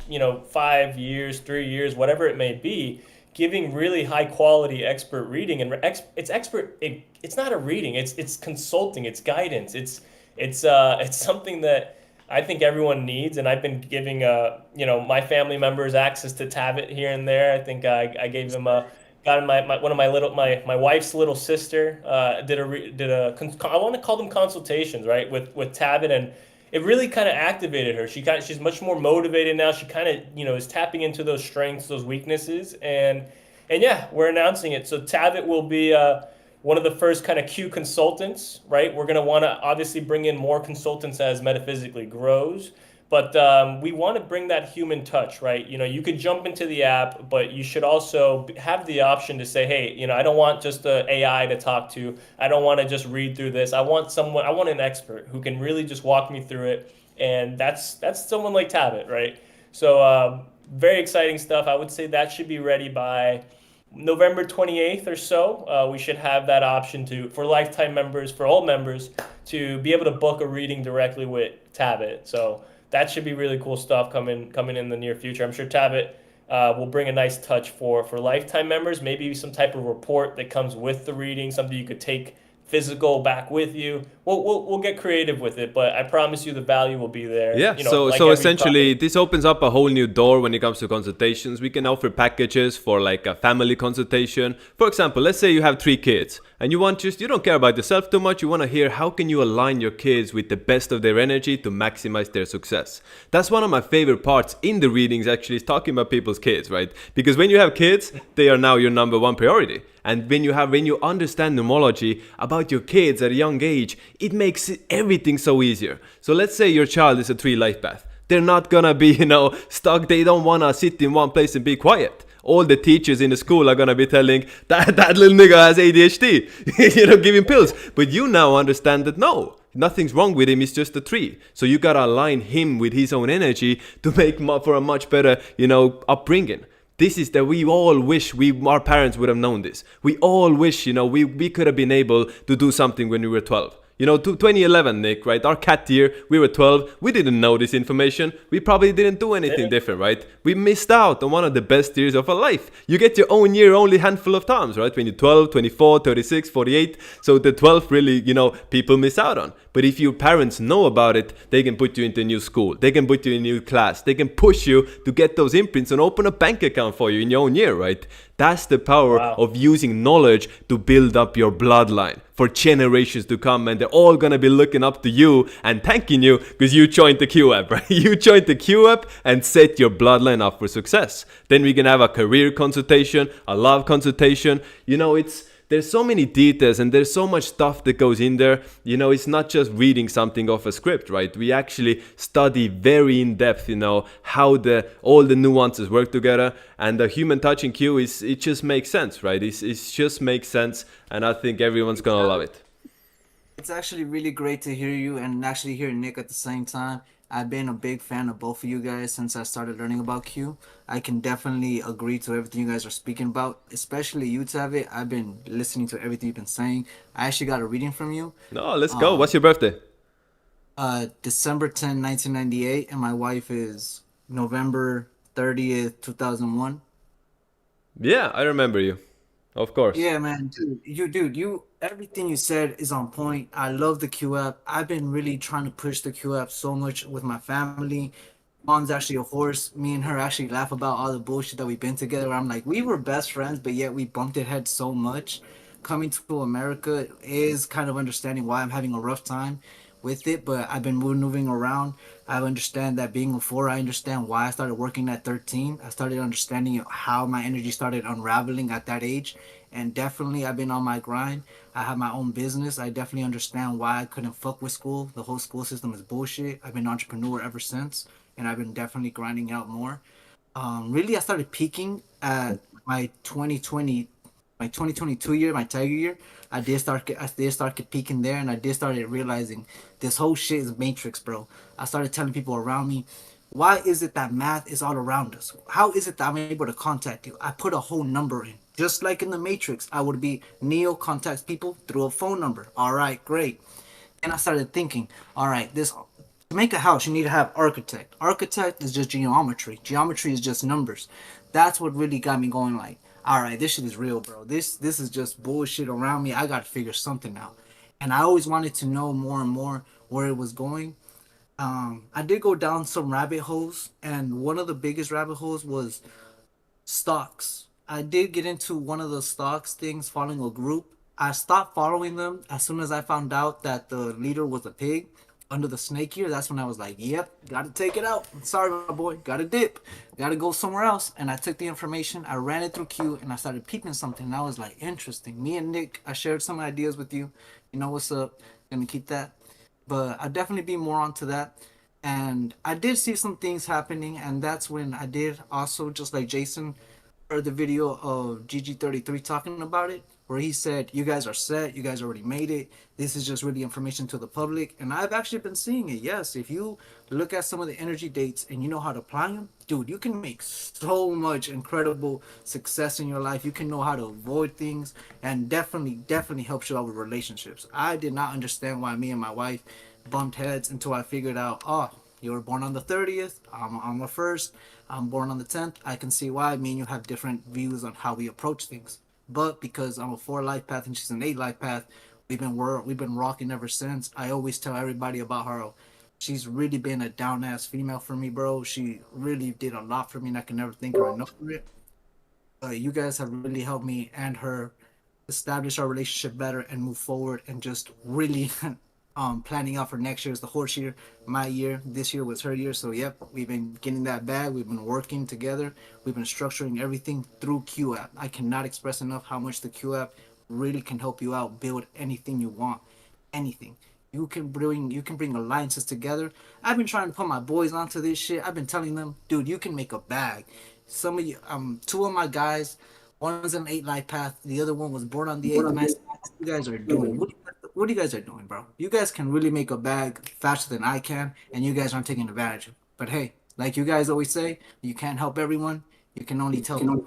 5 years, 3 years, whatever it may be, giving really high quality expert reading. And it's expert. It's not a reading. It's consulting. It's guidance. It's something that I think everyone needs, and I've been giving my family members access to Tabit here and there. I think I gave them my wife's little sister did I want to call them consultations, right, with Tabit, and it really kind of activated her. She's much more motivated now. She kind of is tapping into those strengths, those weaknesses, and yeah, we're announcing it. So Tabit will be one of the first kind of Q consultants, right? We're going to want to obviously bring in more consultants as Metaphysically grows, but we want to bring that human touch, right? You could jump into the app, but you should also have the option to say, hey, I don't want just an AI to talk to. I don't want to just read through this. I want an expert who can really just walk me through it. And that's someone like Tabit, right? So very exciting stuff. I would say that should be ready by November 28th or so. We should have that option for lifetime members, for all members, to be able to book a reading directly with Tabit. So that should be really cool stuff coming in the near future. I'm sure Tabit will bring a nice touch for lifetime members, maybe some type of report that comes with the reading, something you could take physical back with you. We'll get creative with it, but I promise you the value will be there. Yeah, so essentially this opens up a whole new door when it comes to consultations. We can offer packages for like a family consultation. For example, let's say you have 3 kids and you don't care about yourself too much. You want to hear how can you align your kids with the best of their energy to maximize their success. That's one of my favorite parts in the readings, actually, is talking about people's kids, right? Because when you have kids, they are now your number one priority. And when you understand numerology about your kids at a young age, it makes everything so easier. So let's say your child is a 3 life path. They're not gonna be, stuck. They don't wanna sit in one place and be quiet. All the teachers in the school are gonna be telling that little nigga has ADHD, give him pills. But you now understand that no, nothing's wrong with him. He's just a 3. So you gotta align him with his own energy to make for a much better, upbringing. This is that we all wish our parents would have known this. We all wish, we could have been able to do something when we were 12. 2011, Nick, right? Our cat year, we were 12. We didn't know this information. We probably didn't do anything different, right? We missed out on one of the best years of our life. You get your own year only handful of times, right? When you're 12, 24, 36, 48. So the 12 really, people miss out on. But if your parents know about it, they can put you into a new school. They can put you in a new class. They can push you to get those imprints and open a bank account for you in your own year, right? That's the power of using knowledge to build up your bloodline for generations to come, and they're all gonna be looking up to you and thanking you because you joined the Q app, right? You joined the Q app and set your bloodline up for success. Then we can have a career consultation, a love consultation. There's so many details and there's so much stuff that goes in there. It's not just reading something off a script, right? We actually study very in depth, how all the nuances work together. And the human touch in Q it just makes sense, right? It just makes sense, and I think everyone's gonna love it. It's actually really great to hear you and actually hear Nick at the same time. I've been a big fan of both of you guys since I started learning about Q. I can definitely agree to everything you guys are speaking about, especially you, Tavi. I've been listening to everything you've been saying. I actually got a reading from you. No, let's go. What's your birthday? December 10, 1998, and my wife is November 30th, 2001. Yeah, I remember you. Of course. Yeah, man, dude, everything you said is on point. I love the Q app. I've been really trying to push the Q app so much with my family. Mom's actually a horse. Me and her actually laugh about all the bullshit that we've been together. I'm like, we were best friends, but yet we bumped heads so much. Coming to America is kind of understanding why I'm having a rough time with it, but I've been moving around. I understand that being a four, I understand why I started working at 13. I started understanding how my energy started unraveling at that age. And definitely, I've been on my grind. I have my own business. I definitely understand why I couldn't fuck with school. The whole school system is bullshit. I've been an entrepreneur ever since, and I've been definitely grinding out more. Really, I started peaking at my 2020, my 2022 year, my Tiger year. I did start peaking there, and I did started realizing this whole shit is matrix, bro. I started telling people around me, why is it that math is all around us? How is it that I'm able to contact you? I put a whole number in. Just like in the Matrix, I would be Neo contacts people through a phone number. All right, great. And I started thinking, all right, this to make a house, you need to have architect. Architect is just geometry. Geometry is just numbers. That's what really got me going. Like, all right, this shit is real, bro. This is just bullshit around me. I gotta figure something out. And I always wanted to know more and more where it was going. I did go down some rabbit holes, and one of the biggest rabbit holes was stocks. I did get into one of the stocks things following a group. I stopped following them as soon as I found out that the leader was a pig under the snake ear. That's when I was like, yep, gotta take it out. Sorry, my boy, gotta dip, gotta go somewhere else. And I took the information, I ran it through Q, and I started peeping something. And I was like, interesting. Me and Nick, I shared some ideas with you. You know what's up? Gonna keep that. But I'll definitely be more onto that. And I did see some things happening, and that's when I did also, just like Jason, heard the video of GG33 talking about it, where he said, you guys are set, you guys already made it. This is just really information to the public. And I've actually been seeing it. Yes, if you look at some of the energy dates and you know how to apply them, dude, you can make so much incredible success in your life. You can know how to avoid things, and definitely helps you out with relationships. I did not understand why me and my wife bumped heads until I figured out, oh, you were born on the 30th, I'm on the 1st, I'm born on the 10th. I can see why me and you have different views on how we approach things. But because I'm a 4 life path and she's an 8 life path, we've been rocking ever since. I always tell everybody about her. She's really been a down ass female for me, bro. She really did a lot for me, and I can never thank her enough for it. You guys have really helped me and her establish our relationship better and move forward, and just really planning out for next year. Is the horse year, my year. This year was her year. So yep, we've been getting that bag. We've been working together. We've been structuring everything through Q app. I cannot express enough how much the Q app really can help you out build anything you want. Anything. You can bring alliances together. I've been trying to put my boys onto this shit. I've been telling them, dude, you can make a bag. Some of you, two of my guys, one's an 8 life path, the other one was born on the 8th. And I said, what you guys are doing? What you guys are doing, bro? You guys can really make a bag faster than I can, and you guys aren't taking advantage of it. But hey, like you guys always say, you can't help everyone. You can only tell them.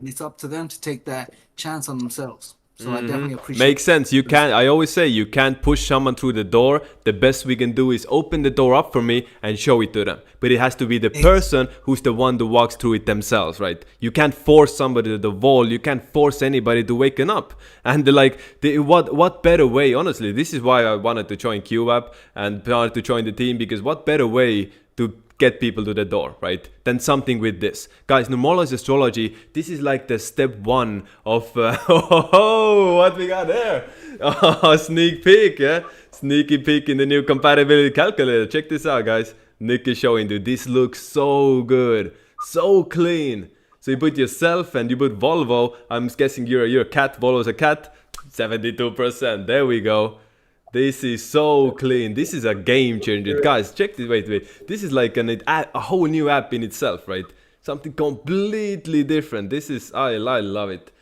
It's up to them to take that chance on themselves. So I definitely appreciate Makes sense. You can't, I always say, you can't push someone through the door. The best we can do is open the door up for me and show it to them. But it has to be the person who's the one that walks through it themselves, right? You can't force somebody to the wall. You can't force anybody to waken up. And what better way, honestly, this is why I wanted to join QApp and wanted to join the team, because what better way to get people to the door, right? Then something with this. Guys, numerology astrology, this is like the step one of, what we got there? Sneak peek, yeah? Sneaky peek in the new compatibility calculator. Check this out, guys. Nick is showing you. This looks so good. So clean. So you put yourself and you put Volvo. I'm guessing you're a cat. Volvo's a cat. 72%. There we go. This is so clean. This is a game changer. Guys, check this. Wait. This is like a whole new app in itself, right? Something completely different. This is, I love it.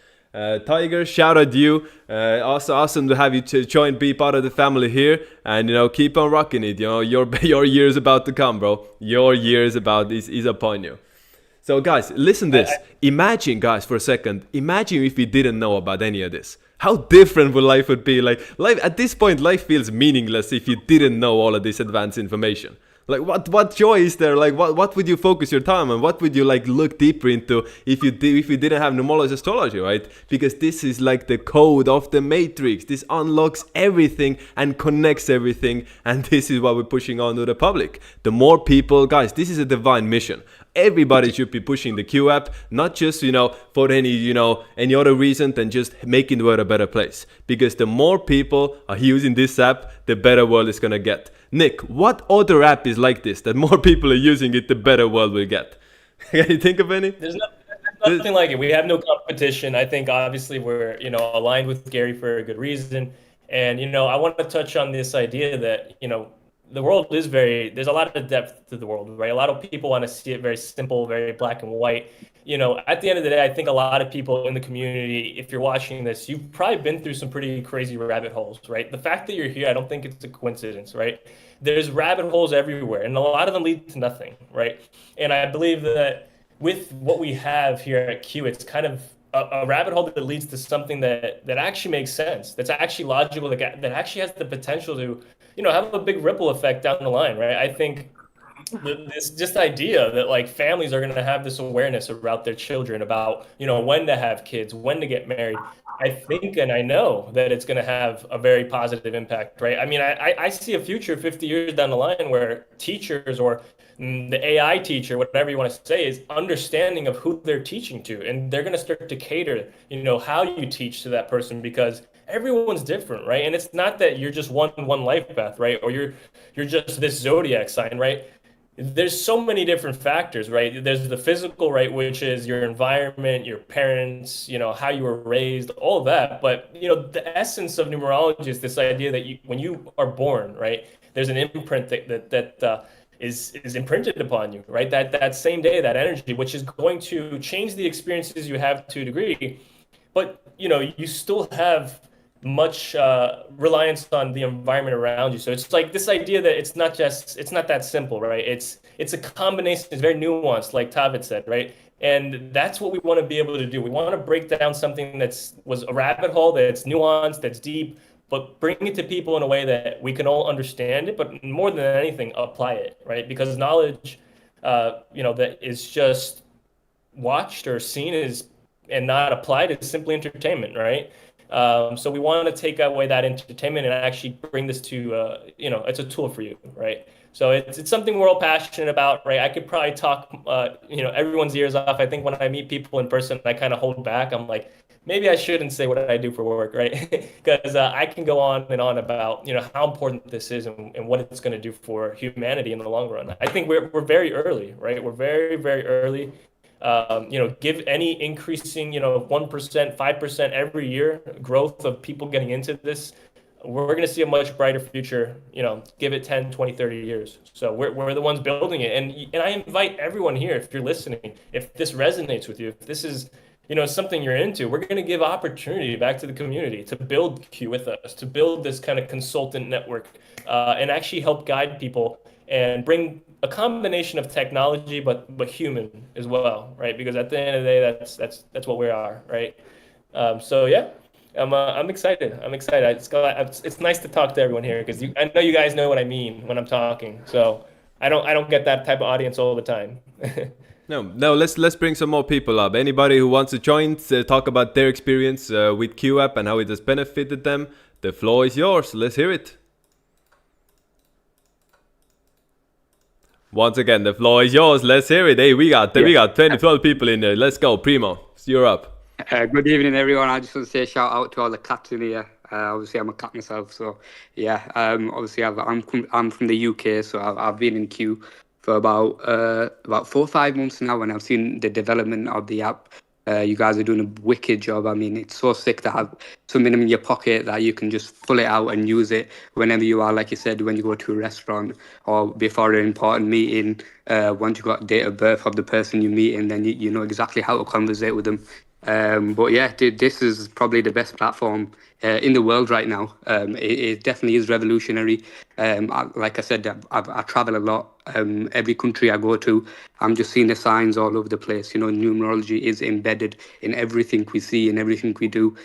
Tiger, shout out you. Also awesome to have you to join, be part of the family here, and keep on rocking it. Your year is about to come, bro. Your year is upon you. So guys, listen this. Imagine, guys, for a second. Imagine if we didn't know about any of this. How different would life be? Like life at this point, life feels meaningless if you didn't know all of this advanced information. Like what joy is there? Like what would you focus your time on? What would you like look deeper into if you didn't have numerology astrology, right? Because this is like the code of the matrix. This unlocks everything and connects everything, and this is what we're pushing on to the public. The more people, guys, this is a divine mission. Everybody should be pushing the Q app, not just for any other reason than just making the world a better place. Because the more people are using this app, the better world is gonna get. Nick, what other app is like this that more people are using it, the better world will get? Can you think of any? There's nothing like it. We have no competition. I think obviously we're aligned with Gary for a good reason, and I want to touch on this idea that the world is there's a lot of depth to the world, right? A lot of people want to see it very simple, very black and white. At the end of the day, I think a lot of people in the community, if you're watching this, you've probably been through some pretty crazy rabbit holes, right? The fact that you're here, I don't think it's a coincidence, right? There's rabbit holes everywhere, and a lot of them lead to nothing, right? And I believe that with what we have here at Q, it's kind of a rabbit hole that leads to something that actually makes sense, that's actually logical, that actually has the potential to have a big ripple effect down the line, right? I think this just idea that like families are going to have this awareness about their children, about when to have kids, when to get married. I think and I know that it's going to have a very positive impact, right? I mean, I see a future 50 years down the line where teachers or the AI teacher, whatever you want to say, is understanding of who they're teaching to, and they're going to start to cater, how you teach to that person, because everyone's different, right? And it's not that you're just one life path, right? Or you're just this zodiac sign, right? There's so many different factors, right? There's the physical, right, which is your environment, your parents, how you were raised, all of that. But the essence of numerology is this idea that when you are born, right, there's an imprint that is imprinted upon you, right? That same day, that energy, which is going to change the experiences you have to a degree, but you still have much reliance on the environment around you. So it's like this idea that it's not that simple, right? It's a combination. It's very nuanced, like Tavid said, right? And that's what we want to be able to do. We want to break down something was a rabbit hole, that's nuanced, that's deep, but bring it to people in a way that we can all understand it, but more than anything, apply it, right? Because knowledge, that is just watched or seen and not applied is simply entertainment, right? So we want to take away that entertainment and actually bring this to, it's a tool for you, right? So it's something we're all passionate about, right? I could probably talk, everyone's ears off. I think when I meet people in person, I kind of hold back. I'm like, maybe I shouldn't say what I do for work, right? Because I can go on and on about, how important this is and what it's going to do for humanity in the long run. I think we're very early, right? We're very, very early. Give any increasing, 1%, 5% every year growth of people getting into this, we're going to see a much brighter future, give it 10, 20, 30 years. So we're the ones building it. And I invite everyone here, if you're listening, if this resonates with you, if this is, something you're into, we're going to give opportunity back to the community to build Q with us, to build this kind of consultant network, and actually help guide people and bring a combination of technology, but human as well, right? Because at the end of the day, that's what we are, right? So yeah, I'm excited. It's nice to talk to everyone here because I know you guys know what I mean when I'm talking. So I don't get that type of audience all the time. No. Let's bring some more people up. Anybody who wants to join, talk about their experience with Q app and how it has benefited them. The floor is yours. Let's hear it. Once again, the floor is yours. Let's hear it. Hey, we got 10, 12 people in there. Let's go, Primo. You're up. Good evening, everyone. I just want to say a shout out to all the cats in here. Obviously, I'm a cat myself, so yeah. Obviously, I'm from the UK, so I've been in Q for about 4 or 5 months now, and I've seen the development of the app. You guys are doing a wicked job. I mean, it's so sick to have something in your pocket that you can just pull it out and use it whenever you are, like you said, when you go to a restaurant or before an important meeting. Once you got date of birth of the person you meet, and then you know exactly how to conversate with them. But yeah, this is probably the best platform in the world right now. It definitely is revolutionary. Like I said, I travel a lot. Every country I go to, I'm just seeing the signs all over the place. You know, numerology is embedded in everything we see and everything we do,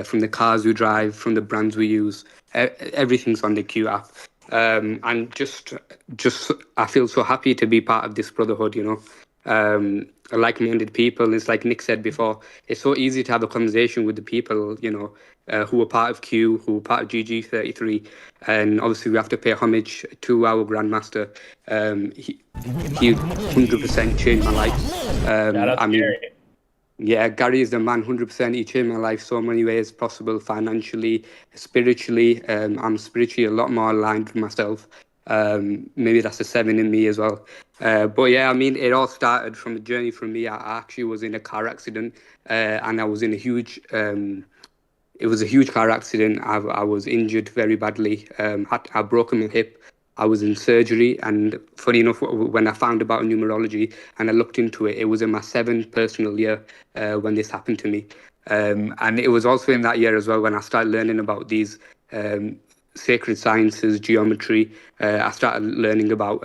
from the cars we drive, from the brands we use. Everything's on the Q app. And just I feel so happy to be part of this brotherhood, you know. Like-minded people. It's like Nick said before, it's so easy to have a conversation with the people, you know, who are part of Q, who are part of GG33, and obviously we have to pay homage to our grandmaster. He 100% changed my life. Shout out to I mean, Gary. yeah, Gary is the man, 100%. He changed my life so many ways possible, financially, spiritually. I'm spiritually a lot more aligned with myself. Maybe that's a 7 in me as well. But yeah, I mean, it all started from a journey for me. I actually was in a car accident, and I was in a huge, it was a huge car accident. I was injured very badly. I broke my hip. I was in surgery, and funny enough, when I found about numerology and I looked into it, it was in my 7th personal year when this happened to me. And it was also in that year as well when I started learning about these sacred sciences, geometry. I started learning about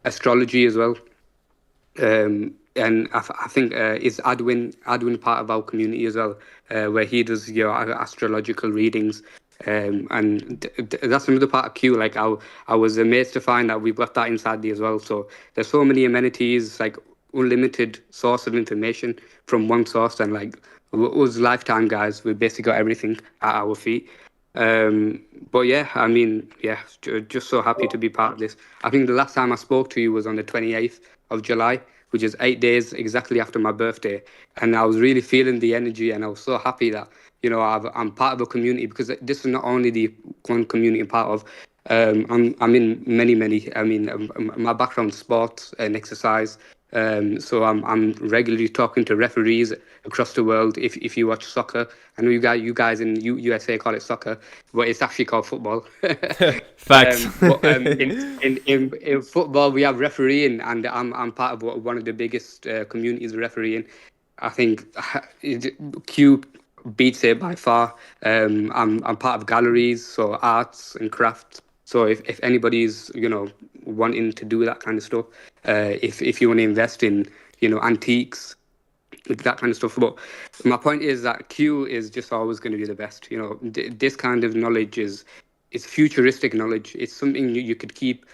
astrology as well. And I think is Adwin part of our community as well, where he does your astrological readings. And that's another part of Q. Like I was amazed to find that we've got that inside there as well. So there's so many amenities, like unlimited source of information from one source, and like us lifetime guys, we basically got everything at our feet. But yeah, I mean, yeah, just so happy to be part of this. I think the last time I spoke to you was on the 28th of July, which is 8 days exactly after my birthday. And I was really feeling the energy, and I was so happy that, you know, I'm part of a community, because this is not only the one community I'm part of. I'm in many. I mean, my background's sports and exercise. So I'm regularly talking to referees across the world. If you watch soccer, I know you guys in USA call it soccer, but it's actually called football. Facts. In football, we have refereeing, and I'm part of one of the biggest communities of refereeing. I think Q beats it by far. I'm part of galleries, so arts and crafts. So if anybody's, you know, wanting to do that kind of stuff, if you want to invest in, you know, antiques, that kind of stuff. But my point is that Q is just always going to be the best. You know, this kind of knowledge is futuristic knowledge. It's something you could keep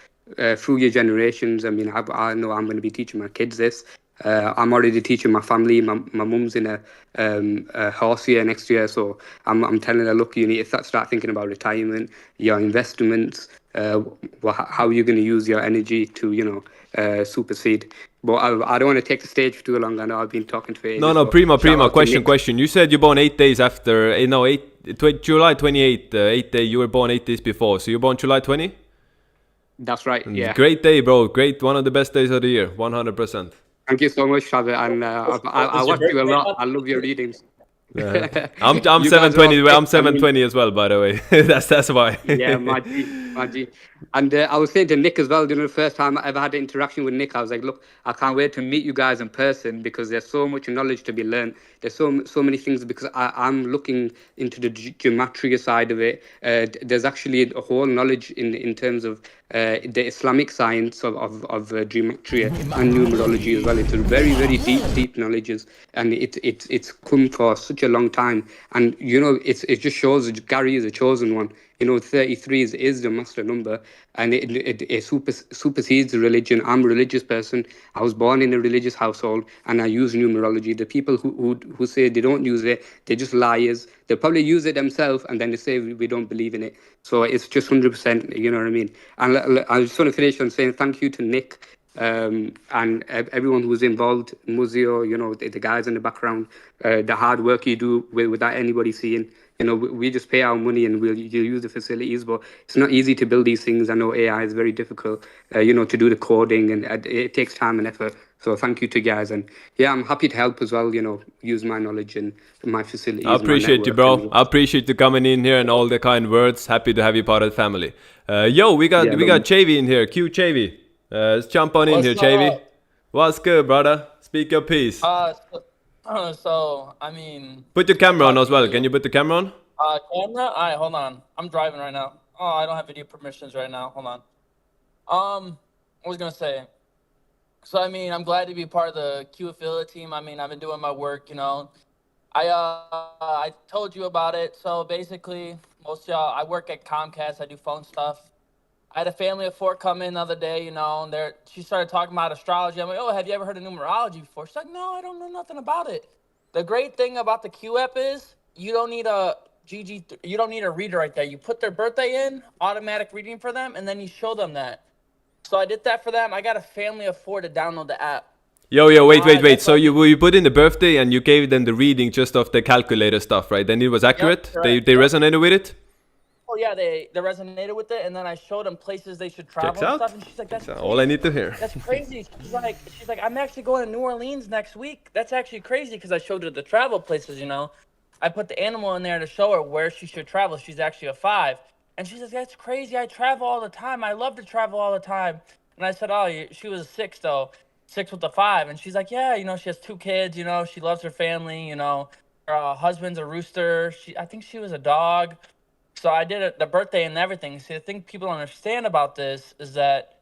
through your generations. I mean, I know I'm going to be teaching my kids this. I'm already teaching my family. My mum's in a horse year next year, so I'm telling her, look, you need to start thinking about retirement, your investments, how you're going to use your energy to, you know, supersede. But I don't want to take the stage for too long. I know I've been talking for ages. No, prima. Question. You said you're born 8 days after. July 28th. 8 day. You were born 8 days before. So you're born July 20. That's right. Yeah. Great day, bro. Great. One of the best days of the year. 100%. Thank you so much, Shabir. And I watch you a lot. I love your readings. I'm 720. I'm 720 as well, by the way. that's why. Yeah, Maji. And I was saying to Nick as well, you know, the first time I ever had an interaction with Nick, I was like, look, I can't wait to meet you guys in person, because there's so much knowledge to be learned. There's so many things, because I'm looking into the geometry side of it. There's actually a whole knowledge in terms of the Islamic science of geometry and numerology as well. It's a very, very deep knowledges, and it's come for such a long time. And you know, it just shows that Gary is a chosen one. You know, 33 is the master number, and it supersedes religion. I'm a religious person. I was born in a religious household, and I use numerology. The people who say they don't use it, they're just liars. They probably use it themselves, and then they say we don't believe in it. So it's just 100%. You know what I mean? And I just want to finish on saying thank you to Nick. And everyone who's involved, Muzio, you know, the guys in the background, the hard work you do without anybody seeing. You know, we just pay our money and we'll use the facilities, but it's not easy to build these things. I know AI is very difficult, you know, to do the coding, and it takes time and effort. So thank you to guys. And yeah, I'm happy to help as well, you know, use my knowledge and my facilities. I appreciate you, bro. I appreciate you coming in here and all the kind words. Happy to have you part of the family. We got Chavy in here. Q Chavy. Let's jump on in here, Chavy. What's good, brother? Speak your piece. So, I mean, Put your camera on as well. you. Can you put the camera on? Camera? All right, hold on. I'm driving right now. Oh, I don't have video permissions right now. Hold on. I was gonna say. So, I mean, I'm glad to be part of the Q affiliate team. I mean, I've been doing my work, you know. I told you about it. So basically, most of y'all, I work at Comcast. I do phone stuff. I had a family of 4 come in the other day, you know, and she started talking about astrology. I'm like, oh, have you ever heard of numerology before? She's like, no, I don't know nothing about it. The great thing about the Q app is you don't need a you don't need a reader right there. You put their birthday in, automatic reading for them, and then you show them that. So I did that for them. I got a family of 4 to download the app. Yo, wait. So you put in the birthday and you gave them the reading just off the calculator stuff, right? Then it was accurate? Yep, They resonated with it? Oh yeah, they resonated with it, and then I showed them places they should travel Checks and out. stuff, and she's like, "That's All I need to hear. That's crazy." She's like, "I'm actually going to New Orleans next week. That's actually crazy," because I showed her the travel places. You know, I put the animal in there to show her where she should travel. She's actually a 5, and she's like, "That's crazy. I travel all the time. I love to travel all the time." And I said, "Oh, she was a 6 though, 6 with a 5," and she's like, "Yeah, you know, she has 2 kids. You know, she loves her family. You know, her husband's a rooster. I think she was a dog." So I did it, the birthday and everything. See, the thing people don't understand about this is that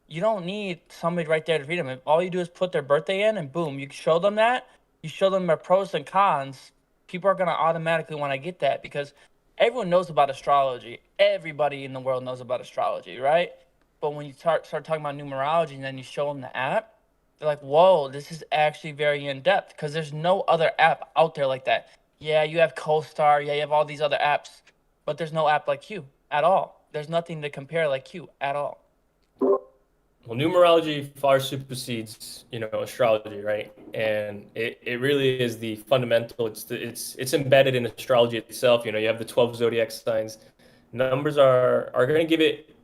you don't need somebody right there to read them. All you do is put their birthday in, and boom, you show them that. You show them their pros and cons. People are gonna automatically want to get that because everyone knows about astrology. Everybody in the world knows about astrology, right? But when you start talking about numerology and then you show them the app, they're like, "Whoa, this is actually very in depth," because there's no other app out there like that. Yeah, you have CoStar. Yeah, you have all these other apps. But there's no app like Q at all. There's nothing to compare like Q at all. Well, numerology far supersedes, you know, astrology, right? And it really is the fundamental. It's embedded in astrology itself. You know, you have the 12 zodiac signs. Numbers are going to give it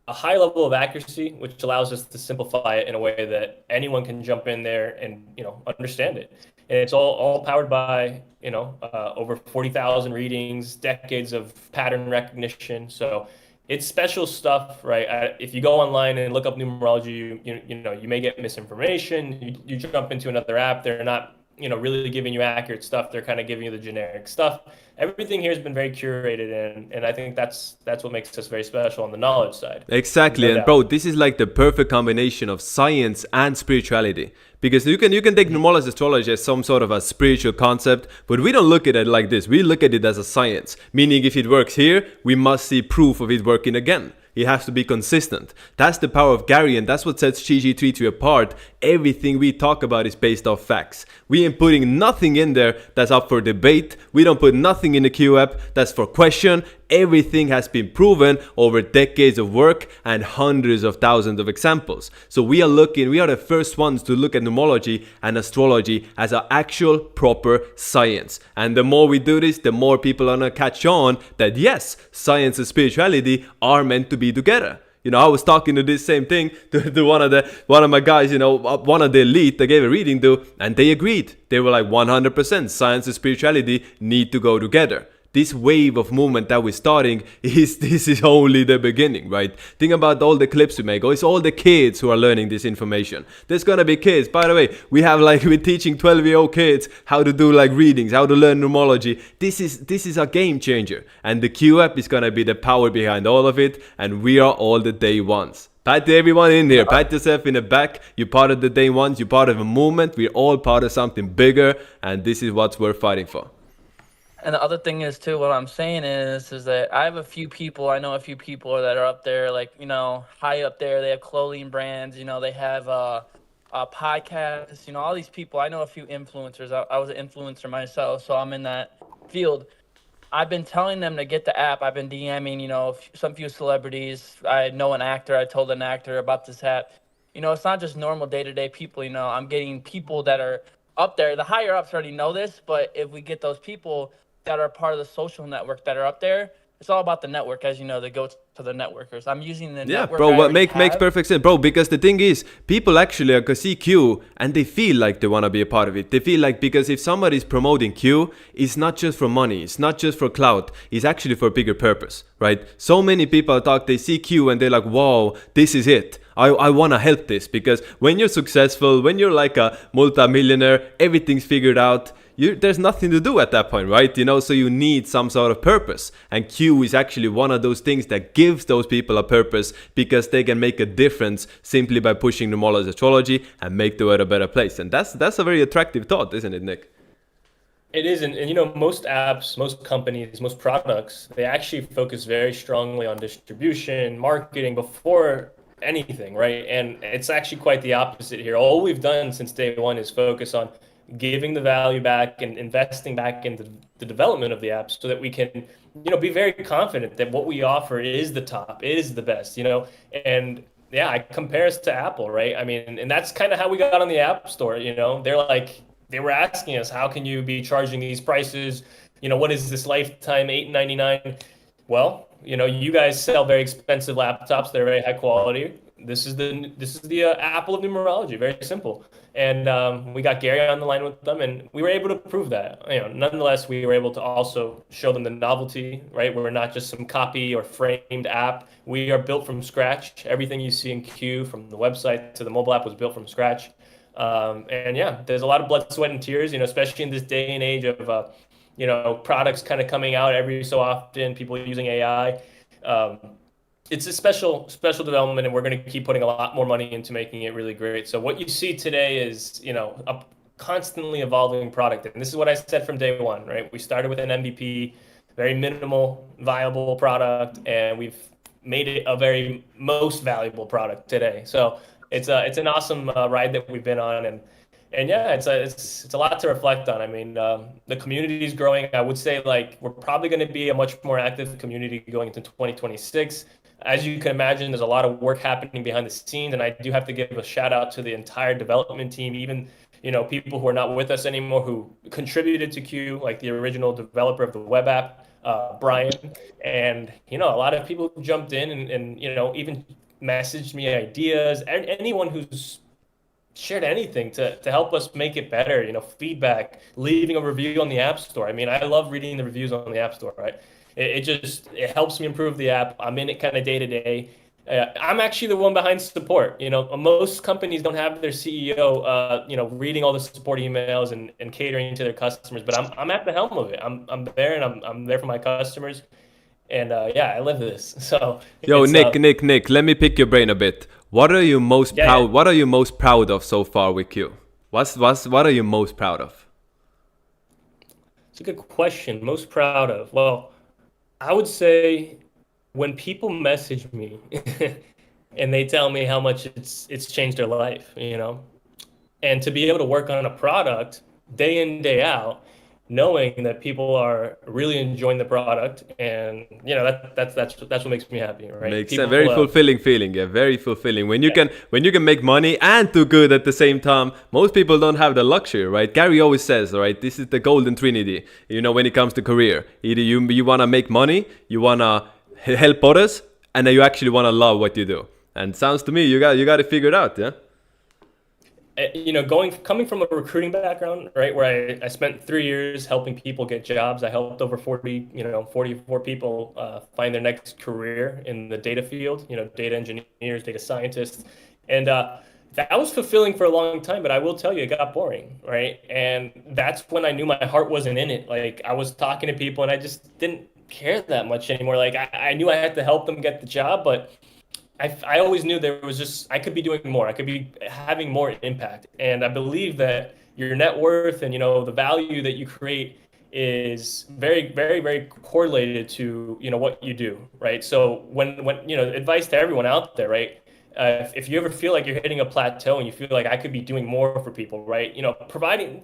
a high level of accuracy, which allows us to simplify it in a way that anyone can jump in there and, you know, understand it. And it's all powered by, you know, over 40,000 readings, decades of pattern recognition. So it's special stuff, right? If you go online and look up numerology, you know, you may get misinformation. You jump into another app, they're not, you know, really giving you accurate stuff. They're kind of giving you the generic stuff. Everything here has been very curated, and I think that's what makes us very special on the knowledge side. Exactly, and bro, this is like the perfect combination of science and spirituality. Because you can take numerology astrology as some sort of a spiritual concept, but we don't look at it like this. We look at it as a science, meaning if it works here, we must see proof of it working again. It has to be consistent. That's the power of Gary, and that's what sets GG33 apart. Everything we talk about is based off facts. We ain't putting nothing in there that's up for debate. We don't put nothing in the Q app that's for question. Everything has been proven over decades of work and hundreds of thousands of examples. So we are the first ones to look at numerology and astrology as an actual proper science. And the more we do this, the more people are gonna catch on that yes, science and spirituality are meant to be together. You know, I was talking to this same thing to one of my guys, you know, one of the elite I gave a reading to, and they agreed. They were like 100% science and spirituality need to go together. This wave of movement that we're starting this is only the beginning, right? Think about all the clips we make. It's all the kids who are learning this information. There's gonna be kids. By the way, we're teaching 12-year-old kids how to do like readings, how to learn numerology. This is a game changer. And the Q app is gonna be the power behind all of it. And we are all the day ones. Pat everyone in here. Pat yourself in the back. You're part of the day ones. You're part of a movement. We're all part of something bigger. And this is what we're fighting for. And the other thing is too, what I'm saying is that I know a few people that are up there, like, you know, high up there. They have clothing brands, you know, they have a podcast, you know, all these people. I know a few influencers. I was an influencer myself, so I'm in that field. I've been telling them to get the app. I've been DMing, you know, some few celebrities. I know an actor. I told an actor about this app. You know, it's not just normal day-to-day people, you know. I'm getting people that are up there. The higher ups already know this, but if we get those people that are part of the social network that are up there, it's all about the network, as you know. They go to the networkers. I'm using the network. Yeah, bro, what makes perfect sense, bro. Because the thing is, people actually are see Q and they feel like they want to be a part of it. They feel like, because if somebody's promoting Q, it's not just for money, it's not just for clout, it's actually for a bigger purpose, right? So many people talk, they see Q and they're like, wow, this is it. I want to help this, because when you're successful, when you're like a multi-millionaire, everything's figured out, there's nothing to do at that point, right? You know, so you need some sort of purpose, and Q is actually one of those things that gives those people a purpose, because they can make a difference simply by pushing numerology astrology and make the world a better place. And that's a very attractive thought, isn't it, Nick? It is, and you know, most apps, most companies, most products, they actually focus very strongly on distribution, marketing before anything, right? And it's actually quite the opposite here. All we've done since day one is focus on giving the value back and investing back into the development of the app, so that we can, you know, be very confident that what we offer is the top, is the best, you know. And yeah, I compare us to Apple, right? I mean, and that's kind of how we got on the App Store, you know. They were asking us, how can you be charging these prices? You know, what is this lifetime $8.99? Well, you know, you guys sell very expensive laptops. They're very high quality. This is the Apple of numerology. Very simple. And we got Gary on the line with them, and we were able to prove that. You know, nonetheless, we were able to also show them the novelty, right? We're not just some copy or framed app. We are built from scratch. Everything you see in Q, from the website to the mobile app, was built from scratch. And yeah, there's a lot of blood, sweat, and tears, you know, especially in this day and age of, you know, products kind of coming out every so often, people using AI. It's a special development, and we're going to keep putting a lot more money into making it really great. So what you see today is, you know, a constantly evolving product. And this is what I said from day one, right? We started with an MVP, very minimal, viable product, and we've made it a very most valuable product today. So it's an awesome ride that we've been on, and yeah, it's a lot to reflect on. I mean, the community is growing. I would say, like, we're probably going to be a much more active community going into 2026. As you can imagine, there's a lot of work happening behind the scenes, and I do have to give a shout out to the entire development team, even, you know, people who are not with us anymore who contributed to Q, like the original developer of the web app, Brian, and, you know, a lot of people who jumped in and you know, even messaged me ideas, and anyone who's shared anything to help us make it better, you know, feedback, leaving a review on the App Store. I mean, I love reading the reviews on the App Store, right? It helps me improve the app. I'm in it kind of day to day. I'm actually the one behind support. You know, most companies don't have their CEO, you know, reading all the support emails and catering to their customers, but I'm at the helm of it. I'm there, and I'm there for my customers. And yeah, I live this. So yo, Nick, let me pick your brain a bit. What are you most proud? Yeah. What are you most proud of so far with Q? What are you most proud of? It's a good question. Most proud of? Well, I would say when people message me and they tell me how much it's changed their life, you know, and to be able to work on a product day in, day out, knowing that people are really enjoying the product, and you know, that's what makes me happy, right? Makes a very fulfilling feeling. Yeah, very fulfilling. When you can make money and do good at the same time. Most people don't have the luxury, right? Gary always says, right, this is the golden trinity, you know, when it comes to career. Either you want to make money, you want to help others, and then you actually want to love what you do. And sounds to me you got it figured out, yeah? You know, coming from a recruiting background, right, where I spent 3 years helping people get jobs. I helped over 44 people find their next career in the data field, you know, data engineers, data scientists. And that was fulfilling for a long time, but I will tell you, it got boring, right? And that's when I knew my heart wasn't in it. Like, I was talking to people and I just didn't care that much anymore. Like, I knew I had to help them get the job, but I always knew there was just, I could be doing more. I could be having more impact. And I believe that your net worth and, you know, the value that you create is very, very, very correlated to, you know, what you do, right? So when you know, advice to everyone out there, right? If you ever feel like you're hitting a plateau and you feel like I could be doing more for people, right? You know,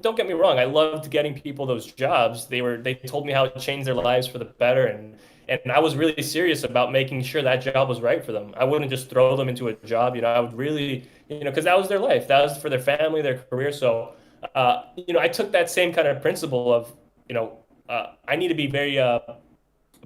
don't get me wrong, I loved getting people those jobs. They told me how it changed their lives for the better, and I was really serious about making sure that job was right for them. I wouldn't just throw them into a job, you know, I would really, you know, because that was their life, that was for their family, their career. So, you know, I took that same kind of principle of, you know, I need to be very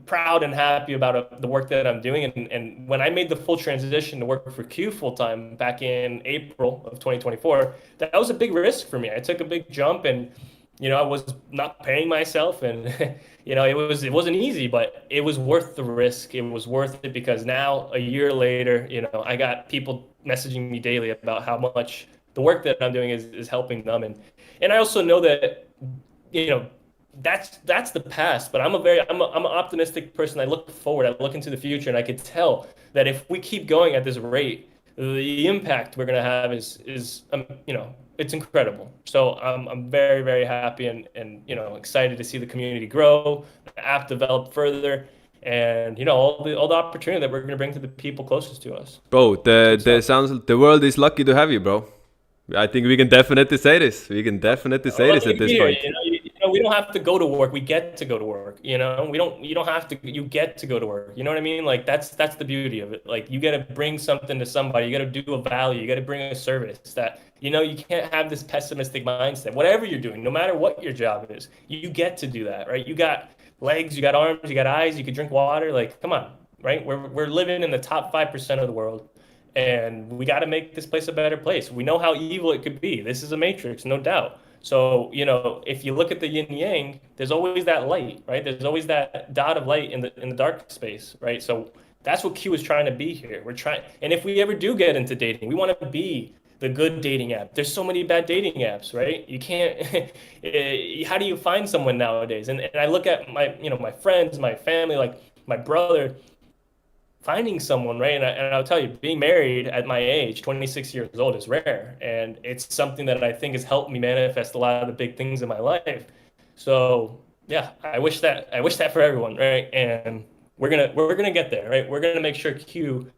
proud and happy about the work that I'm doing. And when I made the full transition to work for Q full time back in April of 2024, that was a big risk for me. I took a big jump, and, you know, I was not paying myself, and you know, it wasn't easy, but it was worth the risk. It was worth it because now a year later, you know, I got people messaging me daily about how much the work that I'm doing is helping them, and I also know that, you know, that's the past. But I'm an optimistic person. I look forward. I look into the future, and I could tell that if we keep going at this rate, the impact we're gonna have is you know, it's incredible. So I'm very, very happy and you know, excited to see the community grow, the app develop further, and you know, all the opportunity that we're gonna bring to the people closest to us. Bro, the world is lucky to have you, bro. I think we can definitely say this. We can definitely say this at this point. You know, we don't have to go to work. We get to go to work. You know, you don't have to. You get to go to work. You know what I mean? Like that's the beauty of it. Like you got to bring something to somebody. You got to do a value. You got to bring a service that, you know, you can't have this pessimistic mindset. Whatever you're doing, no matter what your job is, you get to do that, right? You got legs, you got arms, you got eyes. You can drink water. Like, come on, right? We're living in the top 5% of the world. And we got to make this place a better place. We know how evil it could be. This is a matrix, no doubt. So, you know, if you look at the yin yang, there's always that light, right? There's always that dot of light in the dark space, right? So that's what Q is trying to be here. We're trying, and if we ever do get into dating, we want to be the good dating app. There's so many bad dating apps, right? You can't. How do you find someone nowadays? And I look at my, you know, my friends, my family, like my brother. Finding someone, right? And I'll tell you, being married at my age, 26 years old, is rare. And it's something that I think has helped me manifest a lot of the big things in my life. So yeah, I wish that for everyone, right? And we're gonna get there, right? We're gonna make sure Q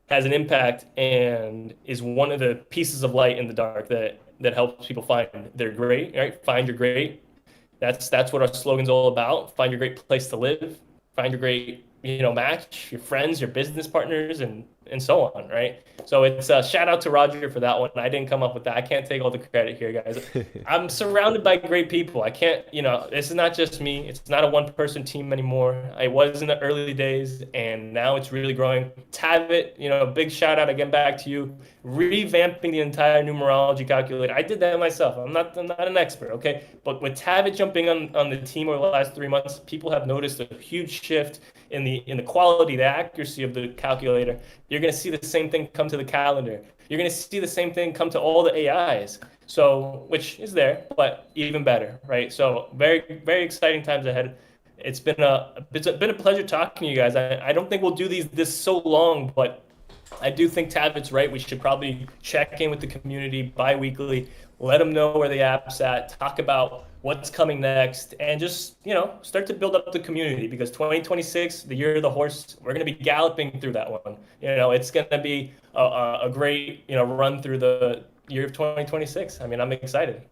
has an impact and is one of the pieces of light in the dark that helps people find their great, right? Find your great. That's what our slogan's all about. Find your great place to live. Find your great, you know, match, your friends, your business partners, and so on, right? So it's a shout out to Roger for that one. I didn't come up with that. I can't take all the credit here, guys. I'm surrounded by great people. I can't, you know, this is not just me. It's not a one-person team anymore. I was in the early days, and now it's really growing. Tavit, you know, big shout out again back to you. Revamping the entire numerology calculator. I did that myself. I'm not an expert, okay? But with Tavit jumping on the team over the last 3 months, people have noticed a huge shift in the quality, the accuracy of the calculator. You're going to see the same thing come to the calendar. You're going to see the same thing come to all the AIs. So, which is there, but even better, right? So, very, very exciting times ahead. It's been a pleasure talking to you guys. I don't think we'll do this so long, but I do think Tavit's right. We should probably check in with the community bi-weekly, let them know where the app's at, talk about what's coming next, and just, you know, start to build up the community, because 2026, the year of the horse, we're going to be galloping through that one. You know, it's going to be a great, you know, run through the year of 2026. I mean, I'm excited.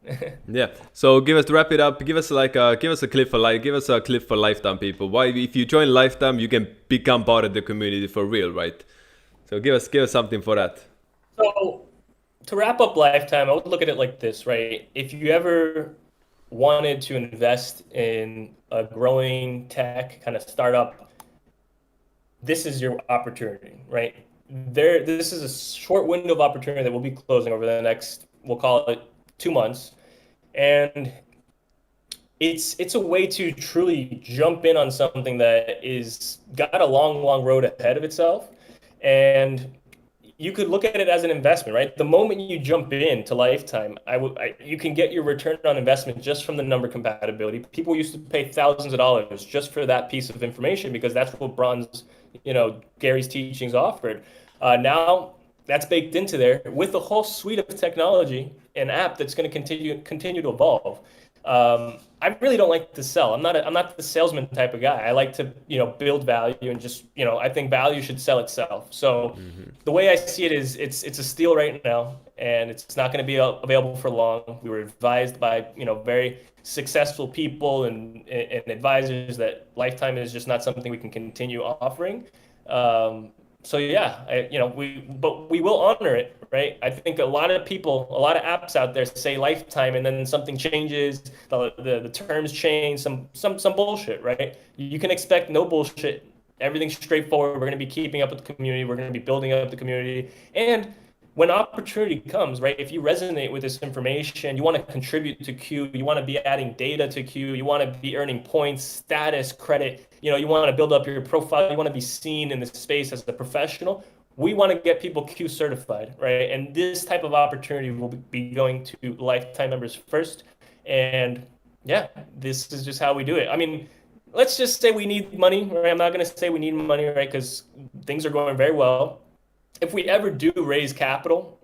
Yeah. So to wrap it up, give us a clip for Lifetime, people. Why, if you join Lifetime, you can become part of the community for real, right? So give us something for that. So to wrap up Lifetime, I would look at it like this, right? If you ever wanted to invest in a growing tech kind of startup, this is your opportunity, right? This is a short window of opportunity that will be closing over the next, we'll call it 2 months. And it's a way to truly jump in on something that is got a long road ahead of itself. And you could look at it as an investment, right? The moment you jump into Lifetime, you can get your return on investment just from the number compatibility. People used to pay thousands of dollars just for that piece of information, because that's what Bronze, you know, Gary's teachings offered. Now that's baked into there with a whole suite of technology and app that's going to continue to evolve. I really don't like to sell. I'm not the salesman type of guy. I like to, you know, build value and just, you know, I think value should sell itself. So the way I see it is it's a steal right now, and it's not going to be available for long. We were advised by, you know, very successful people and advisors that Lifetime is just not something we can continue offering. So yeah, we will honor it, right? I think a lot of apps out there say Lifetime, and then something changes, the terms change, some bullshit, right? You can expect no bullshit. Everything's straightforward. We're going to be keeping up with the community. We're going to be building up the community, and when opportunity comes, right, if you resonate with this information, you want to contribute to Q, you want to be adding data to Q, you want to be earning points, status, credit, you know, you want to build up your profile, you want to be seen in the space as a professional, we want to get people Q certified, right? And this type of opportunity will be going to lifetime members first. And yeah, this is just how we do it. I mean, let's just say we need money, right? I'm not going to say we need money, right? Because things are going very well. If we ever do raise capital,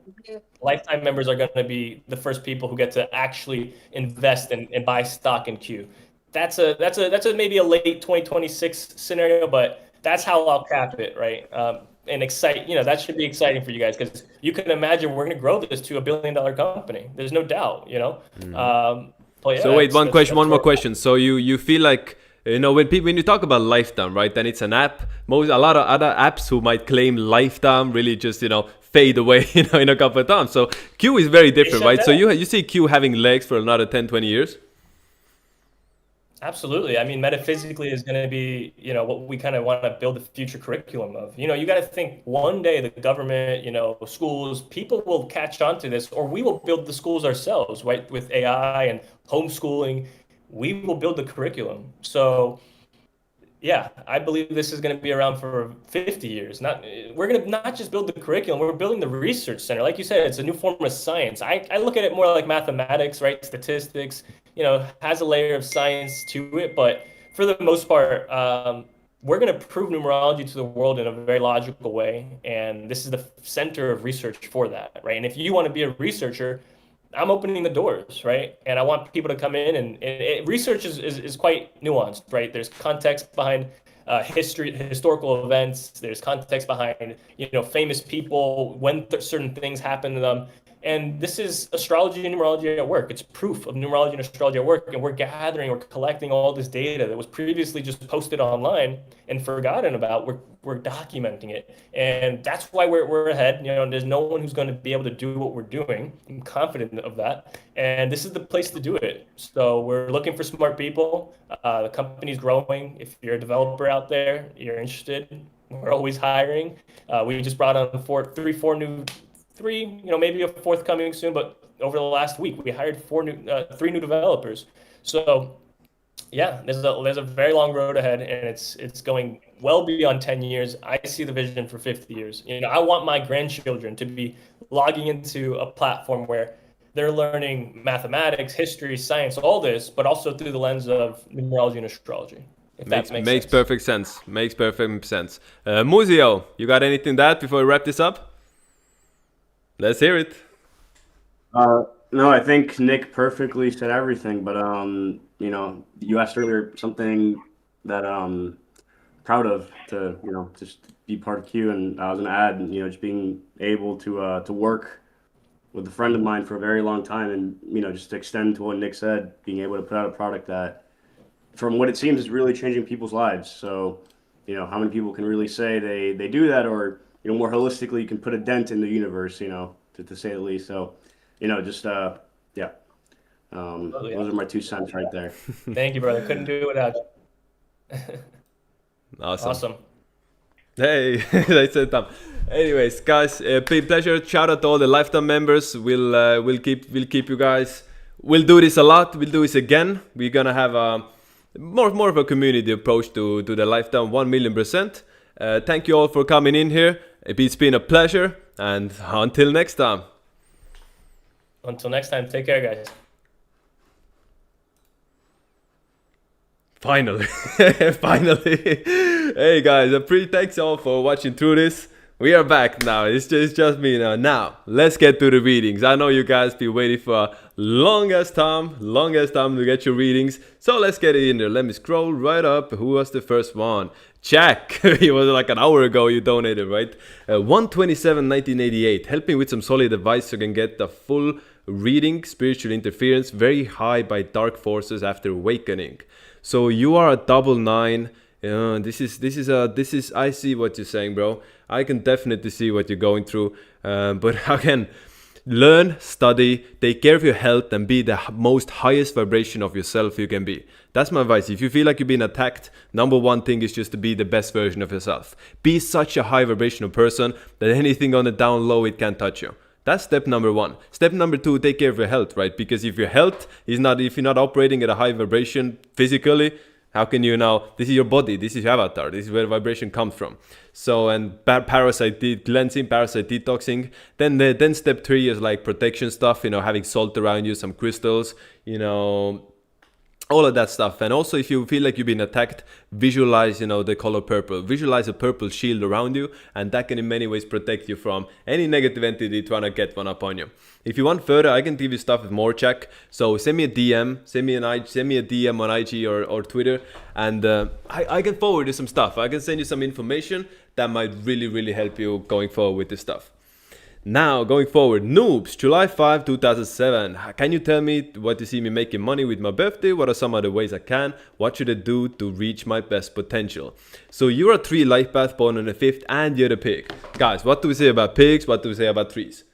lifetime members are going to be the first people who get to actually invest and buy stock in Q. That's a maybe a late 2026 scenario, but that's how I'll cap it, right? And that should be exciting for you guys, because you can imagine we're going to grow this to $1 billion company. There's no doubt, you know. But yeah, so wait, one more question. So you feel like, you know, when you talk about lifetime, right, then it's an app. A lot of other apps who might claim lifetime really just, you know, fade away, you know, in a couple of times. So Q is very different, right? So you see Q having legs for another 10, 20 years? Absolutely. I mean, metaphysically is going to be, you know, what we kind of want to build the future curriculum of. You know, you got to think one day the government, you know, schools, people will catch on to this, or we will build the schools ourselves, right? With AI and homeschooling, we will build the curriculum. So yeah, I believe this is going to be around for 50 years. We're going to not just build the curriculum, we're building the research center. Like you said, it's a new form of science. I look at it more like mathematics, right? Statistics, you know, has a layer of science to it. But for the most part, we're going to prove numerology to the world in a very logical way. And this is the center of research for that, right? And if you want to be a researcher, I'm opening the doors, right? And I want people to come in, and research is quite nuanced, right? There's context behind historical events. There's context behind, you know, famous people, when certain things happen to them. And this is astrology and numerology at work. It's proof of numerology and astrology at work. And we're collecting all this data that was previously just posted online and forgotten about. We're documenting it. And that's why we're ahead. You know, there's no one who's going to be able to do what we're doing. I'm confident of that. And this is the place to do it. So we're looking for smart people. The company's growing. If you're a developer out there, you're interested, we're always hiring. We just brought on three, you know, maybe a fourth coming soon, but over the last week we hired three new developers. So yeah, there's a very long road ahead, and it's going well beyond 10 years. I see the vision for 50 years. You know, I want my grandchildren to be logging into a platform where they're learning mathematics, history, science, all this, but also through the lens of numerology and astrology. If that makes sense. Perfect sense. Makes perfect sense. Muzio, you got anything to add before we wrap this up? Let's hear it. No, I think Nick perfectly said everything, but you know, you asked earlier something that I'm proud of, to, you know, just be part of Q, and I was gonna add, you know, just being able to work with a friend of mine for a very long time, and, you know, just to extend to what Nick said, being able to put out a product that, from what it seems, is really changing people's lives. So, you know, how many people can really say they do that, or, you know, more holistically, you can put a dent in the universe, you know, to say the least. So, you know, just yeah. Those are my 2 cents right there. Thank you, brother. Couldn't do it without you. Awesome. Hey, that's it, Tom. Anyways, guys, big pleasure. Shout out to all the lifetime members. We'll keep you guys. We'll do this a lot. We'll do this again. We're gonna have more of a community approach to the lifetime, 1,000,000%. Thank you all for coming in here. It's been a pleasure, and until next time. Until next time, take care, guys. Finally. Finally. Hey guys, thanks all for watching through this. We are back now. It's just me now. Now, let's get to the readings. I know you guys been waiting for longest time to get your readings. So let's get it in there. Let me scroll right up. Who was the first one? Jack. It was like an hour ago you donated, right? 127.1988. Help me with some solid advice so I can get the full reading. Spiritual interference very high by dark forces after awakening. So you are a 99. This is I see what you're saying, bro. I can definitely see what you're going through. But again, learn, study, take care of your health, and be the most highest vibration of yourself you can be. That's my advice. If you feel like you're being attacked, number one thing is just to be the best version of yourself. Be such a high vibrational person that anything on the down low, it can't touch you. That's step number one. Step number two, take care of your health, right? Because if your health is not, if you're not operating at a high vibration physically, how can you now, this is your body, this is your avatar, this is where vibration comes from. So, and parasite cleansing, parasite detoxing. Then step three is like protection stuff, having salt around you, some crystals, all of that stuff. And also, if you feel like you've been attacked, visualize, the color purple. Visualize a purple shield around you, and that can in many ways protect you from any negative entity trying to get one up on you. If you want further, I can give you stuff with more check. So send me a DM, send me a DM on IG or Twitter, and I can forward you some stuff. I can send you some information that might really, really help you going forward with this stuff. Now, going forward, Noobs, July 5, 2007. Can you tell me what you see me making money with my birthday? What are some other ways I can? What should I do to reach my best potential? So you're a 3 life path born on the 5th and you're the pig. Guys, what do we say about pigs? What do we say about 3s?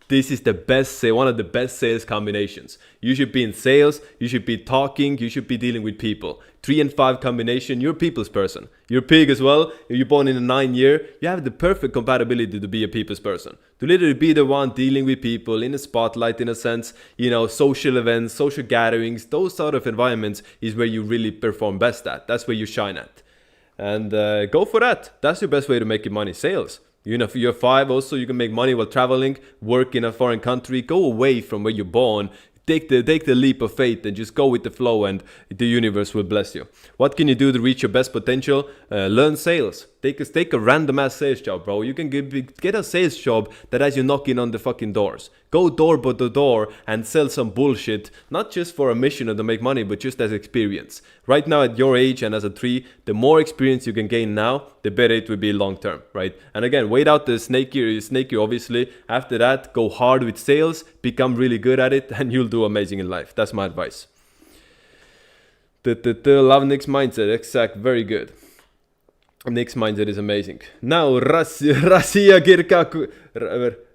This is the best, one of the best sales combinations. You should be in sales, you should be talking, you should be dealing with people. 3 and 5 combination, you're a people's person. You're a pig as well. If you're born in a 9 year, you have the perfect compatibility to be a people's person. To literally be the one dealing with people in a spotlight, in a sense, social events, social gatherings, those sort of environments is where you really perform best at. That's where you shine at. And go for that. That's your best way to make your money, sales. If you're 5, also you can make money while traveling, work in a foreign country, go away from where you're born, take the leap of faith and just go with the flow, and the universe will bless you. What can you do to reach your best potential? Learn sales. Take a random ass sales job, bro. You can get a sales job that has you knocking on the fucking doors. Go door by door and sell some bullshit, not just for a mission or to make money, but just as experience. Right now at your age and as a 3, the more experience you can gain now, the better it will be long term, right? And again, wait out the snake year obviously. After that, go hard with sales, become really good at it, and you'll do amazing in life. That's my advice. Love Nick's mindset, exact, very good. Nick's mindset is amazing. Now, Rasia Girkakov.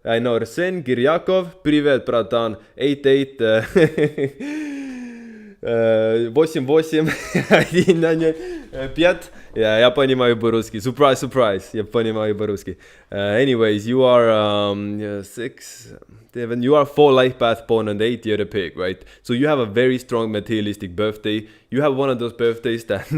I know, Rasen Giryakov. Привет, братан. 88. 88. 5. Yeah, я понимаю по-русски. Surprise. Я понимаю по-русски. Anyways, you are 6, 7. You are 4 life path born on the 8th year of the pig, right? So you have a very strong materialistic birthday. You have one of those birthdays that,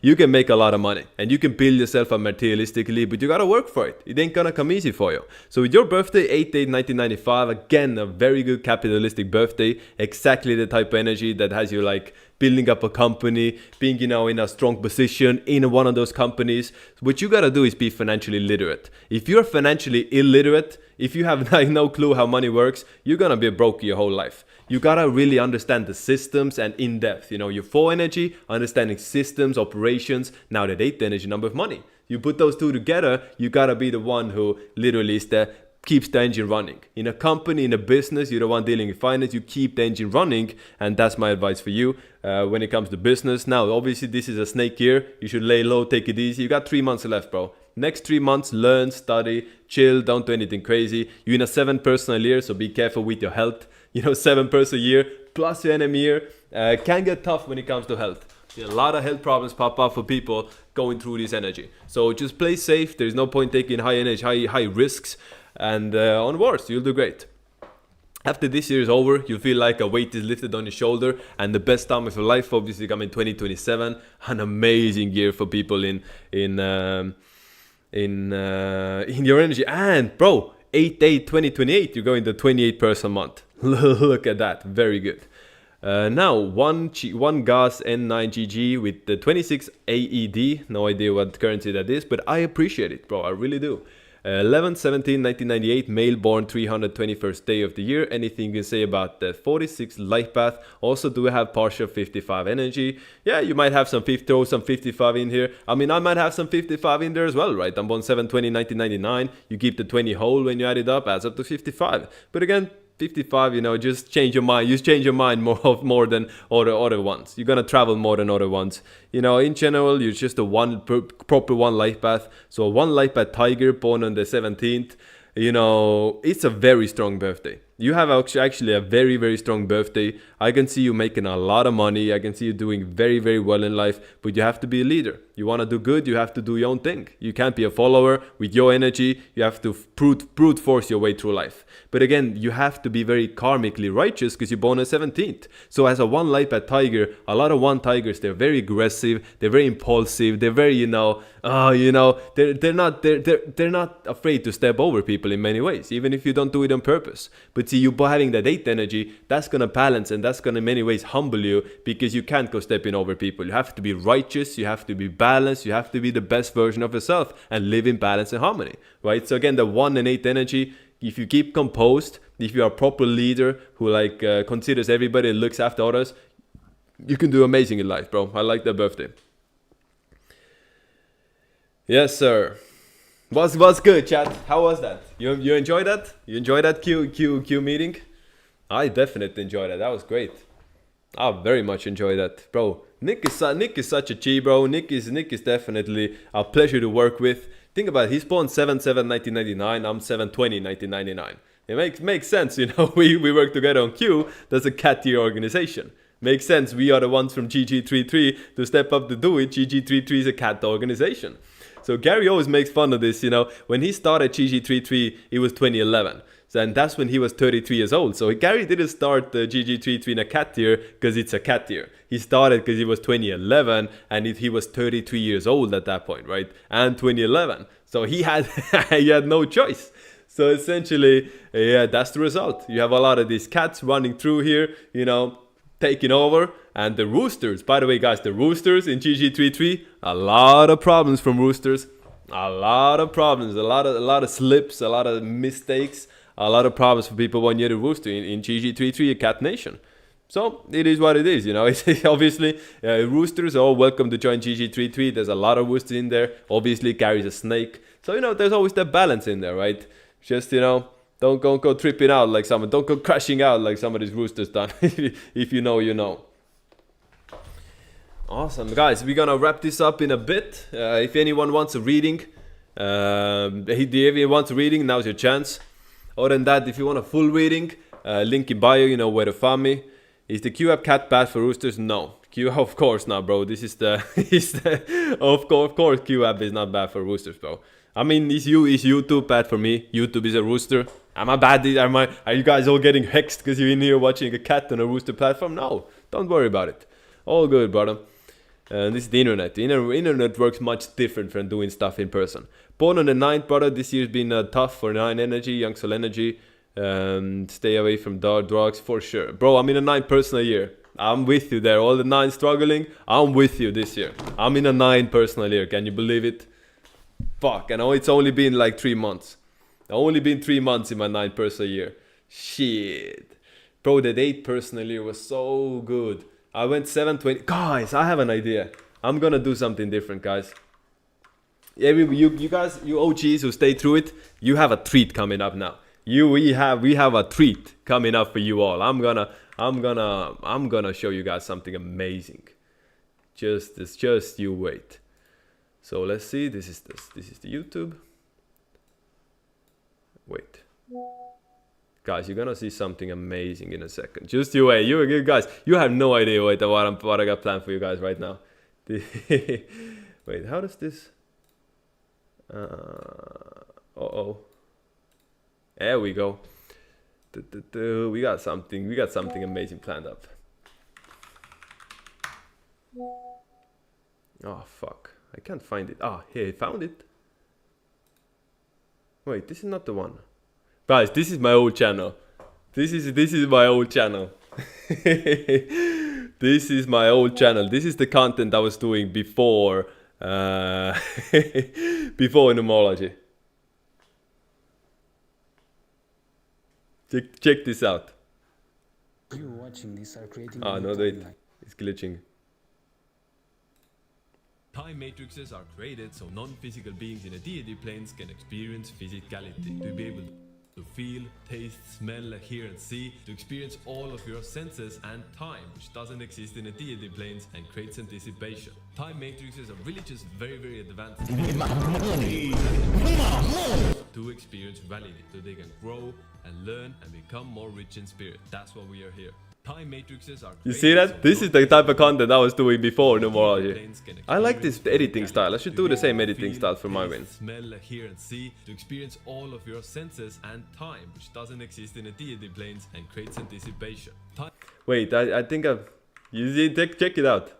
you can make a lot of money. And you can build yourself up materialistically, but you gotta work for it. It ain't gonna come easy for you. So with your birthday, 8/8/1995, again, a very good capitalistic birthday. Exactly the type of energy that has you like building up a company, being, in a strong position in one of those companies. What you gotta do is be financially literate. If you're financially illiterate, if you have no clue how money works, you're gonna be broke your whole life. You gotta really understand the systems and in depth. Your 4 energy, understanding systems, operations, now that 8 energy, number of money. You put those 2 together, you gotta be the one who literally keeps the engine running. In a company, in a business, you're the one dealing with finance, you keep the engine running, and that's my advice for you when it comes to business. Now, obviously, this is a snake year. You should lay low, take it easy. You got 3 months left, bro. Next 3 months, learn, study, chill, don't do anything crazy. You're in a 7 personal year, so be careful with your health. 7 person year, plus your enemy year, can get tough when it comes to health. A lot of health problems pop up for people going through this energy. So just play safe. There's no point taking high risks. And onwards, you'll do great. After this year is over, you'll feel like a weight is lifted on your shoulder, and the best time of your life obviously come in 2027. An amazing year for people in your energy. And bro, 8/8/2028, you're going the 28 person month. Look at that, very good. Now, one gas N9 GG with the 26 AED. No idea what currency that is, but I appreciate it, bro. I really do. 11/17/1998, male born 321st day of the year. Anything you can say about the 46 life path? Also, do we have partial 55 energy? Yeah, you might have throw some 55 in here. I mean, I might have some 55 in there as well, right? I'm born 7/20/1999. You keep the 20 whole when you add it up, adds up to 55. But again, 55, just change your mind. You change your mind more than other ones. You're gonna travel more than other ones. In general, you're just a proper one life path. So one life path tiger born on the 17th. you know, it's a very strong birthday. You have actually a very, very strong birthday. I can see you making a lot of money. I can see you doing very, very well in life, but you have to be a leader. You want to do good, you have to do your own thing. You can't be a follower with your energy. You have to brute force your way through life. But again, you have to be very karmically righteous because you're born on 17th. So as a one light path tiger, a lot of one tigers, they're very aggressive, they're very impulsive, they're very, they're not afraid to step over people in many ways, even if you don't do it on purpose. But see, you having that 8th energy, that's gonna balance and that's gonna in many ways humble you, because you can't go stepping over people. You have to be righteous, you have to be balanced, you have to be the best version of yourself and live in balance and harmony, right? So again, the 1 and 8 energy, if you keep composed, if you are a proper leader who considers everybody and looks after others, you can do amazing in life, bro. I like that birthday. Yes, sir. What's good, chat? How was that? You enjoyed that? You enjoyed that Q meeting? I definitely enjoyed that. That was great. I very much enjoyed that, bro. Nick is such a G, bro. Nick is definitely a pleasure to work with. Think about it. He's born 7/7/1999. I'm 7/20/1999. It makes sense, you know. We work together on Q. That's a cat tier organization. Makes sense. We are the ones from GG33 to step up to do it. GG33 is a cat organization. So Gary always makes fun of this, you know. When he started GG33, it was 2011. And that's when he was 33 years old. So Gary didn't start the GG33 in a cat tier because it's a cat tier. He started because he was 2011 and he was 33 years old at that point, right? And 2011. So he had no choice. So essentially, yeah, that's the result. You have a lot of these cats running through here, you know, taking over. And the roosters, by the way, guys, the roosters in GG33, a lot of problems from roosters. A lot of problems, a lot of slips, a lot of mistakes. A lot of problems for people when you're the rooster in GG33, a cat nation. So it is what it is, you know. It's obviously, roosters are all welcome to join GG33. There's a lot of roosters in there. Obviously, Gary's a snake. So, you know, there's always that balance in there, right? Just, you know, don't go tripping out like someone. Don't go crashing out like some of these roosters done. If you know, you know. Awesome, guys. We're going to wrap this up in a bit. If anyone wants a reading, now's your chance. Other than that, if you want a full reading, link in bio, you know where to find me. Is the Q app cat bad for roosters? No. Of course not, bro. This is of course Q app is not bad for roosters, bro. I mean, is YouTube bad for me? YouTube is a rooster. Am I bad? Are you guys all getting hexed because you're in here watching a cat on a rooster platform? No, don't worry about it. All good, brother. This is the internet. The internet works much different from doing stuff in person. Born on the 9th, brother. This year's been tough for 9 energy, young soul energy. Stay away from drugs for sure. Bro, I'm in a 9 personal year. I'm with you there. All the 9 struggling, I'm with you this year. I'm in a 9 personal year. Can you believe it? Fuck, I know it's only been like 3 months. Only been 3 months in my 9 personal year. Shit. Bro, that 8 personal year was so good. I went 7/20. Guys, I have an idea. I'm gonna do something different, guys. Yeah, you guys, you OGs who stay through it, you have a treat coming up now. We have a treat coming up for you all. I'm gonna show you guys something amazing. Just you wait. So let's see. This is the YouTube. Wait. Guys, you're gonna see something amazing in a second. Just you wait. You guys, you have no idea what I got planned for you guys right now. Wait, how does this? There we go. We got something amazing planned up. Oh fuck, I can't find it. Ah, here, I found it. Wait, this is not the one. Guys, this is my old channel. This is my old channel. This is my old channel. This is the content I was doing before before numerology. Check this out. You watching this are creating no, wait, it's glitching. Time matrices are created so non-physical beings in a deity planes can experience physicality, to be able to feel, taste, smell, hear and see, to experience all of your senses and time, which doesn't exist in a deity planes and creates anticipation. Time matrices are really just very, very advanced. to experience reality, so they can grow and learn and become more rich in spirit. That's what we are here. Time matrices are You see that? This is the type of content I was doing before numerology. I like this editing style. I should do the same editing style for my win. Smell, hear and see to experience all of your senses and time, which doesn't exist in the deity planes and creates anticipation. Wait, I think I've... You see, check it out.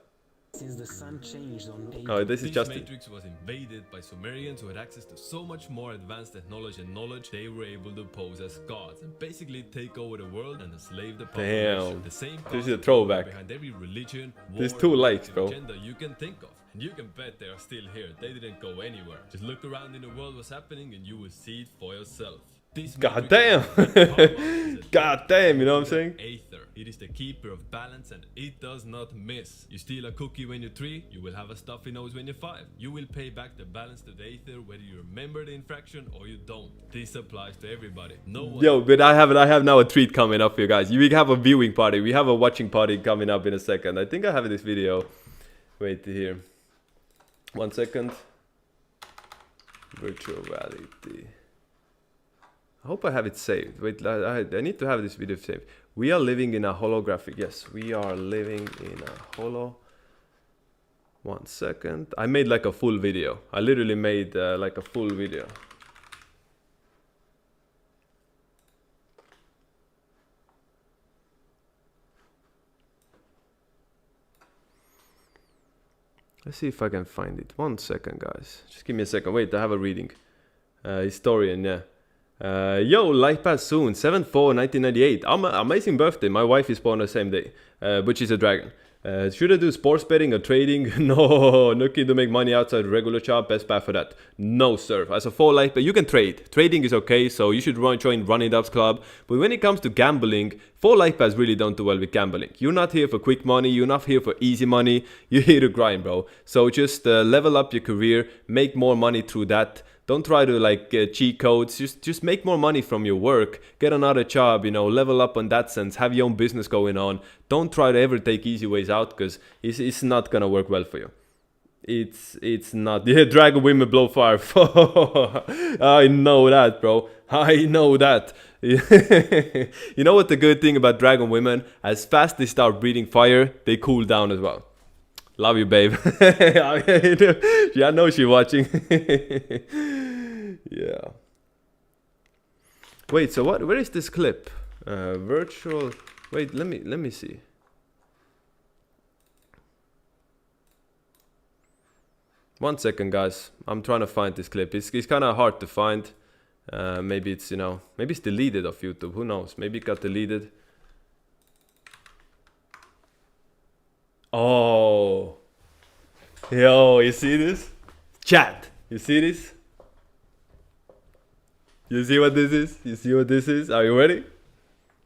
Since the sun changed on 8 Oh, this is This Justin. matrix was invaded by Sumerians who had access to so much more advanced technology and knowledge, they were able to pose as gods and basically take over the world and enslave the population. Damn. The same This is a concept throwback. behind every religion, There's war, 2 likes, bro. agenda you can think of. And you can bet they are still here. They didn't go anywhere. Just look around in the world what's happening and you will see it for yourself. This God matrix damn. is a power, God damn, you know what I'm saying? Aether. It is the keeper of balance and it does not miss. You steal a cookie when you're 3, you will have a stuffy nose when you're 5. You will pay back the balance to the Aether whether you remember the infraction or you don't. This applies to everybody. No one. Yo, but I have now a treat coming up for you guys. We have a viewing party. We have a watching party coming up in a second. I think I have this video. Wait here. 1 second. Virtual reality. I hope I have it saved. Wait, I need to have this video saved. We are living in a holographic. Yes, we are living in a holo. 1 second. I made like a full video. I literally made like a full video. Let's see if I can find it. 1 second, guys. Just give me a second. Wait, I have a reading. Historian, yeah. Yo, life pass soon. 7/4/1998. Amazing birthday. My wife is born the same day, but she's a dragon. Should I do sports betting or trading? No, looking to make money outside regular job. Best path for that. No, sir. As a 4 life, but you can trade. Trading is okay, so you should join Running Ups Club. But when it comes to gambling, 4 life paths really don't do well with gambling. You're not here for quick money. You're not here for easy money. You're here to grind, bro. So just level up your career, make more money through that. Don't try to like cheat codes. Just make more money from your work. Get another job, you know, level up on that sense. Have your own business going on. Don't try to ever take easy ways out because it's not gonna work well for you. It's not. Yeah, dragon women blow fire. I know that, bro. I know that. You know what the good thing about dragon women? As fast they start breathing fire, they cool down as well. Love you, babe. Yeah, I know she's watching. Yeah. Wait, so what? Where is this clip? Virtual. Wait, let me see. One second, guys. I'm trying to find this clip. It's kind of hard to find. Maybe it's maybe it's deleted off YouTube. Who knows? Maybe it got deleted. Oh, yo, you see this? Chat, you see this? You see what this is? You see what this is? Are you ready?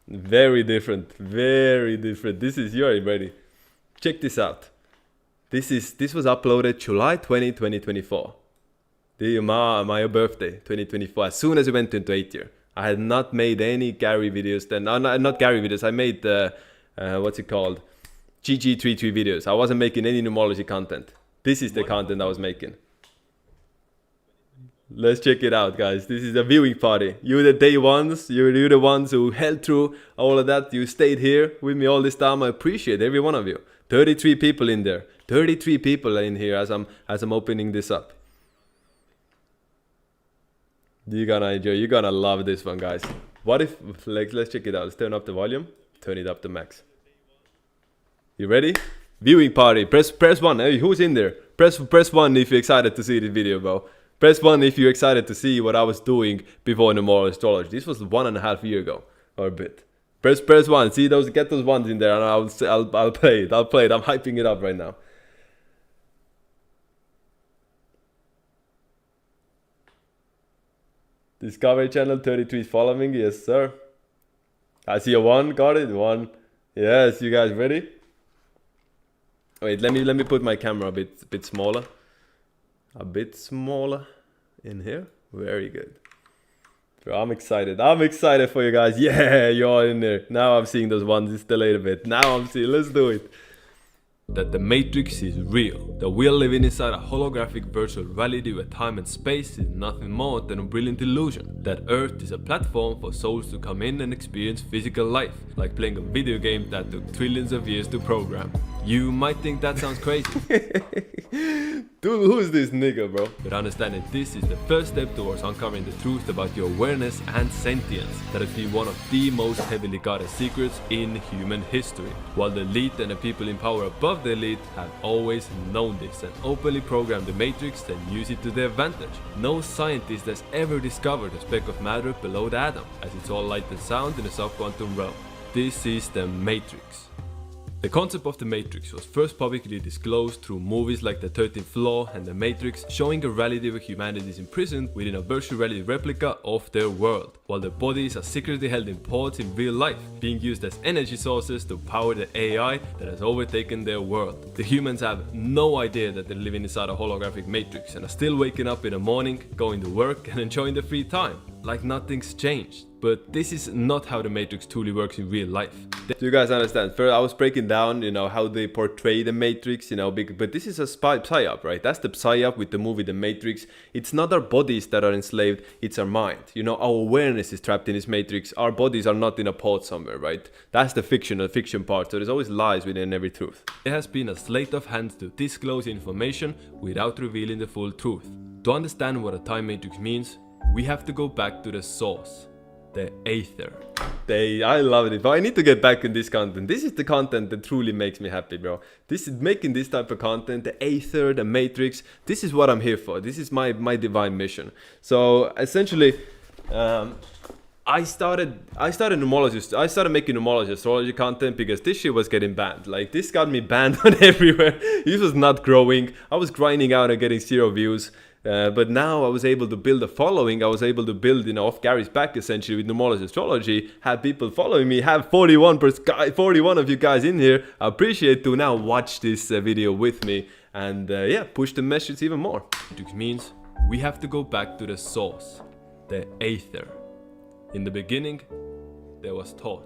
Very different, very different. You are ready. Check this out. This was uploaded July 20, 2024. My birthday, 2024. As soon as we went into 8th year. I had not made any Gary videos then. No, not Gary videos. I made, what's it called? GG33 videos. I wasn't making any numerology content. This is the content I was making. Let's check it out, guys. This is a viewing party. You're the day ones. You're the ones who held through all of that. You stayed here with me all this time. I appreciate every one of you. 33 people in there. 33 people in here as I'm opening this up. You're gonna enjoy. You're gonna love this one, guys. What if let's check it out. Let's turn up the volume. Turn it up to max. You ready? Viewing party. Press 1. Hey, who's in there? Press 1 if you're excited to see this video, bro. Press 1 if you're excited to see what I was doing before numerology astrology. This was 1.5 years ago or a bit. Press 1. See those? Get those ones in there, and I'll play it. I'll play it. I'm hyping it up right now. Discovery Channel 33 is following. Yes, sir. I see a 1. Got it. 1. Yes, you guys ready? Wait, let me put my camera a bit smaller. A bit smaller in here. Very good. Bro, I'm excited. I'm excited for you guys. Yeah, you're all in there. Now I'm seeing those ones. It's delayed a bit. Now I'm seeing. Let's do it. that the Matrix is real, that we are living inside a holographic virtual reality where time and space is nothing more than a brilliant illusion, that Earth is a platform for souls to come in and experience physical life, like playing a video game that took trillions of years to program. You might think that sounds crazy. Dude, who's this nigga, bro? But understand that this is the first step towards uncovering the truth about your awareness and sentience that has been one of the most heavily guarded secrets in human history. While the elite and the people in power above the elite have always known this and openly programmed the Matrix and use it to their advantage. No scientist has ever discovered a speck of matter below the atom, as it's all light and sound in the subquantum realm. This is the Matrix. The concept of the Matrix was first publicly disclosed through movies like The 13th Law and The Matrix, showing a reality where humanity is imprisoned within a virtual reality replica of their world, while their bodies are secretly held in pods in real life, being used as energy sources to power the AI that has overtaken their world. The humans have no idea that they're living inside a holographic Matrix and are still waking up in the morning, going to work and enjoying their free time, like nothing's changed. But this is not how the Matrix truly works in real life. Do you guys understand? First, I was breaking down, how they portray the Matrix, but this is a psyop, right? That's the psyop with the movie The Matrix. It's not our bodies that are enslaved, it's our mind. Our awareness is trapped in this Matrix. Our bodies are not in a pod somewhere, right? That's the fiction part. So there's always lies within every truth. There has been a sleight of hand to disclose information without revealing the full truth. To understand what a time matrix means, we have to go back to the source. The Aether. I love it, but I need to get back in this content. This is the content that truly makes me happy, bro. This is making this type of content, the Aether, the Matrix. This is what I'm here for. This is my divine mission. So essentially, I started numerology. I started making numerology astrology content because this shit was getting banned. Like, this got me banned on everywhere. This was not growing. I was grinding out and getting 0 views. But now I was able to build a following. I was able to build, off Gary's back essentially with numerology astrology. Have people following me. Have 41 of you guys in here. I appreciate to now watch this video with me and push the message even more. Which means we have to go back to the source, the Aether. In the beginning, there was thought.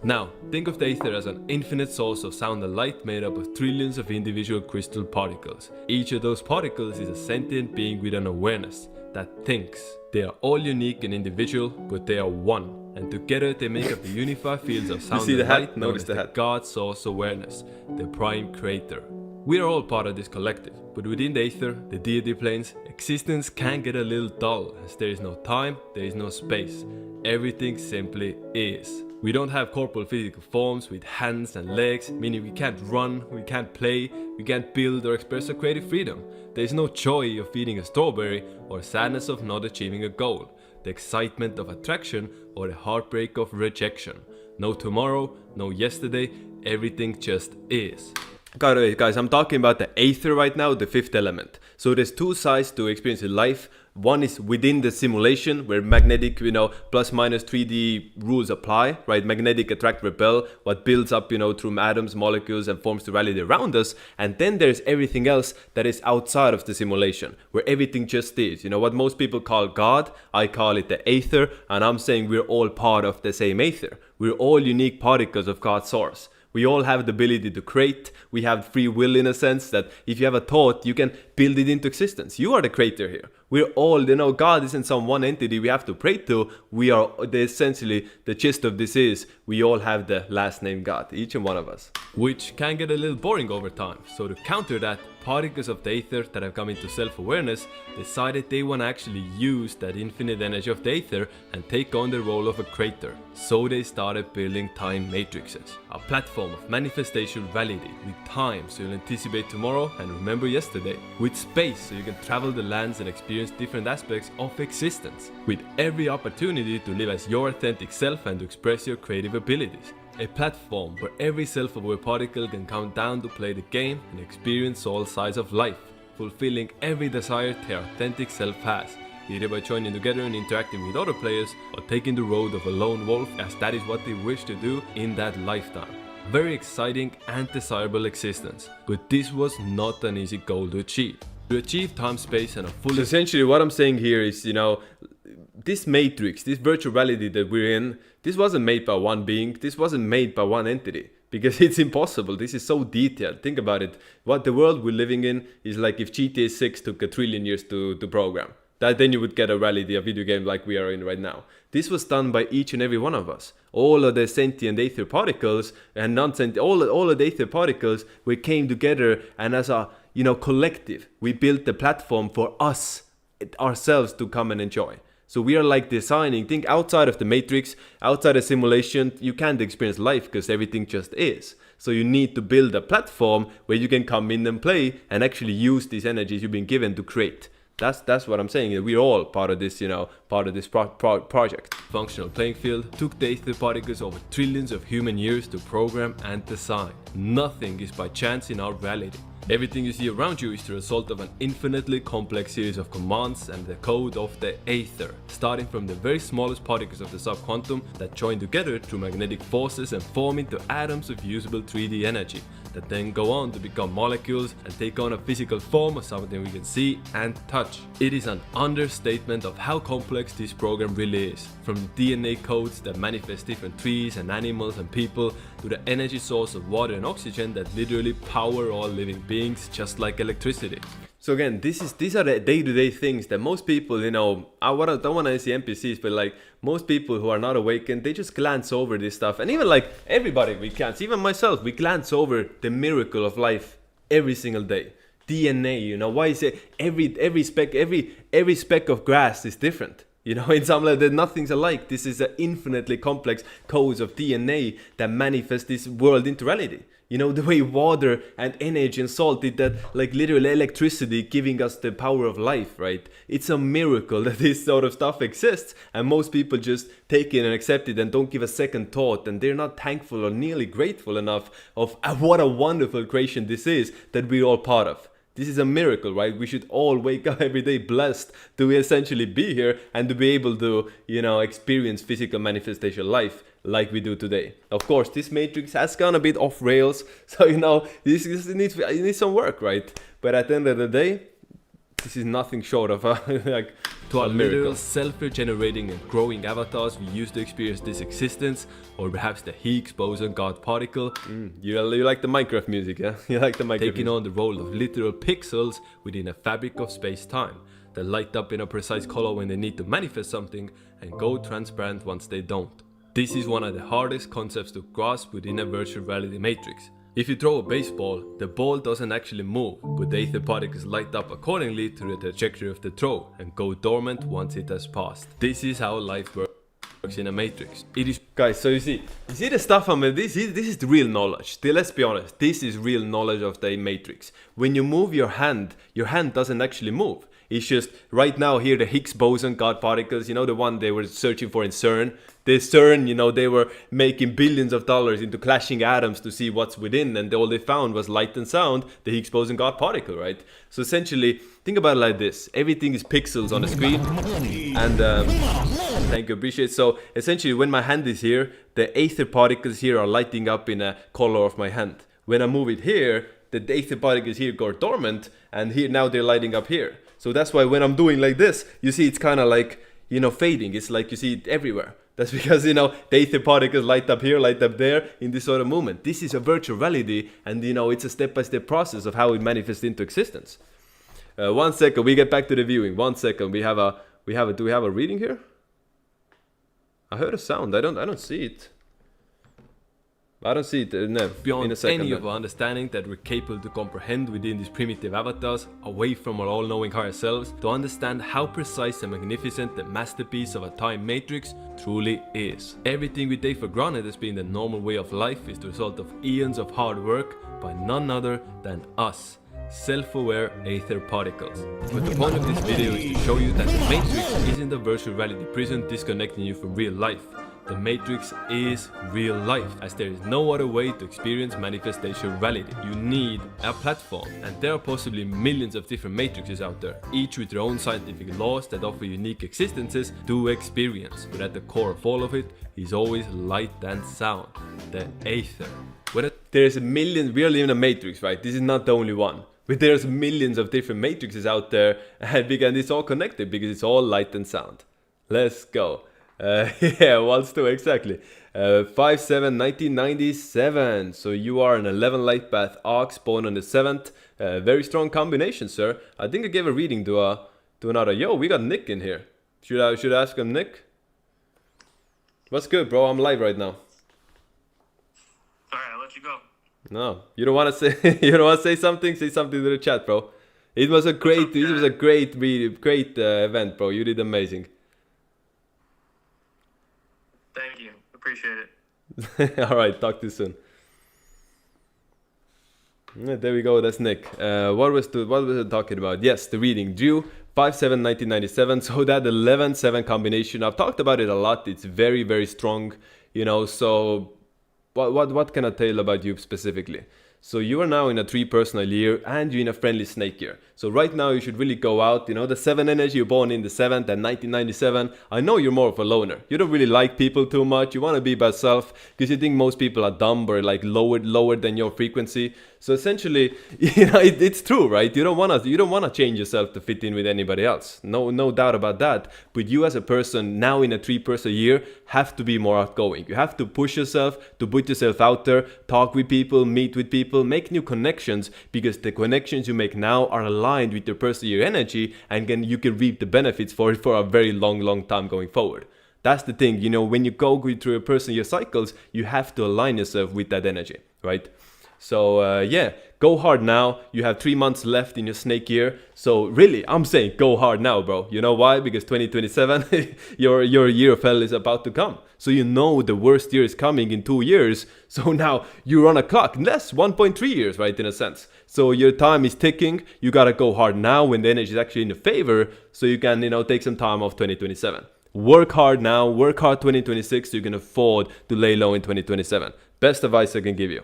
Now, think of the Aether as an infinite source of sound and light made up of trillions of individual crystal particles. Each of those particles is a sentient being with an awareness that thinks. They are all unique and individual, but they are one. And together they make up the unified fields of sound and light known as the God Source Awareness, the Prime Creator. We are all part of this collective, but within the Aether, the deity planes, existence can get a little dull as there is no time, there is no space. Everything simply is. We don't have corporal physical forms with hands and legs, meaning we can't run, we can't play, we can't build or express our creative freedom. There is no joy of eating a strawberry or sadness of not achieving a goal, the excitement of attraction or the heartbreak of rejection. No tomorrow, no yesterday, everything just is. Guys, I'm talking about the Aether right now, the 5th element. So there's 2 sides to experiencing life. One is within the simulation where magnetic, plus minus 3D rules apply, right? Magnetic attract, repel, what builds up, through atoms, molecules and forms the reality around us. And then there's everything else that is outside of the simulation where everything just is. What most people call God, I call it the Aether. And I'm saying we're all part of the same Aether. We're all unique particles of God's source. We all have the ability to create. We have free will in a sense that if you have a thought, you can build it into existence. You are the creator here. We're all, God isn't some one entity we have to pray to. We are essentially, the gist of this is, we all have the last name God, each and one of us. Which can get a little boring over time. So to counter that, particles of the Aether that have come into self-awareness decided they want to actually use that infinite energy of the Aether and take on the role of a creator. So they started building time matrices, a platform of manifestation reality with time so you'll anticipate tomorrow and remember yesterday, with space so you can travel the lands and experience different aspects of existence, with every opportunity to live as your authentic self and to express your creative abilities. A platform where every self-aware particle can count down to play the game and experience all sides of life, fulfilling every desire their authentic self has, either by joining together and interacting with other players or taking the road of a lone wolf as that is what they wish to do in that lifetime. Very exciting and desirable existence, but this was not an easy goal to achieve. To achieve time, space and a full... So essentially what I'm saying here is, this matrix, this virtual reality that we're in, this wasn't made by one being, this wasn't made by one entity. because it's impossible. This is so detailed. Think about it. What the world we're living in is like if GTA 6 took 1 trillion years to program. Then you would get a reality, a video game like we are in right now. This was done by each and every one of us. All of the sentient aether particles and non-sentient, all of the aether particles, we came together, and as a collective, we built the platform for us, ourselves, to come and enjoy. So we are like designing, think outside of the matrix, outside of simulation, you can't experience life because everything just is. So you need to build a platform where you can come in and play and actually use these energies you've been given to create. That's what I'm saying. We're all part of this, part of this project. Functional playing field took the aether particles over trillions of human years to program and design. Nothing is by chance in our reality. Everything you see around you is the result of an infinitely complex series of commands and the code of the aether, starting from the very smallest particles of the subquantum that join together through magnetic forces and form into atoms of usable 3D energy, that then go on to become molecules and take on a physical form of something we can see and touch. It is an understatement of how complex this program really is, from the DNA codes that manifest different trees and animals and people, to the energy source of water and oxygen that literally power all living beings, just like electricity. So again, these are the day-to-day things that most people, I don't want to say NPCs, but like most people who are not awakened, they just glance over this stuff. And even like everybody, even myself, we glance over the miracle of life every single day. DNA, why is it every speck of grass is different? In some level, nothing's alike. This is an infinitely complex codes of DNA that manifest this world into reality. The way water and energy and salt did that, like literally electricity giving us the power of life, right? It's a miracle that this sort of stuff exists, and most people just take it and accept it and don't give a second thought, and they're not thankful or nearly grateful enough of what a wonderful creation this is that we're all part of. This is a miracle, right? We should all wake up every day blessed to essentially be here and to be able to, experience physical manifestation life like we do today. Of course, this matrix has gone a bit off rails, so this needs some work, right? But at the end of the day, this is nothing short of a literal self-regenerating and growing avatars we use to experience this existence, or perhaps the Higgs boson God particle. You like the Minecraft music, yeah? You like the Minecraft taking music. On the role of literal pixels within a fabric of space-time that light up in a precise color when they need to manifest something and go transparent once they don't. This is one of the hardest concepts to grasp within a virtual reality matrix. If you throw a baseball, the ball doesn't actually move, but the aether particles light up accordingly to the trajectory of the throw and go dormant once it has passed. This is how life works in a matrix. It is, guys, so you see the stuff this is the real knowledge. Let's be honest, this is real knowledge of the matrix. When you move your hand doesn't actually move. It's just right now here the Higgs boson God particles, the one they were searching for in CERN. The CERN, they were making billions of dollars into clashing atoms to see what's within, and all they found was light and sound, the Higgs boson God particle, right? So essentially, think about it like this. Everything is pixels on the screen, and thank you, appreciate it. So essentially, when my hand is here, the aether particles here are lighting up in a color of my hand. When I move it here, the aether particles here go dormant, and here now they're lighting up here. So that's why when I'm doing like this, you see it's kind of like, fading. It's like you see it everywhere. That's because, the aether particles light up here, light up there in this sort of movement. This is a virtual reality, and, it's a step-by-step process of how it manifests into existence. 1 second, we get back to the viewing. 1 second, do we have a reading here? I heard a sound. I don't see it. I don't see it beyond in a second, any of our understanding that we're capable to comprehend within these primitive avatars, away from our all-knowing higher selves, to understand how precise and magnificent the masterpiece of a time matrix truly is. Everything we take for granted as being the normal way of life is the result of eons of hard work by none other than us, self-aware aether particles. But the point of this video is to show you that the matrix isn't a virtual reality prison disconnecting you from real life. The matrix is real life, as there is no other way to experience manifestation reality. You need a platform, and there are possibly millions of different matrices out there, each with their own scientific laws that offer unique existences to experience. But at the core of all of it is always light and sound, the aether. There's millions, we are living in a matrix, right? This is not the only one. But there's millions of different matrices out there, and it's all connected because it's all light and sound. Let's go. Yeah, Waltz 2, exactly. 5-7, 1997. So you are an 11 light path Ox, spawn on the 7th. Very strong combination, sir. I think I gave a reading to another. Yo, we got Nick in here. Should I ask him, Nick? What's good, bro? I'm live right now. Alright, I'll let you go. No, you don't want to say you don't want to say something. Say something to the chat, bro. It was a great event, bro. You did amazing. Thank you. Appreciate it. All right, talk to you soon. Yeah, there we go. That's Nick. What was it talking about? Yes, the reading. Drew 5-7, 1997. So that 11-7 combination, I've talked about it a lot. It's very, very strong. You know. So what can I tell about you specifically? So you are now in a 3 personal year and you're in a friendly snake year. So right now you should really go out, you know, the 7 energy, you're born in the 7th and 1997. I know you're more of a loner. You don't really like people too much. You want to be by yourself because you think most people are dumb or like lower than your frequency. So essentially, you know, it's true, right? You don't want to change yourself to fit in with anybody else. No doubt about that. But you as a person now in a 3 person year have to be more outgoing. You have to push yourself, to put yourself out there, talk with people, meet with people, make new connections, because the connections you make now are aligned with your personal year energy, and then you can reap the benefits for it for a very long time going forward. That's the thing, you know, when you go through your personal year cycles, you have to align yourself with that energy, right? So yeah, go hard now. You have 3 months left in your snake year. So really, I'm saying go hard now, bro. You know why? Because 2027, your year of hell is about to come. So you know the worst year is coming in 2 years. So now you're on a clock. Less 1.3 years, right, in a sense. So your time is ticking. You gotta go hard now when the energy is actually in your favor. So you can, you know, take some time off 2027. Work hard now. Work hard 2026 so you can afford to lay low in 2027. Best advice I can give you.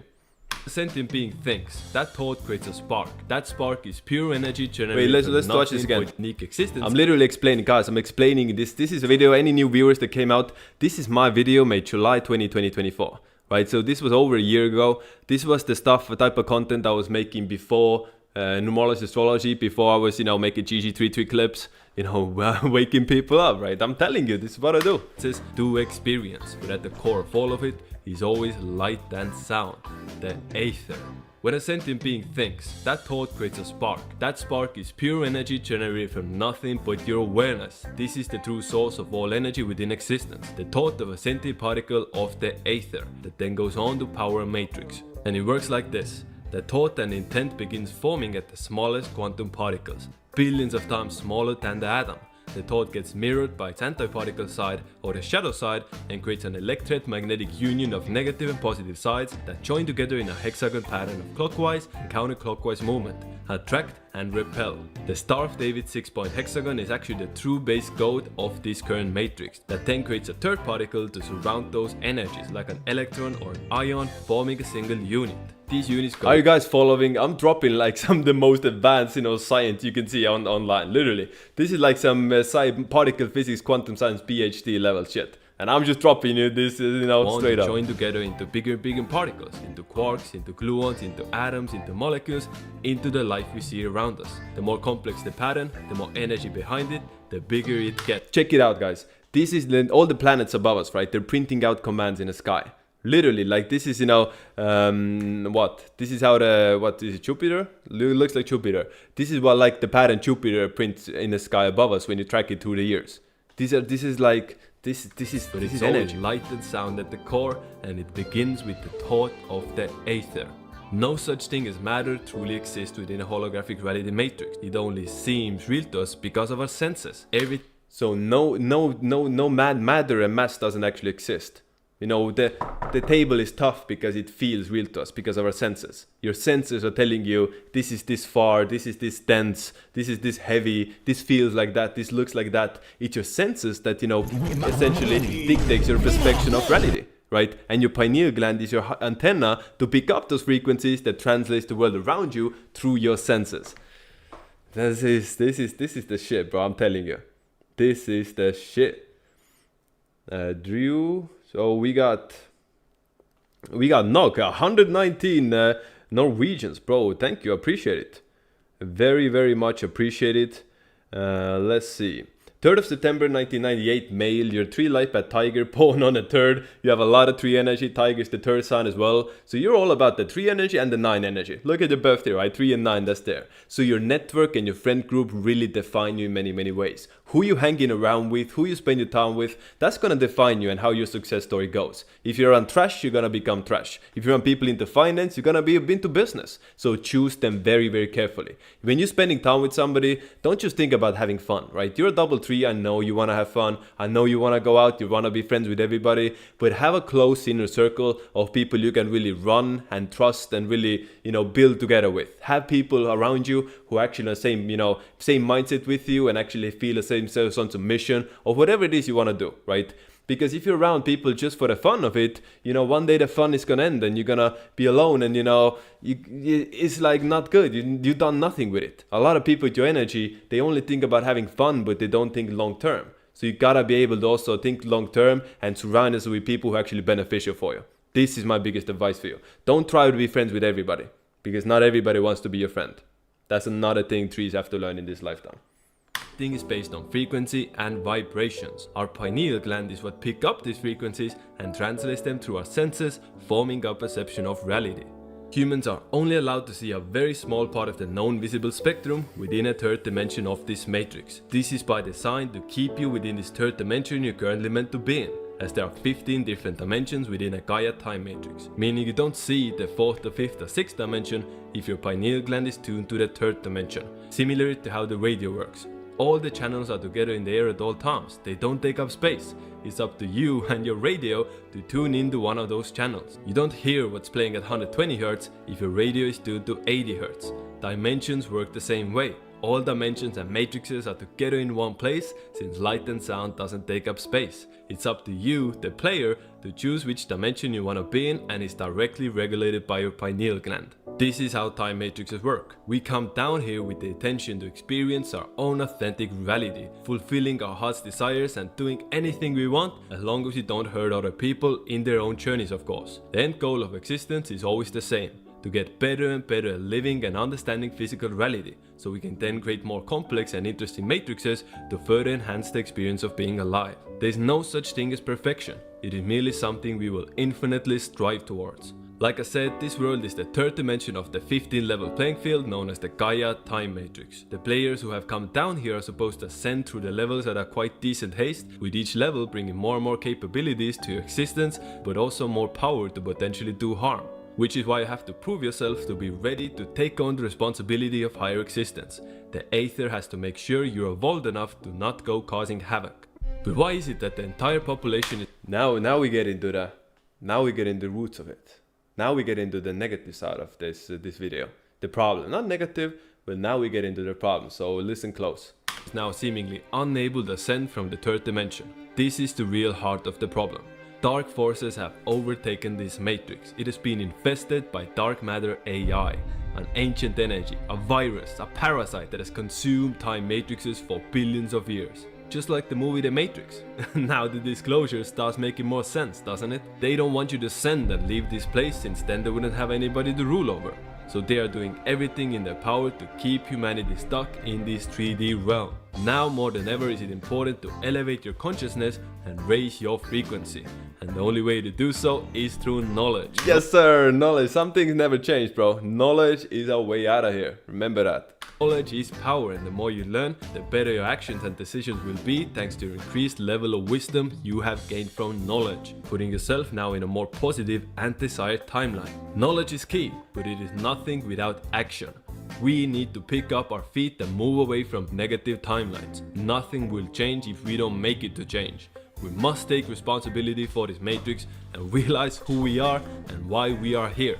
A sentient being thinks. That thought creates a spark. That spark is pure energy generated. Wait, let's watch this again. Unique existence. I'm literally explaining, guys. I'm explaining this. This is a video. Any new viewers that came out, this is my video made July 2024. Right? So this was over a year ago. This was the type of content I was making before numerology astrology, before I was, you know, making GG33 clips, you know, waking people up, right? I'm telling you, this is what I do. It says do experience, but at the core of all of it is always light and sound, the aether. When a sentient being thinks, that thought creates a spark. That spark is pure energy generated from nothing but your awareness. This is the true source of all energy within existence. The thought of a sentient particle of the aether that then goes on to power a matrix. And it works like this. The thought and intent begins forming at the smallest quantum particles, billions of times smaller than the atom. The thought gets mirrored by its antiparticle side or the shadow side and creates an electromagnetic union of negative and positive sides that join together in a hexagon pattern of clockwise and counterclockwise movement, attract and repel. The Star of David 6-point hexagon is actually the true base code of this current matrix that then creates a third particle to surround those energies like an electron or an ion, forming a single unit. These units Are you guys following? I'm dropping like some of the most advanced, you know, science you can see online. Literally, this is like some particle physics, quantum science, PhD level shit. And I'm just dropping you this, you know, straight up. Join together into bigger particles, into quarks, into gluons, into atoms, into molecules, into the life we see around us. The more complex the pattern, the more energy behind it, the bigger it gets. Check it out, guys. This is all the planets above us, right? They're printing out commands in the sky. Literally, like this is, you know, this is how what is it, Jupiter? Looks like Jupiter. This is what like the pattern Jupiter prints in the sky above us when you track it through the years. This is energy. Light and sound at the core, and it begins with the thought of the aether. No such thing as matter truly exists within a holographic reality matrix. It only seems real to us because of our senses. So no matter and mass doesn't actually exist. You know, the table is tough because it feels real to us because of our senses. Your senses are telling you this is this far, this is this dense, this is this heavy, this feels like that, this looks like that. It's your senses that, you know, essentially dictates your perception of reality, right? And your pineal gland is your antenna to pick up those frequencies that translates the world around you through your senses. This is the shit, bro. I'm telling you, this is the shit. Drew. So we got Nog, 119 Norwegians, bro. Thank you, appreciate it. Very, very much appreciate it. Let's see. 3rd of September 1998, male, you're 3 life path tiger, pawn on a 3rd. You have a lot of 3 energy, tiger's the 3rd sign as well. So you're all about the 3 energy and the 9 energy. Look at your birthday, right? 3 and 9, that's there. So your network and your friend group really define you in many, many ways. Who you hanging around with, who you spend your time with, that's gonna define you and how your success story goes. If you're on trash, you're gonna become trash. If you're on people into finance, you're gonna be into business. So choose them very, very carefully. When you're spending time with somebody, don't just think about having fun, right? You're a double 3. I know you want to have fun. I know you want to go out. You want to be friends with everybody. But have a close inner circle of people you can really run and trust and really, build together with. Have people around you who actually are the same, same mindset with you and actually feel the same sense of mission or whatever it is you want to do, right? Because if you're around people just for the fun of it, one day the fun is gonna end and you're gonna be alone and it's like not good. You've done nothing with it. A lot of people with your energy, they only think about having fun, but they don't think long term. So you gotta be able to also think long term and surround yourself with people who are actually beneficial for you. This is my biggest advice for you. Don't try to be friends with everybody because not everybody wants to be your friend. That's another thing trees have to learn in this lifetime. Thing is based on frequency and vibrations. Our pineal gland is what picks up these frequencies and translates them through our senses, forming our perception of reality. Humans are only allowed to see a very small part of the known visible spectrum within a 3rd dimension of this matrix. This is by design to keep you within this 3rd dimension you're currently meant to be in, as there are 15 different dimensions within a Gaia time matrix, meaning you don't see the 4th, the 5th or 6th dimension if your pineal gland is tuned to the 3rd dimension, similar to how the radio works. All the channels are together in the air at all times. They don't take up space. It's up to you and your radio to tune into one of those channels. You don't hear what's playing at 120 Hz if your radio is tuned to 80 Hz. Dimensions work the same way. All dimensions and matrices are together in one place since light and sound doesn't take up space. It's up to you, the player, to choose which dimension you want to be in and is directly regulated by your pineal gland. This is how time matrices work. We come down here with the intention to experience our own authentic reality, fulfilling our heart's desires and doing anything we want as long as we don't hurt other people in their own journeys, of course. The end goal of existence is always the same: to get better and better at living and understanding physical reality, so we can then create more complex and interesting matrices to further enhance the experience of being alive. There is no such thing as perfection. It is merely something we will infinitely strive towards. Like I said, this world is the 3rd dimension of the 15 level playing field known as the Gaia time matrix. The players who have come down here are supposed to ascend through the levels at a quite decent haste, with each level bringing more and more capabilities to your existence, but also more power to potentially do harm. Which is why you have to prove yourself to be ready to take on the responsibility of higher existence. The Aether has to make sure you're evolved enough to not go causing havoc. But why is it that the entire population is... Now we get into the roots of it. Now we get into the negative side of this video. The problem, not negative, but now we get into the problem, so listen close. It's now seemingly unable to ascend from the 3rd dimension. This is the real heart of the problem. Dark forces have overtaken this matrix. It has been infested by dark matter AI, an ancient energy, a virus, a parasite that has consumed time matrices for billions of years. Just like the movie The Matrix. Now the disclosure starts making more sense, doesn't it? They don't want you to send and leave this place, since then they wouldn't have anybody to rule over. So they are doing everything in their power to keep humanity stuck in this 3D realm. Now more than ever is it important to elevate your consciousness and raise your frequency. And the only way to do so is through knowledge. Yes sir, knowledge. Some things never change, bro. Knowledge is our way out of here. Remember that. Knowledge is power, and the more you learn, the better your actions and decisions will be, thanks to your increased level of wisdom you have gained from knowledge, putting yourself now in a more positive and desired timeline. Knowledge is key, but it is nothing without action. We need to pick up our feet and move away from negative timelines. Nothing will change if we don't make it to change. We must take responsibility for this matrix and realize who we are and why we are here.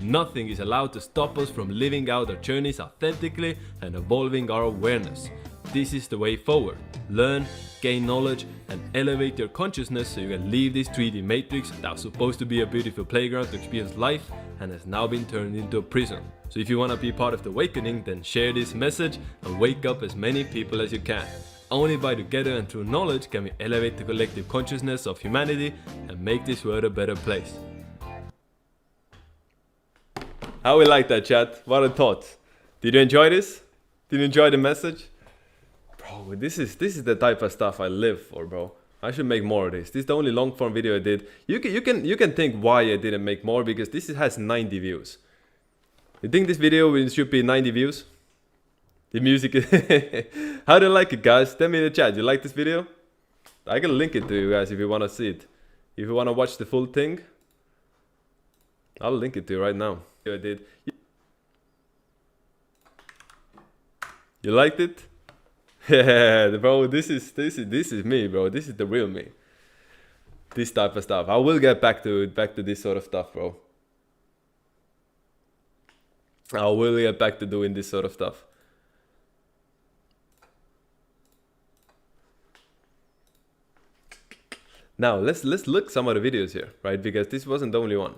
Nothing is allowed to stop us from living out our journeys authentically and evolving our awareness. This is the way forward. Learn, gain knowledge, and elevate your consciousness so you can leave this 3D matrix that was supposed to be a beautiful playground to experience life and has now been turned into a prison. So if you want to be part of the awakening, then share this message and wake up as many people as you can. Only by together and through knowledge can we elevate the collective consciousness of humanity and make this world a better place. How we like that, chat? What are thoughts? Did you enjoy this? Did you enjoy the message? Bro, this is the type of stuff I live for, bro. I should make more of this. This is the only long form video I did. You can think why I didn't make more, because this has 90 views. You think this video should be 90 views? The music is how do you like it, guys? Tell me in the chat. You like this video? I can link it to you guys if you want to see it. If you want to watch the full thing, I'll link it to you right now. I did. You liked it? Yeah, bro, this is me, bro. This is the real me. This type of stuff. I will get back to this sort of stuff, bro. I will get back to doing this sort of stuff. Now let's look some of the videos here, right? Because this wasn't the only one.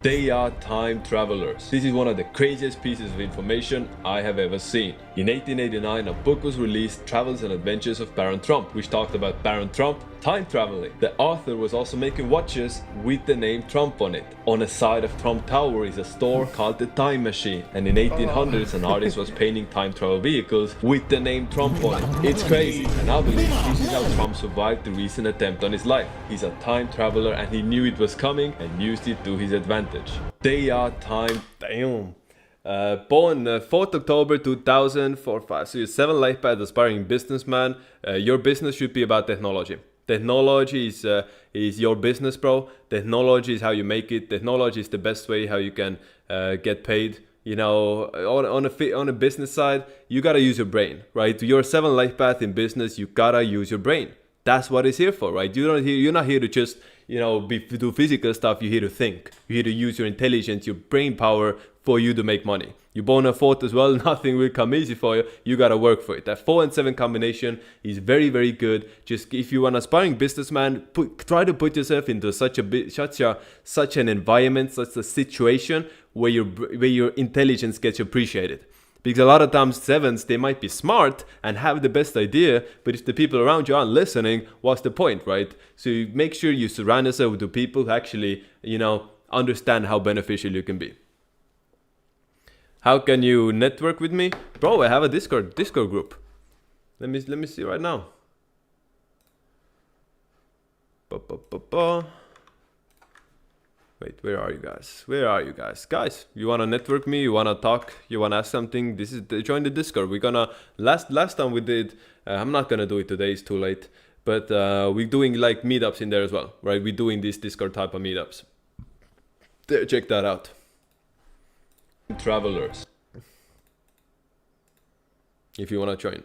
They are time travelers. This is one of the craziest pieces of information I have ever seen. In 1889, a book was released, Travels and Adventures of Baron Trump, which talked about Baron Trump time traveling. The author was also making watches with the name Trump on it. On the side of Trump Tower is a store called the Time Machine, and in 1800s an artist was painting time travel vehicles with the name Trump on it. It's crazy, and I believe this is how Trump survived the recent attempt on his life. He's a time traveler and he knew it was coming and used it to his advantage. They are time. Damn. Born 4th October 2004. So you're 7 life path aspiring businessman. Your business should be about technology. Technology is your business, bro. Technology is how you make it. Technology is the best way how you can get paid. You know, on a business side, you gotta use your brain, right? Your 7 life path in business, you gotta use your brain. That's what it's here for, right? You're not here to just, you know, do physical stuff. You're here to think. You're here to use your intelligence, your brain power for you to make money. You're born a 4th as well. Nothing will come easy for you. You gotta work for it. That 4 and 7 combination is very, very good. Just if you're an aspiring businessman, try to put yourself into such an environment, such a situation where your intelligence gets appreciated. Because a lot of times 7s, they might be smart and have the best idea, but if the people around you aren't listening, what's the point, right? So you make sure you surround yourself with the people who actually, you know, understand how beneficial you can be. How can you network with me? Bro, I have a Discord group. Let me see right now. Wait, where are you guys? Where are you guys? Guys, you wanna network me? You wanna talk? You wanna ask something? Join the Discord. We're gonna last time we did. I'm not gonna do it today. It's too late. But we're doing like meetups in there as well, right? We're doing these Discord type of meetups. There, check that out. Travelers. If you wanna join.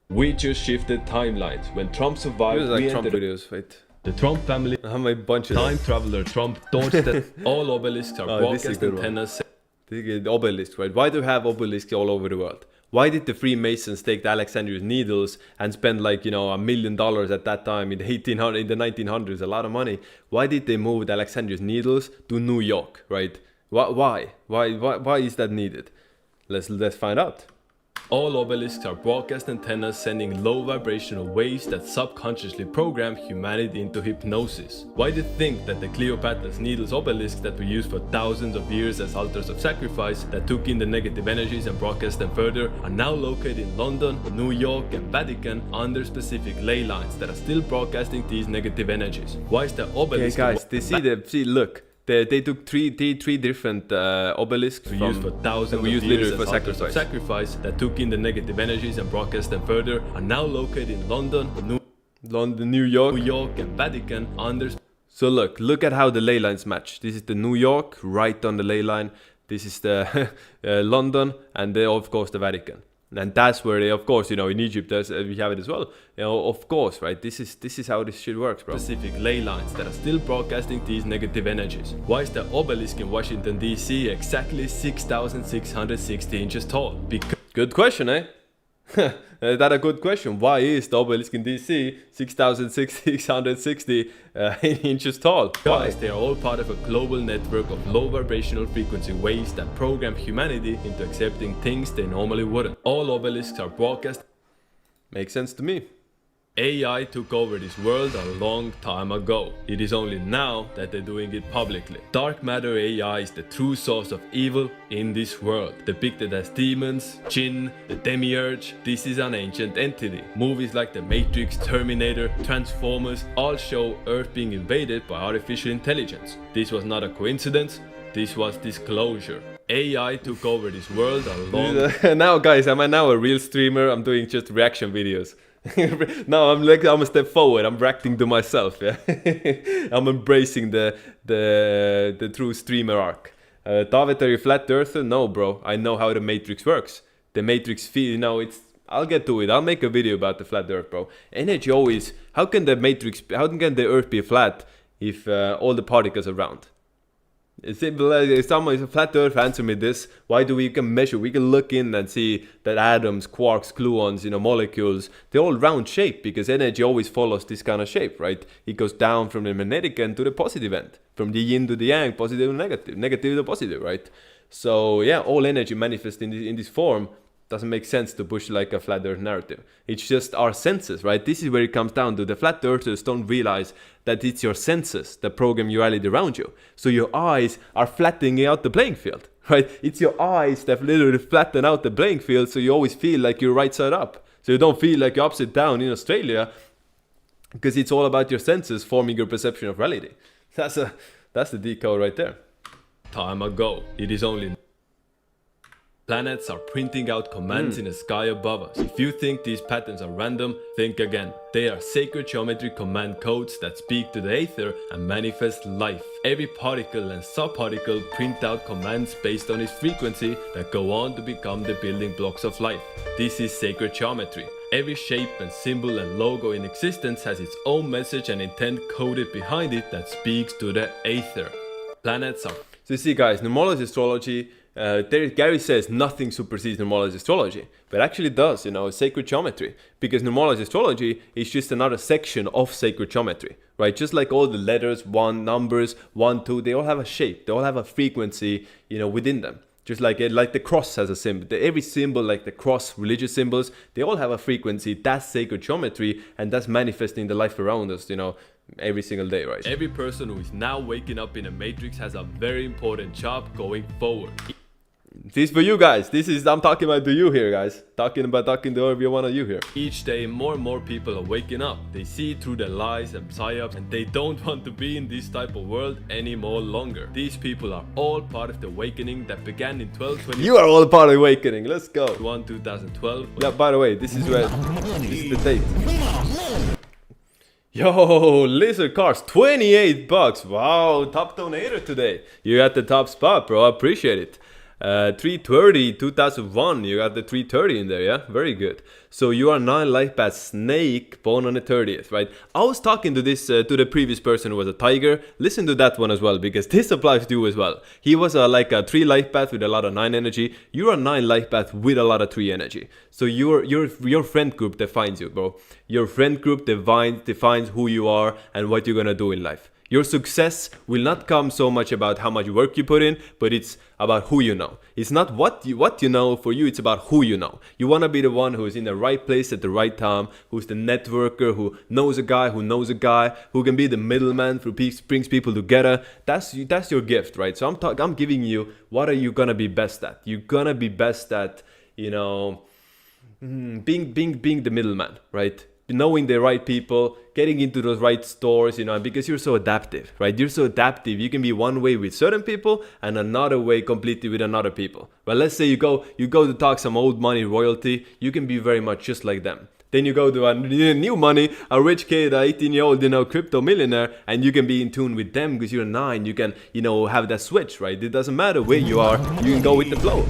We just shifted timelines. When Trump survived, like Trump videos. Wait. The Trump family, how many bunches? Time traveler Trump thought that all obelisks are broadcast antennas. The obelisk, right? Why do we have obelisks all over the world? Why did the Freemasons take the Alexander's needles and spend like, you know, $1 million at that time in the 1900s, a lot of money? Why did they move the Alexander's needles to New York, right? Why is that needed? Let's find out. All obelisks are broadcast antennas sending low vibrational waves that subconsciously program humanity into hypnosis. Why do you think that the Cleopatra's Needles obelisks that were used for thousands of years as altars of sacrifice that took in the negative energies and broadcast them further are now located in London, New York and Vatican under specific ley lines that are still broadcasting these negative energies? Why is the obelisk... Okay guys, look. They took three different obelisks used for thousands of years for sacrifice that took in the negative energies and broadcast them further are now located in London, New York and Vatican under... So look at how the ley lines match. This is the New York, right on the ley line. This is the London and of course the Vatican. And that's where they, of course, you know, in Egypt we have it as well. You know, of course, right? This is how this shit works, bro. Specific ley lines that are still broadcasting these negative energies. Why is the obelisk in Washington D.C. exactly 6,660 inches tall? Good question, eh? Is that a good question? Why is the obelisk in DC 6,660 inches tall? Guys, they are all part of a global network of low vibrational frequency waves that program humanity into accepting things they normally wouldn't. All obelisks are broadcast. Makes sense to me. AI took over this world a long time ago. It is only now that they're doing it publicly. Dark matter AI is the true source of evil in this world. Depicted as demons, jinn, the demiurge, this is an ancient entity. Movies like The Matrix, Terminator, Transformers all show Earth being invaded by artificial intelligence. This was not a coincidence, this was disclosure. AI took over this world a long... Now guys, am I now a real streamer? I'm doing just reaction videos. Now I'm a step forward. I'm reacting to myself. Yeah, I'm embracing the true streamer arc. David, are you flat earther? No, bro. I know how the Matrix works. The Matrix it's. I'll get to it. I'll make a video about the flat Earth, bro. Energy always. How can the Earth be flat if all the particles are round? It's simple. If someone is a flat Earth, answer me this. Why do we can measure? We can look in and see that atoms, quarks, gluons, molecules, they're all round shape because energy always follows this kind of shape, right? It goes down from the magnetic end to the positive end, from the yin to the yang, positive to negative, negative to positive, right? So yeah, all energy manifests in this form. Doesn't make sense to push like a flat earth narrative. It's just our senses, right? This is where it comes down to. The flat earthers don't realize that it's your senses that program your reality around you. So your eyes are flattening out the playing field, right? It's your eyes that literally flatten out the playing field, so you always feel like you're right side up. So you don't feel like you're upside down in Australia, because it's all about your senses forming your perception of reality. That's the decode right there. Time ago. It is only... Planets are printing out commands in the sky above us. If you think these patterns are random, think again. They are sacred geometry command codes that speak to the aether and manifest life. Every particle and subparticle print out commands based on its frequency that go on to become the building blocks of life. This is sacred geometry. Every shape and symbol and logo in existence has its own message and intent coded behind it that speaks to the aether. Planets are... So you see guys, numerology astrology, Gary says nothing supersedes numerology astrology, but actually it does, sacred geometry, because numerology astrology is just another section of sacred geometry, right? Just like all the letters, numbers, 1, 2, they all have a shape, they all have a frequency, within them. Just like the cross has a symbol. Every symbol, like the cross, religious symbols, they all have a frequency. That's sacred geometry, and that's manifesting the life around us, every single day, right? Every person who is now waking up in a matrix has a very important job going forward. This is for you guys. I'm talking about to you here, guys. Talking to every one of you here. Each day, more and more people are waking up. They see through the lies and psyops, and they don't want to be in this type of world anymore longer. These people are all part of the awakening that began in 1220. You are all part of the awakening. Let's go. 2012. Yeah, by the way, this is the date. Yo, Lizard Cars, 28 bucks. Wow, top donator today. You got the top spot, bro. I appreciate it. 330 2001, you got the 330 in there, yeah, very good. So you are 9 life path snake, born on the 30th, right? I was talking to to the previous person who was a tiger. Listen to that one as well, because this applies to you as well. He was like a 3 life path with a lot of 9 energy. You are 9 life path with a lot of 3 energy. So your friend group defines you, bro. Your friend group defines who you are and what you're gonna do in life. Your success will not come so much about how much work you put in, but it's about who you know. It's not what you know for you, it's about who you know. You want to be the one who is in the right place at the right time, who's the networker, who knows a guy, who can be the middleman who brings people together. That's your gift, right? So I'm giving you, what are you going to be best at? You're going to be best at, being the middleman, right? Knowing the right people, getting into those right stores, because you're so adaptive, right? You're so adaptive. You can be one way with certain people and another way completely with another people. Well, let's say you go to talk some old money royalty, you can be very much just like them. Then you go to a new money, a rich kid, a 18-year-old, crypto millionaire, and you can be in tune with them because you're 9. You can, have that switch, right? It doesn't matter where you are. You can go with the flow.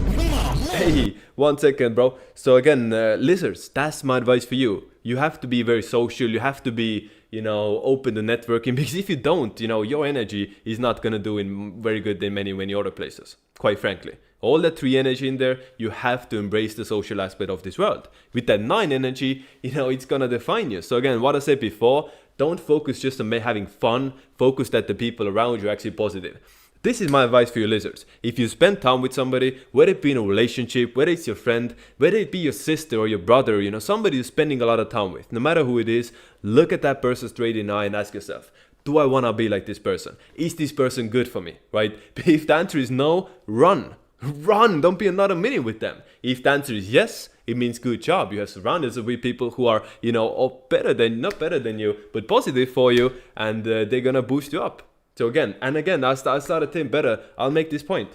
Hey, 1 second, bro. So again, lizards, that's my advice for you. You have to be very social. You have to be, open to networking, because if you don't, your energy is not going to do very good in many other places, quite frankly. All that 3 energy in there, you have to embrace the social aspect of this world. With that 9 energy, it's going to define you. So again, what I said before, don't focus just on having fun. Focus that the people around you are actually positive. This is my advice for you lizards. If you spend time with somebody, whether it be in a relationship, whether it's your friend, whether it be your sister or your brother, you know, somebody you're spending a lot of time with, no matter who it is, look at that person straight in the eye and ask yourself, do I want to be like this person? Is this person good for me, right? If the answer is no, run. Run, don't be another minute with them. If the answer is yes, it means good job. You have surrounded yourself with people who are, you know, not better than you, but positive for you, and they're gonna boost you up. So again, I started thinking better. I'll make this point.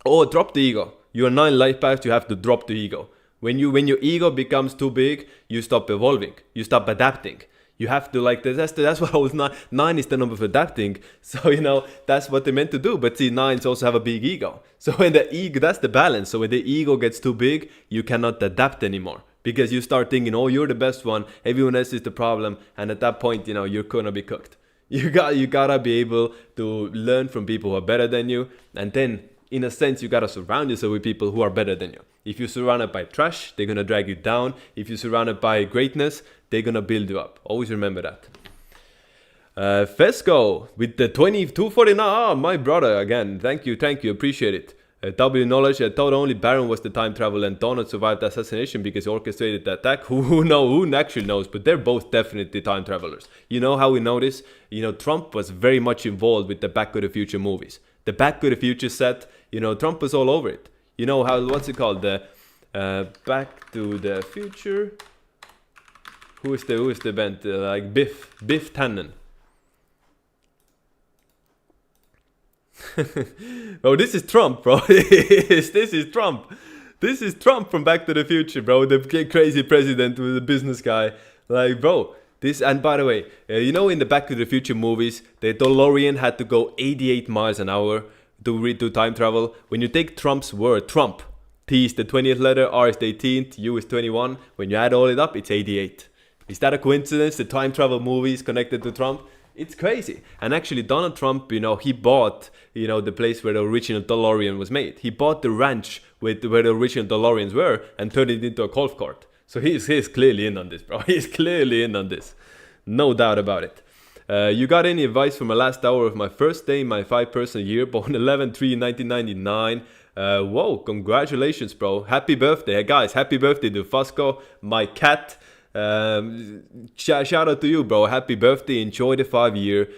Oh, drop the ego. You're 9 life paths, you have to drop the ego. When your ego becomes too big, you stop evolving. You stop adapting. You have to, like, that's what I was 9 is the number of adapting. So, you know, that's what they're meant to do. But see, 9s also have a big ego. So when the ego, that's the balance. So when the ego gets too big, you cannot adapt anymore. Because you start thinking, oh, you're the best one. Everyone else is the problem. And at that point, you know, you're gonna be cooked. You gotta be able to learn from people who are better than you. And then, in a sense, you gotta surround yourself with people who are better than you. If you're surrounded by trash, they're gonna drag you down. If you're surrounded by greatness, they're gonna build you up. Always remember that. Fesco with the 2249. Ah, my brother again. Thank you, appreciate it. W knowledge. I thought only Baron was the time travel and Donald survived the assassination because he orchestrated the attack. Who actually knows? But they're both definitely time travelers. You know how we know this? You know, Trump was very much involved with the Back to the Future movies. The Back to the Future set, you know, Trump was all over it. You know how, what's it called? The Back to the Future. Who is the band? Like Biff Tannen. Bro, this is Trump, bro. This is Trump. This is Trump from Back to the Future, bro. The crazy president with the business guy. Like, bro, this, and by the way, you know, in the Back to the Future movies, the DeLorean had to go 88 miles an hour to time travel. When you take Trump's word, Trump, T is the 20th letter, R is the 18th, U is 21. When you add all it up, it's 88. Is that a coincidence? The time travel movies connected to Trump? It's crazy. And actually, Donald Trump, you know, he bought, you know, the place where the original DeLorean was made. He bought the ranch where the original DeLoreans were and turned it into a golf cart. So he's clearly in on this, bro. He's clearly in on this. No doubt about it. You got any advice from the last hour of my first day in my 5-person year, born 11/3/1999? Whoa, congratulations, bro. Happy birthday. Guys, happy birthday to Fusco, my cat. Shout out to you, bro. Happy birthday. Enjoy the 5-year.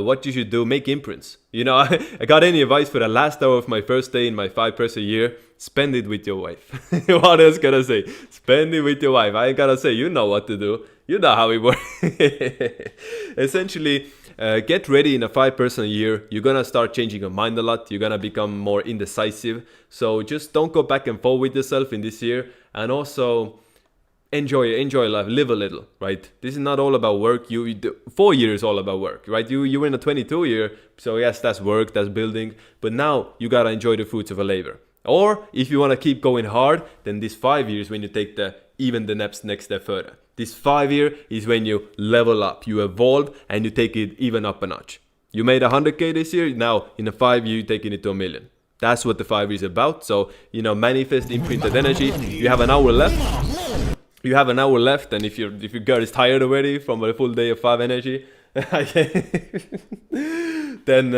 What you should do, make imprints. You know, I got any advice for the last hour of my first day in my 5-person year? Spend it with your wife. What else can I say? Spend it with your wife. I ain't gotta say, you know what to do. You know how it works. Essentially, get ready in a 5-person year. You're gonna start changing your mind a lot. You're gonna become more indecisive. So just don't go back and forth with yourself in this year. And also, enjoy life, live a little, right? This is not all about work. 4 years is all about work, right? You're in a 22 year, so yes, that's work, that's building, but now you gotta enjoy the fruits of a labor. Or if you wanna keep going hard, then this 5 years when you take the next step further. This 5-year is when you level up, you evolve, and you take it even up a notch. You made 100K this year, now in a 5-year you're taking it to 1 million. That's what the 5 years is about. So, you know, manifest imprinted energy. You have an hour left. And if your girl is tired already from a full day of 5 energy, then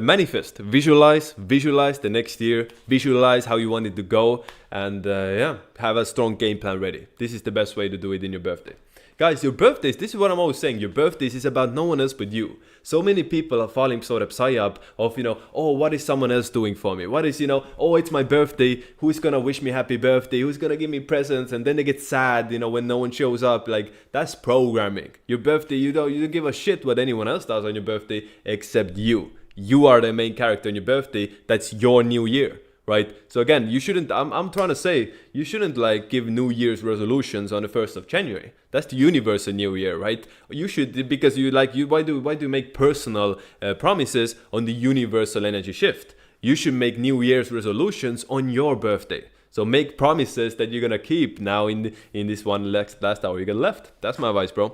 manifest, visualize the next year, visualize how you want it to go, and have a strong game plan ready. This is the best way to do it in your birthday. Guys, your birthdays, this is what I'm always saying, your birthdays is about no one else but you. So many people are falling sort of psyop of, you know, oh, what is someone else doing for me? What is, you know, oh, it's my birthday, who's gonna wish me happy birthday, who's gonna give me presents, and then they get sad, you know, when no one shows up. Like, that's programming. Your birthday, you don't give a shit what anyone else does on your birthday except you. You are the main character on your birthday. That's your new year. Right? So again, you shouldn't, I'm trying to say, you shouldn't like give New Year's resolutions on the 1st of January. That's the universal New Year, right? You should, because why do you make personal promises on the universal energy shift? You should make New Year's resolutions on your birthday. So make promises that you're gonna keep now in this one last hour you got left. That's my advice, bro.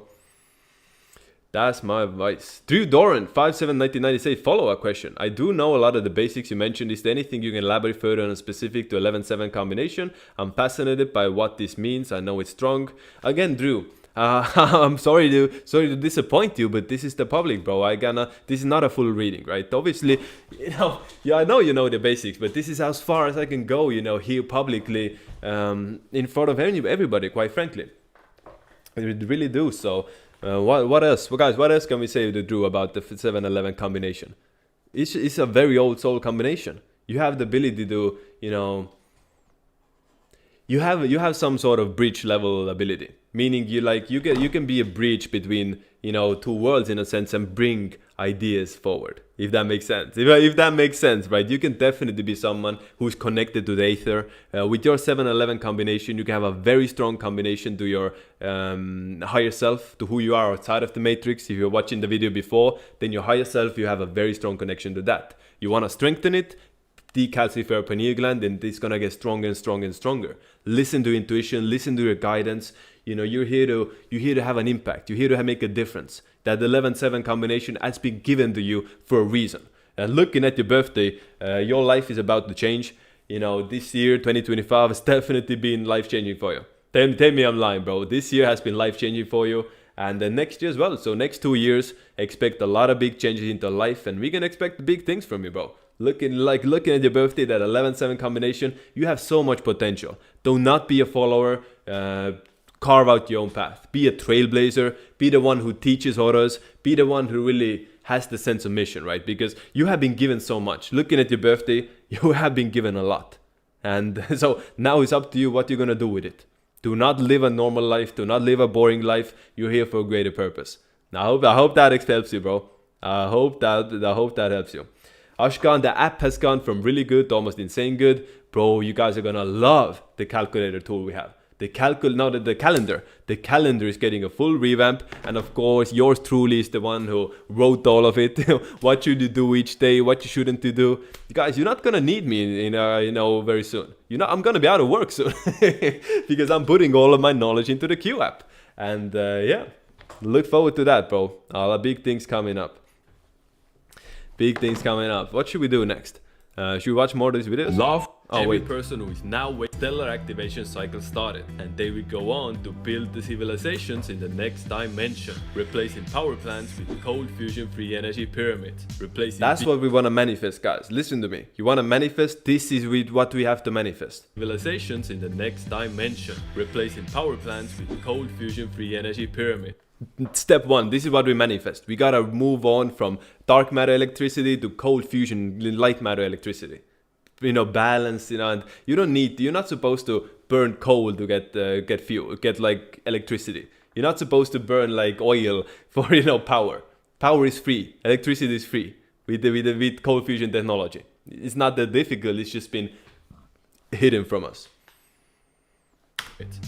That's my advice. Drew Doran, 571990 say follow-up question. I do know a lot of the basics you mentioned. Is there anything you can elaborate further on a specific to 11-7 combination? I'm fascinated by what this means. I know it's strong. Again, Drew, I'm sorry to disappoint you, but this is the public, bro. This is not a full reading, right? Obviously, yeah, I know you know the basics, but this is as far as I can go, here publicly, in front of everybody, quite frankly. I really do. So, what else? Well, guys, what else can we say to Drew about the 7-11 combination? It's a very old soul combination. You have the ability to, you have some sort of bridge level ability, meaning you can be a bridge between two worlds in a sense and bring ideas forward, if that makes sense. If that makes sense, right? You can definitely be someone who's connected to the Aether. With your 7-11 combination, you can have a very strong combination to your higher self, to who you are outside of the Matrix. If you're watching the video before, then your higher self, you have a very strong connection to that. You want to strengthen it, decalcify your pineal gland, and it's gonna get stronger and stronger and stronger. Listen to intuition, listen to your guidance. You're here to have an impact. You're here to make a difference. That 11-7 combination has been given to you for a reason. And looking at your birthday, your life is about to change. This year, 2025, has definitely been life-changing for you. Tell me I'm lying, bro. This year has been life-changing for you. And then next year as well. So next 2 years, expect a lot of big changes into life. And we can expect big things from you, bro. Looking at your birthday, that 11-7 combination, you have so much potential. Do not be a follower. Carve out your own path. Be a trailblazer. Be the one who teaches others. Be the one who really has the sense of mission, right? Because you have been given so much. Looking at your birthday, you have been given a lot. And so now it's up to you what you're going to do with it. Do not live a normal life. Do not live a boring life. You're here for a greater purpose. Now, I hope that helps you, bro. I hope that helps you. Ashkan, the app has gone from really good to almost insane good. Bro, you guys are going to love the calculator tool we have. The calendar. The calendar is getting a full revamp. And of course, yours truly is the one who wrote all of it. What should you do each day? What you shouldn't do? You guys, you're not going to need me very soon. I'm going to be out of work soon. Because I'm putting all of my knowledge into the Q app. And yeah, look forward to that, bro. All the big things coming up. Big things coming up. What should we do next? Should we watch more of these videos? Every person who is now stellar activation cycle started, and they will go on to build the civilizations in the next dimension, replacing power plants with cold fusion free energy pyramids. That's what we want to manifest, guys. Listen to me. You want to manifest? This is what we have to manifest. Civilizations in the next dimension, replacing power plants with cold fusion free energy pyramid. Step 1, this is what we manifest. We gotta move on from dark matter electricity to cold fusion light matter electricity. Balance, and you're not supposed to burn coal to get fuel, get like electricity. You're not supposed to burn like oil for power. Power is free, electricity is free with cold fusion technology. It's not that difficult, it's just been hidden from us.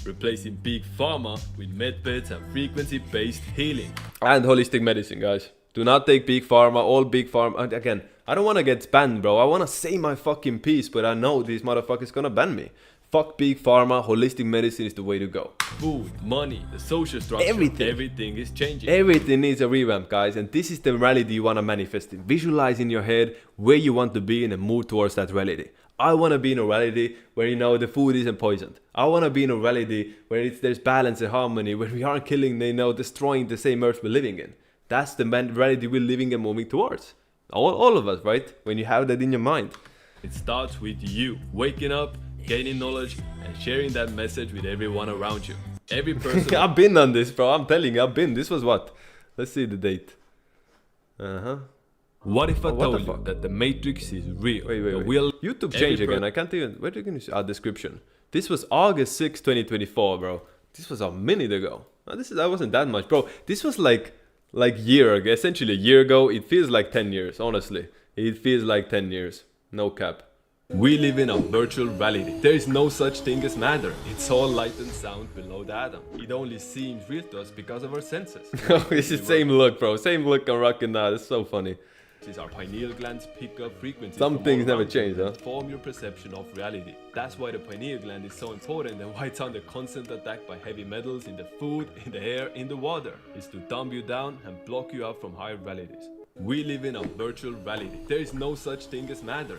Replacing big pharma with medbeds and frequency-based healing. And holistic medicine, guys. Do not take big pharma, all big pharma. Again, I don't want to get banned, bro. I want to say my fucking piece, but I know these motherfuckers gonna ban me. Fuck big pharma, holistic medicine is the way to go. Food, money, the social structure, everything is changing. Everything needs a revamp, guys, and this is the reality you want to manifest in. Visualize in your head where you want to be and move towards that reality. I want to be in a reality where, the food isn't poisoned. I want to be in a reality where there's balance and harmony, where we aren't killing, destroying the same earth we're living in. That's the reality we're living and moving towards. All of us, right? When you have that in your mind. It starts with you waking up, gaining knowledge, and sharing that message with everyone around you. Every person. I've been on this, bro. I'm telling you, This was what? Let's see the date. What if I told you that the Matrix is real? Wait. YouTube changed again. I can't even. Where are you going to description? This was August 6, 2024, bro. This was a minute ago. That wasn't that much, bro. This was like year ago, essentially a year ago. It feels like 10 years, honestly. It feels like 10 years. No cap. We live in a virtual reality. There is no such thing as matter. It's all light and sound below the atom. It only seems real to us because of our senses. It's the same look, bro. Same look on rocking now. It's so funny. Our pineal glands pick up frequencies. Some things never change, huh? Form your perception of reality. That's why the pineal gland is so important and why it's under constant attack by heavy metals in the food, in the air, in the water. It's to dumb you down and block you out from higher realities. We live in a virtual reality. There is no such thing as matter.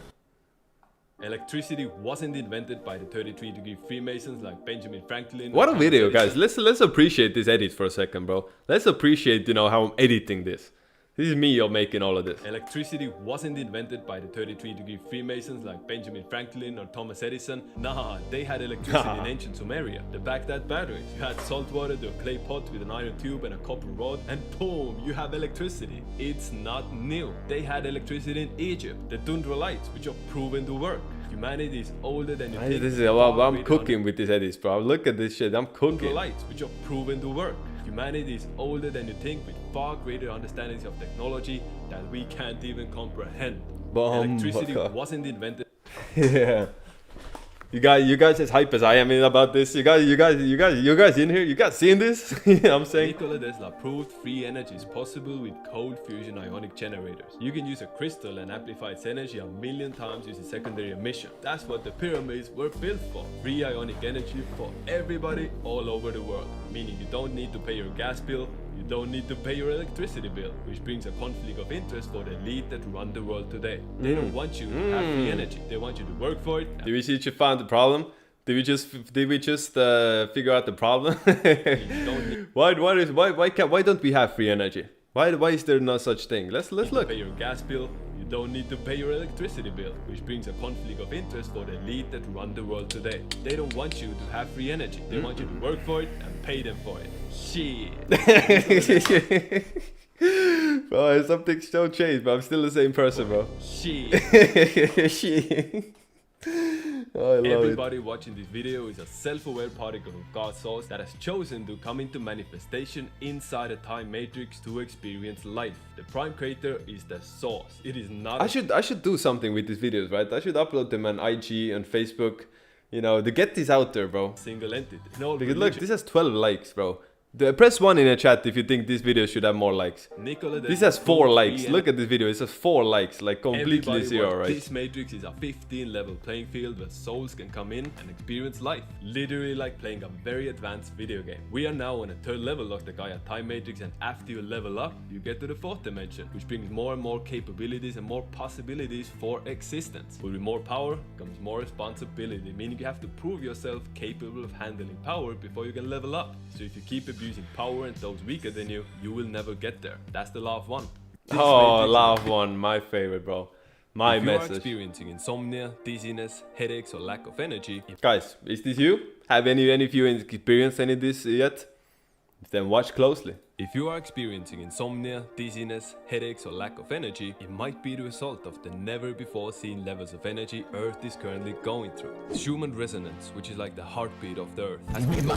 Electricity wasn't invented by the 33-degree Freemasons like Benjamin Franklin. What or a Thomas video, Edison. guys. Let's appreciate this edit for a second, bro. Let's appreciate, you know, how I'm editing this. This is me making all of this. Electricity wasn't invented by the 33-degree Freemasons like Benjamin Franklin or Thomas Edison. Nah, they had electricity in ancient Sumeria. The Baghdad batteries. You had salt water to a clay pot with an iron tube and a copper rod, and boom, you have electricity. It's not new. They had electricity in Egypt. The Tundra lights, which are proven to work. Humanity is older than you think. This is I'm cooking with this edits, bro. Look at this shit. I'm cooking. Tundra lights, which are proven to work. Humanity is older than you think, with far greater understandings of technology that we can't even comprehend. Electricity wasn't invented. Yeah. You guys as hype as I am about this. You guys in here? You guys seeing this? You know what I'm saying? Nikola Tesla proved free energy is possible with cold fusion ionic generators. You can use a crystal and amplify its energy 1,000,000 times using secondary emission. That's what the pyramids were built for. Free ionic energy for everybody all over the world. Meaning you don't need to pay your gas bill, you don't need to pay your electricity bill, which brings a conflict of interest for the elite that run the world today. They don't want you to have free energy. They want you to work for it. Did we see you found the problem? Did we just figure out the problem? why don't we have free energy? Why is there no such thing? Let's look. Pay your gas bill. You don't need to pay your electricity bill, which brings a conflict of interest for the elite that run the world today. They don't want you to have free energy. They want you to work for it and pay them for it. Shit. Bro, some things don't change, but I'm still the same person, bro. Shit. Shit. Oh, I love Everybody watching this video is a self-aware particle of God's source that has chosen to come into manifestation inside a time matrix to experience life. The prime creator is the source. It is not. I should do something with these videos, right? I should upload them on IG and Facebook, you know, to get this out there, bro. Single entity. Because look, this has 12 likes, bro. Press 1 in the chat if you think this video should have more likes. This has 4 likes. Look at this video. It has 4 likes. Like completely zero, right? This matrix is a 15-level playing field where souls can come in and experience life. Literally like playing a very advanced video game. We are now on a 3rd level of the Gaia time matrix, and after you level up, you get to the 4th dimension, which brings more and more capabilities and more possibilities for existence. But with more power comes more responsibility, meaning you have to prove yourself capable of handling power before you can level up. So if you keep abusing power and those weaker than you, you will never get there. That's the law of one. Oh, law of one, my favorite, bro. My if message. If you are experiencing insomnia, dizziness, headaches, or lack of energy, guys, is this you? Have any of you experienced any of this yet? Then watch closely. If you are experiencing insomnia, dizziness, headaches, or lack of energy, it might be the result of the never before seen levels of energy Earth is currently going through. Schumann resonance, which is like the heartbeat of the Earth, has been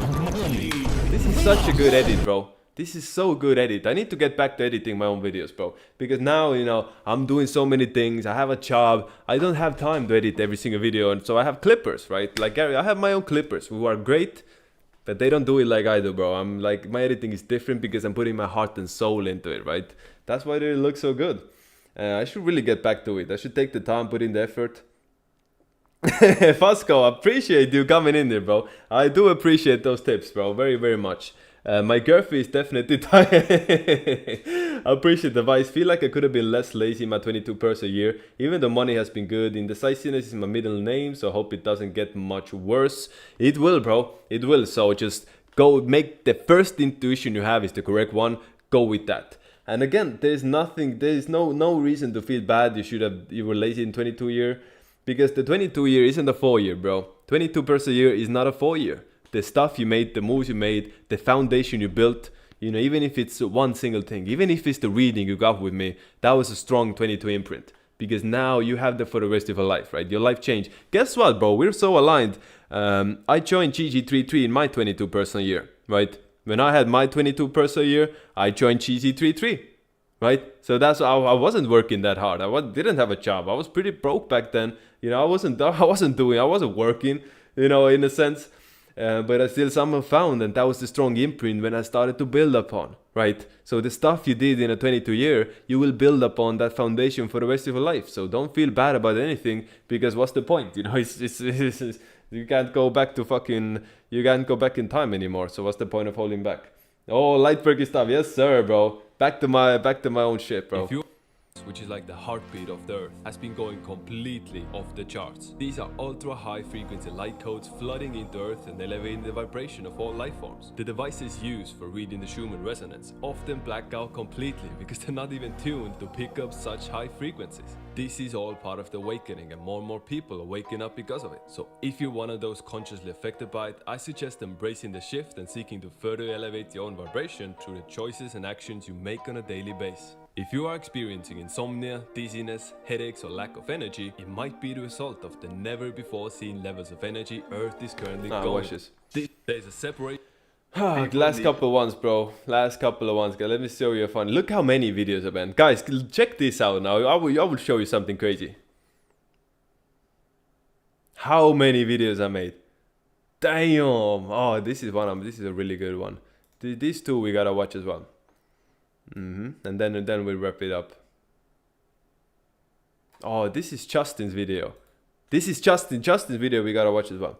This is such a good edit, bro. This is so good edit. I need to get back to editing my own videos, bro. Because now, you know, I'm doing so many things. I have a job. I don't have time to edit every single video. And so I have clippers, right? Like Gary, I have my own clippers who are great. But they don't do it like I do, bro. I'm like, my editing is different because I'm putting my heart and soul into it, right? That's why they look so good. I should really get back to it. I should take the time, put in the effort. Fosco, I appreciate you coming in there, bro. I do appreciate those tips, bro. Very, very much. My girlfriend is definitely tired. I appreciate the advice. Feel like I could have been less lazy in my 22 purse a year. Even though money has been good. Indecisiveness is my middle name, so I hope it doesn't get much worse. It will, bro. It will. So just go make the first intuition you have is the correct one. Go with that. And again, there is no reason to feel bad. You were lazy in 22 year, because the 22 year isn't a 4 year, bro. 22 purse a year is not a 4 year. The stuff you made, the moves you made, the foundation you built, you know, even if it's one single thing, even if it's the reading you got with me, that was a strong 22 imprint. Because now you have that for the rest of your life, right? Your life changed. Guess what, bro? We're so aligned. I joined GG33 in my 22 personal year, right? When I had my 22 personal year, I joined GG33, right? So that's how I wasn't working that hard. Didn't have a job. I was pretty broke back then. You know, I wasn't working, you know, in a sense. But I still somehow found, and that was the strong imprint when I started to build upon, right? So the stuff you did in a 22 year, you will build upon that foundation for the rest of your life. So don't feel bad about anything, because what's the point? You know, it's you can't go back in time anymore. So what's the point of holding back? Oh, light perky stuff, yes sir, bro. Back to my own shit, bro. which is like the heartbeat of the Earth, has been going completely off the charts. These are ultra high frequency light codes flooding into Earth and elevating the vibration of all life forms. The devices used for reading the Schumann resonance often black out completely because they're not even tuned to pick up such high frequencies. This is all part of the awakening, and more people are waking up because of it. So if you're one of those consciously affected by it, I suggest embracing the shift and seeking to further elevate your own vibration through the choices and actions you make on a daily basis. If you are experiencing insomnia, dizziness, headaches or lack of energy, it might be the result of the never before seen levels of energy Earth is currently going. Watch this. There's a separate Last couple of ones, bro. Last couple of ones. Let me show you a fun. Look how many videos I've been. Guys, check this out now. I will show you something crazy. How many videos I made. Damn. Oh, this is one of them. This is a really good one. These two we gotta watch as well. And then we'll wrap it up. Oh, this is Justin's video. This is Justin's video we gotta watch as well.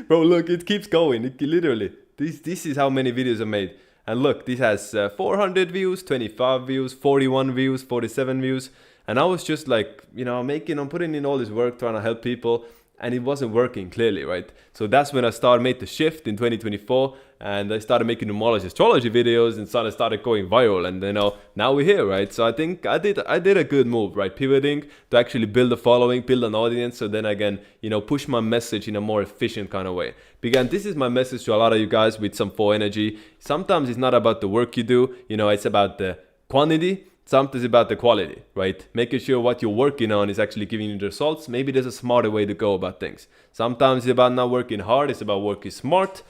Bro, look, it keeps going. It literally. This is how many videos I made. And look, this has 400 views, 25 views, 41 views, 47 views. And I was just like, you know, putting in all this work trying to help people. And it wasn't working clearly, right? So that's when I made the shift in 2024, and I started making numerology astrology videos, and started going viral. And you know, now we're here, right? So I think I did a good move, right? Pivoting to actually build a following, build an audience, so then again, you know, push my message in a more efficient kind of way. Because this is my message to a lot of you guys with some 4 energy. Sometimes it's not about the work you do, you know, it's about the quantity. Sometimes about the quality, right? Making sure what you're working on is actually giving you the results. Maybe there's a smarter way to go about things. Sometimes it's about not working hard, it's about working smart.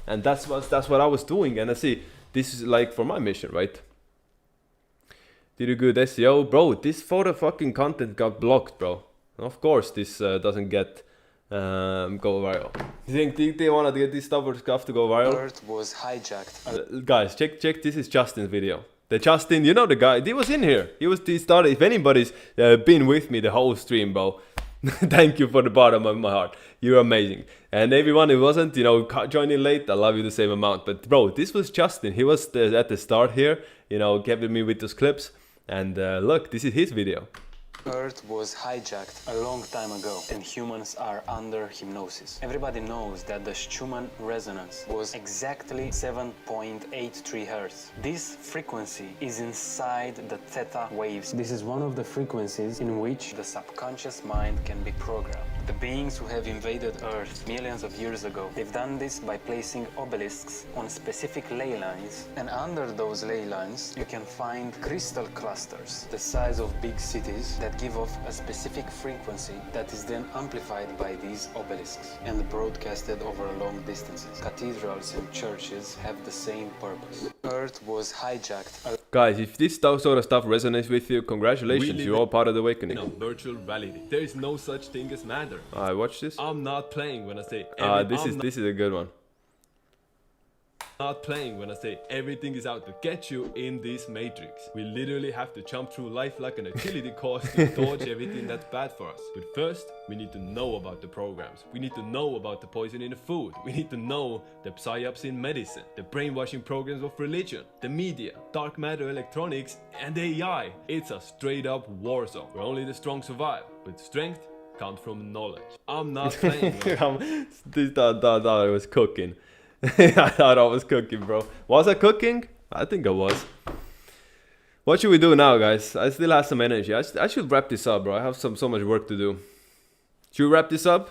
And that's what I was doing. And I see, this is like for my mission, right? Did a good SEO. Bro, this photo fucking content got blocked, bro. Of course this doesn't get go viral. You think they want to get this stuff to go viral? Earth was hijacked. Guys, check, this is Justin's video. The Justin, you know the guy, he was in here. He started, if anybody's been with me the whole stream, bro, thank you for the bottom of my heart. You're amazing. And everyone who wasn't, you know, joining late, I love you the same amount. But bro, this was Justin. He was at the start here, you know, giving me with those clips. And look, this is his video. Earth was hijacked a long time ago, and humans are under hypnosis. Everybody knows that the Schumann resonance was exactly 7.83 Hz. This frequency is inside the theta waves. This is one of the frequencies in which the subconscious mind can be programmed. The beings who have invaded Earth millions of years ago, they've done this by placing obelisks on specific ley lines, and under those ley lines you can find crystal clusters the size of big cities that give off a specific frequency that is then amplified by these obelisks and broadcasted over long distances. Cathedrals and churches have the same purpose. Earth was hijacked. Guys, if this sort of stuff resonates with you, congratulations, you're all part of the awakening. In a virtual reality, there is no such thing as matter. Alright, watch this. I'm not playing when I say this is a good one. Not playing when I say everything is out to get you in this matrix. We literally have to jump through life like an utility course to dodge everything that's bad for us. But first, we need to know about the programs. We need to know about the poison in the food. We need to know the psyops in medicine, the brainwashing programs of religion, the media, dark matter electronics, and AI. It's a straight up war zone where only the strong survive. But strength comes from knowledge. I'm not playing. This thought I was cooking. I thought I was cooking, bro. Was I cooking? I think I was. What should we do now, guys? I still have some energy. I should wrap this up, bro. I have so much work to do. Should we wrap this up?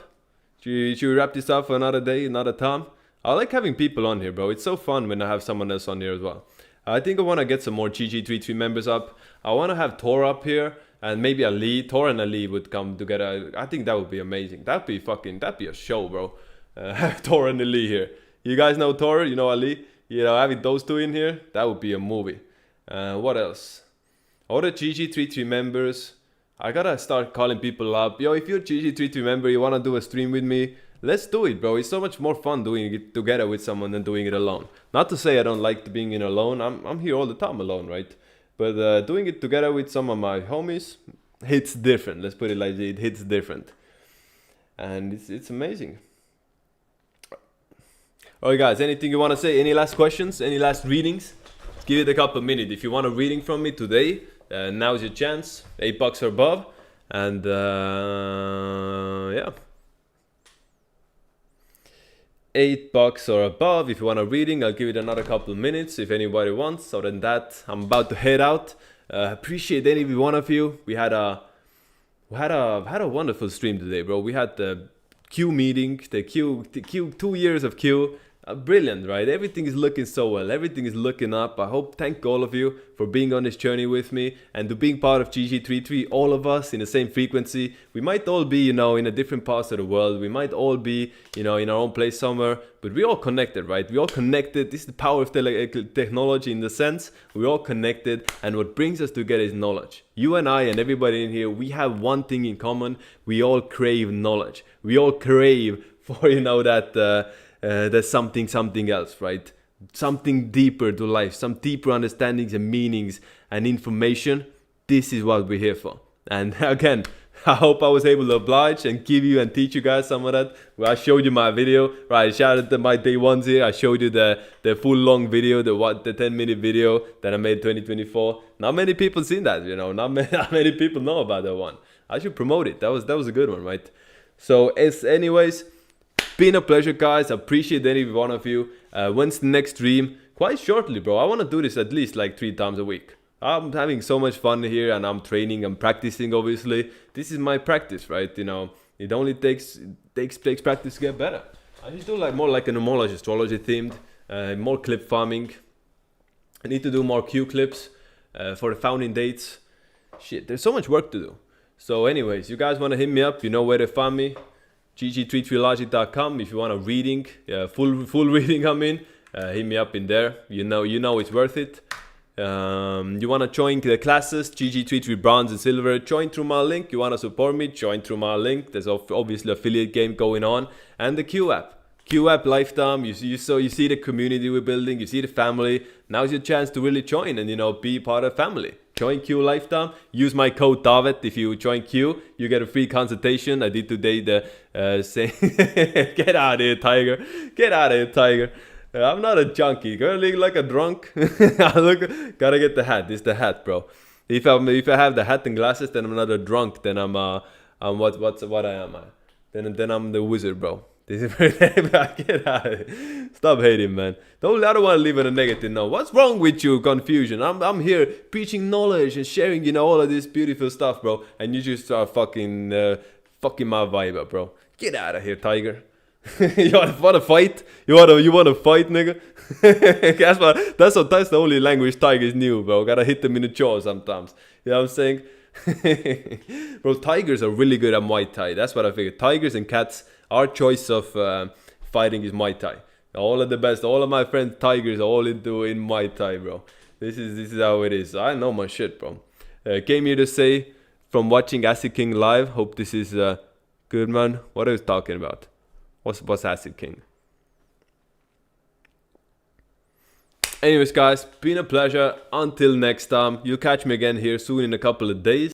Should we wrap this up for another day, another time? I like having people on here, bro. It's so fun when I have someone else on here as well. I think I want to get some more GG33 members up. I want to have Tor up here. And maybe Ali. Tor and Ali would come together. I think that would be amazing. That'd be a show, bro. Have Tor and Ali here. You guys know Tor, you know Ali. You know, having those two in here, that would be a movie. What else? All the GG33 members. I gotta start calling people up. Yo, if you're a GG33 member, you wanna do a stream with me, let's do it, bro. It's so much more fun doing it together with someone than doing it alone. Not to say I don't like being in alone. I'm here all the time alone, right? But doing it together with some of my homies hits different. Let's put it like that. It hits different. And it's amazing. Alright guys, anything you want to say? Any last questions? Any last readings? Give it a couple minutes. If you want a reading from me today, now's your chance. $8 or above. And yeah. $8 or above. If you want a reading, I'll give it another couple minutes if anybody wants. Other than that, I'm about to head out. Appreciate any one of you. We had a wonderful stream today, bro. We had the Q meeting, the Q 2 years of Q. Brilliant, right? Everything is looking so well. Everything is looking up. I hope, thank all of you for being on this journey with me and to being part of GG33. All of us in the same frequency. We might all be, you know, in a different parts of the world. We might all be, you know, in our own place somewhere. But we're all connected, right? We're all connected. This is the power of technology in the sense. We're all connected. And what brings us together is knowledge. You and I and everybody in here, we have one thing in common. We all crave knowledge. We all crave for, you know, that... there's something else, right? Something deeper to life, some deeper understandings and meanings and information. This is what we're here for. And again, I hope I was able to oblige and give you and teach you guys some of that. Well, I showed you my video, right? Shout out to my day ones here. I showed you the full long video, the 10-minute video that I made 2024. Not many people seen that, you know. Not many people know about that one. I should promote it. That was a good one, right? So anyways. Been a pleasure, guys. Appreciate any one of you. When's the next stream? Quite shortly, bro. I want to do this at least like 3 times a week. I'm having so much fun here and I'm training, I'm practicing, obviously. This is my practice, right? You know, it only takes practice to get better. I should do like more like an homology, astrology themed, more clip farming. I need to do more Q clips for the founding dates. Shit, there's so much work to do. So anyways, you guys want to hit me up, you know where to find me. GG33logic.com if you want a reading, full reading. I mean, hit me up in there. You know it's worth it. You want to join the classes, GG33 bronze and silver. Join through my link. You want to support me? Join through my link. There's obviously affiliate game going on, and the Q app lifetime. You see the community we're building. You see the family. Now's your chance to really join and, you know, be part of the family. Join Q Lifetime. Use my code David. If you join Q, you get a free consultation. I did today the same. Get out of here, Tiger. Get out of here, Tiger. I'm not a junkie. Gonna look like a drunk. Gotta get the hat. This is the hat, bro. If I have the hat and glasses, then I'm not a drunk. Then I'm what I am. Then I'm the wizard, bro. This is get out of here. Stop hating, man. I don't want to live in a negative note. What's wrong with you? Confusion. I'm here preaching knowledge and sharing, you know, all of this beautiful stuff, bro. And you just start fucking my vibe up, bro. Get out of here, Tiger. You want to fight? You want to fight, nigga? that's the only language tigers knew, bro. Gotta hit them in the jaw sometimes. You know what I'm saying? Bro, tigers are really good at Muay Thai. That's what I figured. Tigers and cats. Our choice of fighting is Muay Thai. All of the best, all of my friends tigers are all in Muay Thai, bro. This is how it is. I know my shit, bro. Came here to say from watching Acid King live. Hope this is good, man. What are you talking about? What's Acid King? Anyways, guys, been a pleasure. Until next time, you'll catch me again here soon in a couple of days.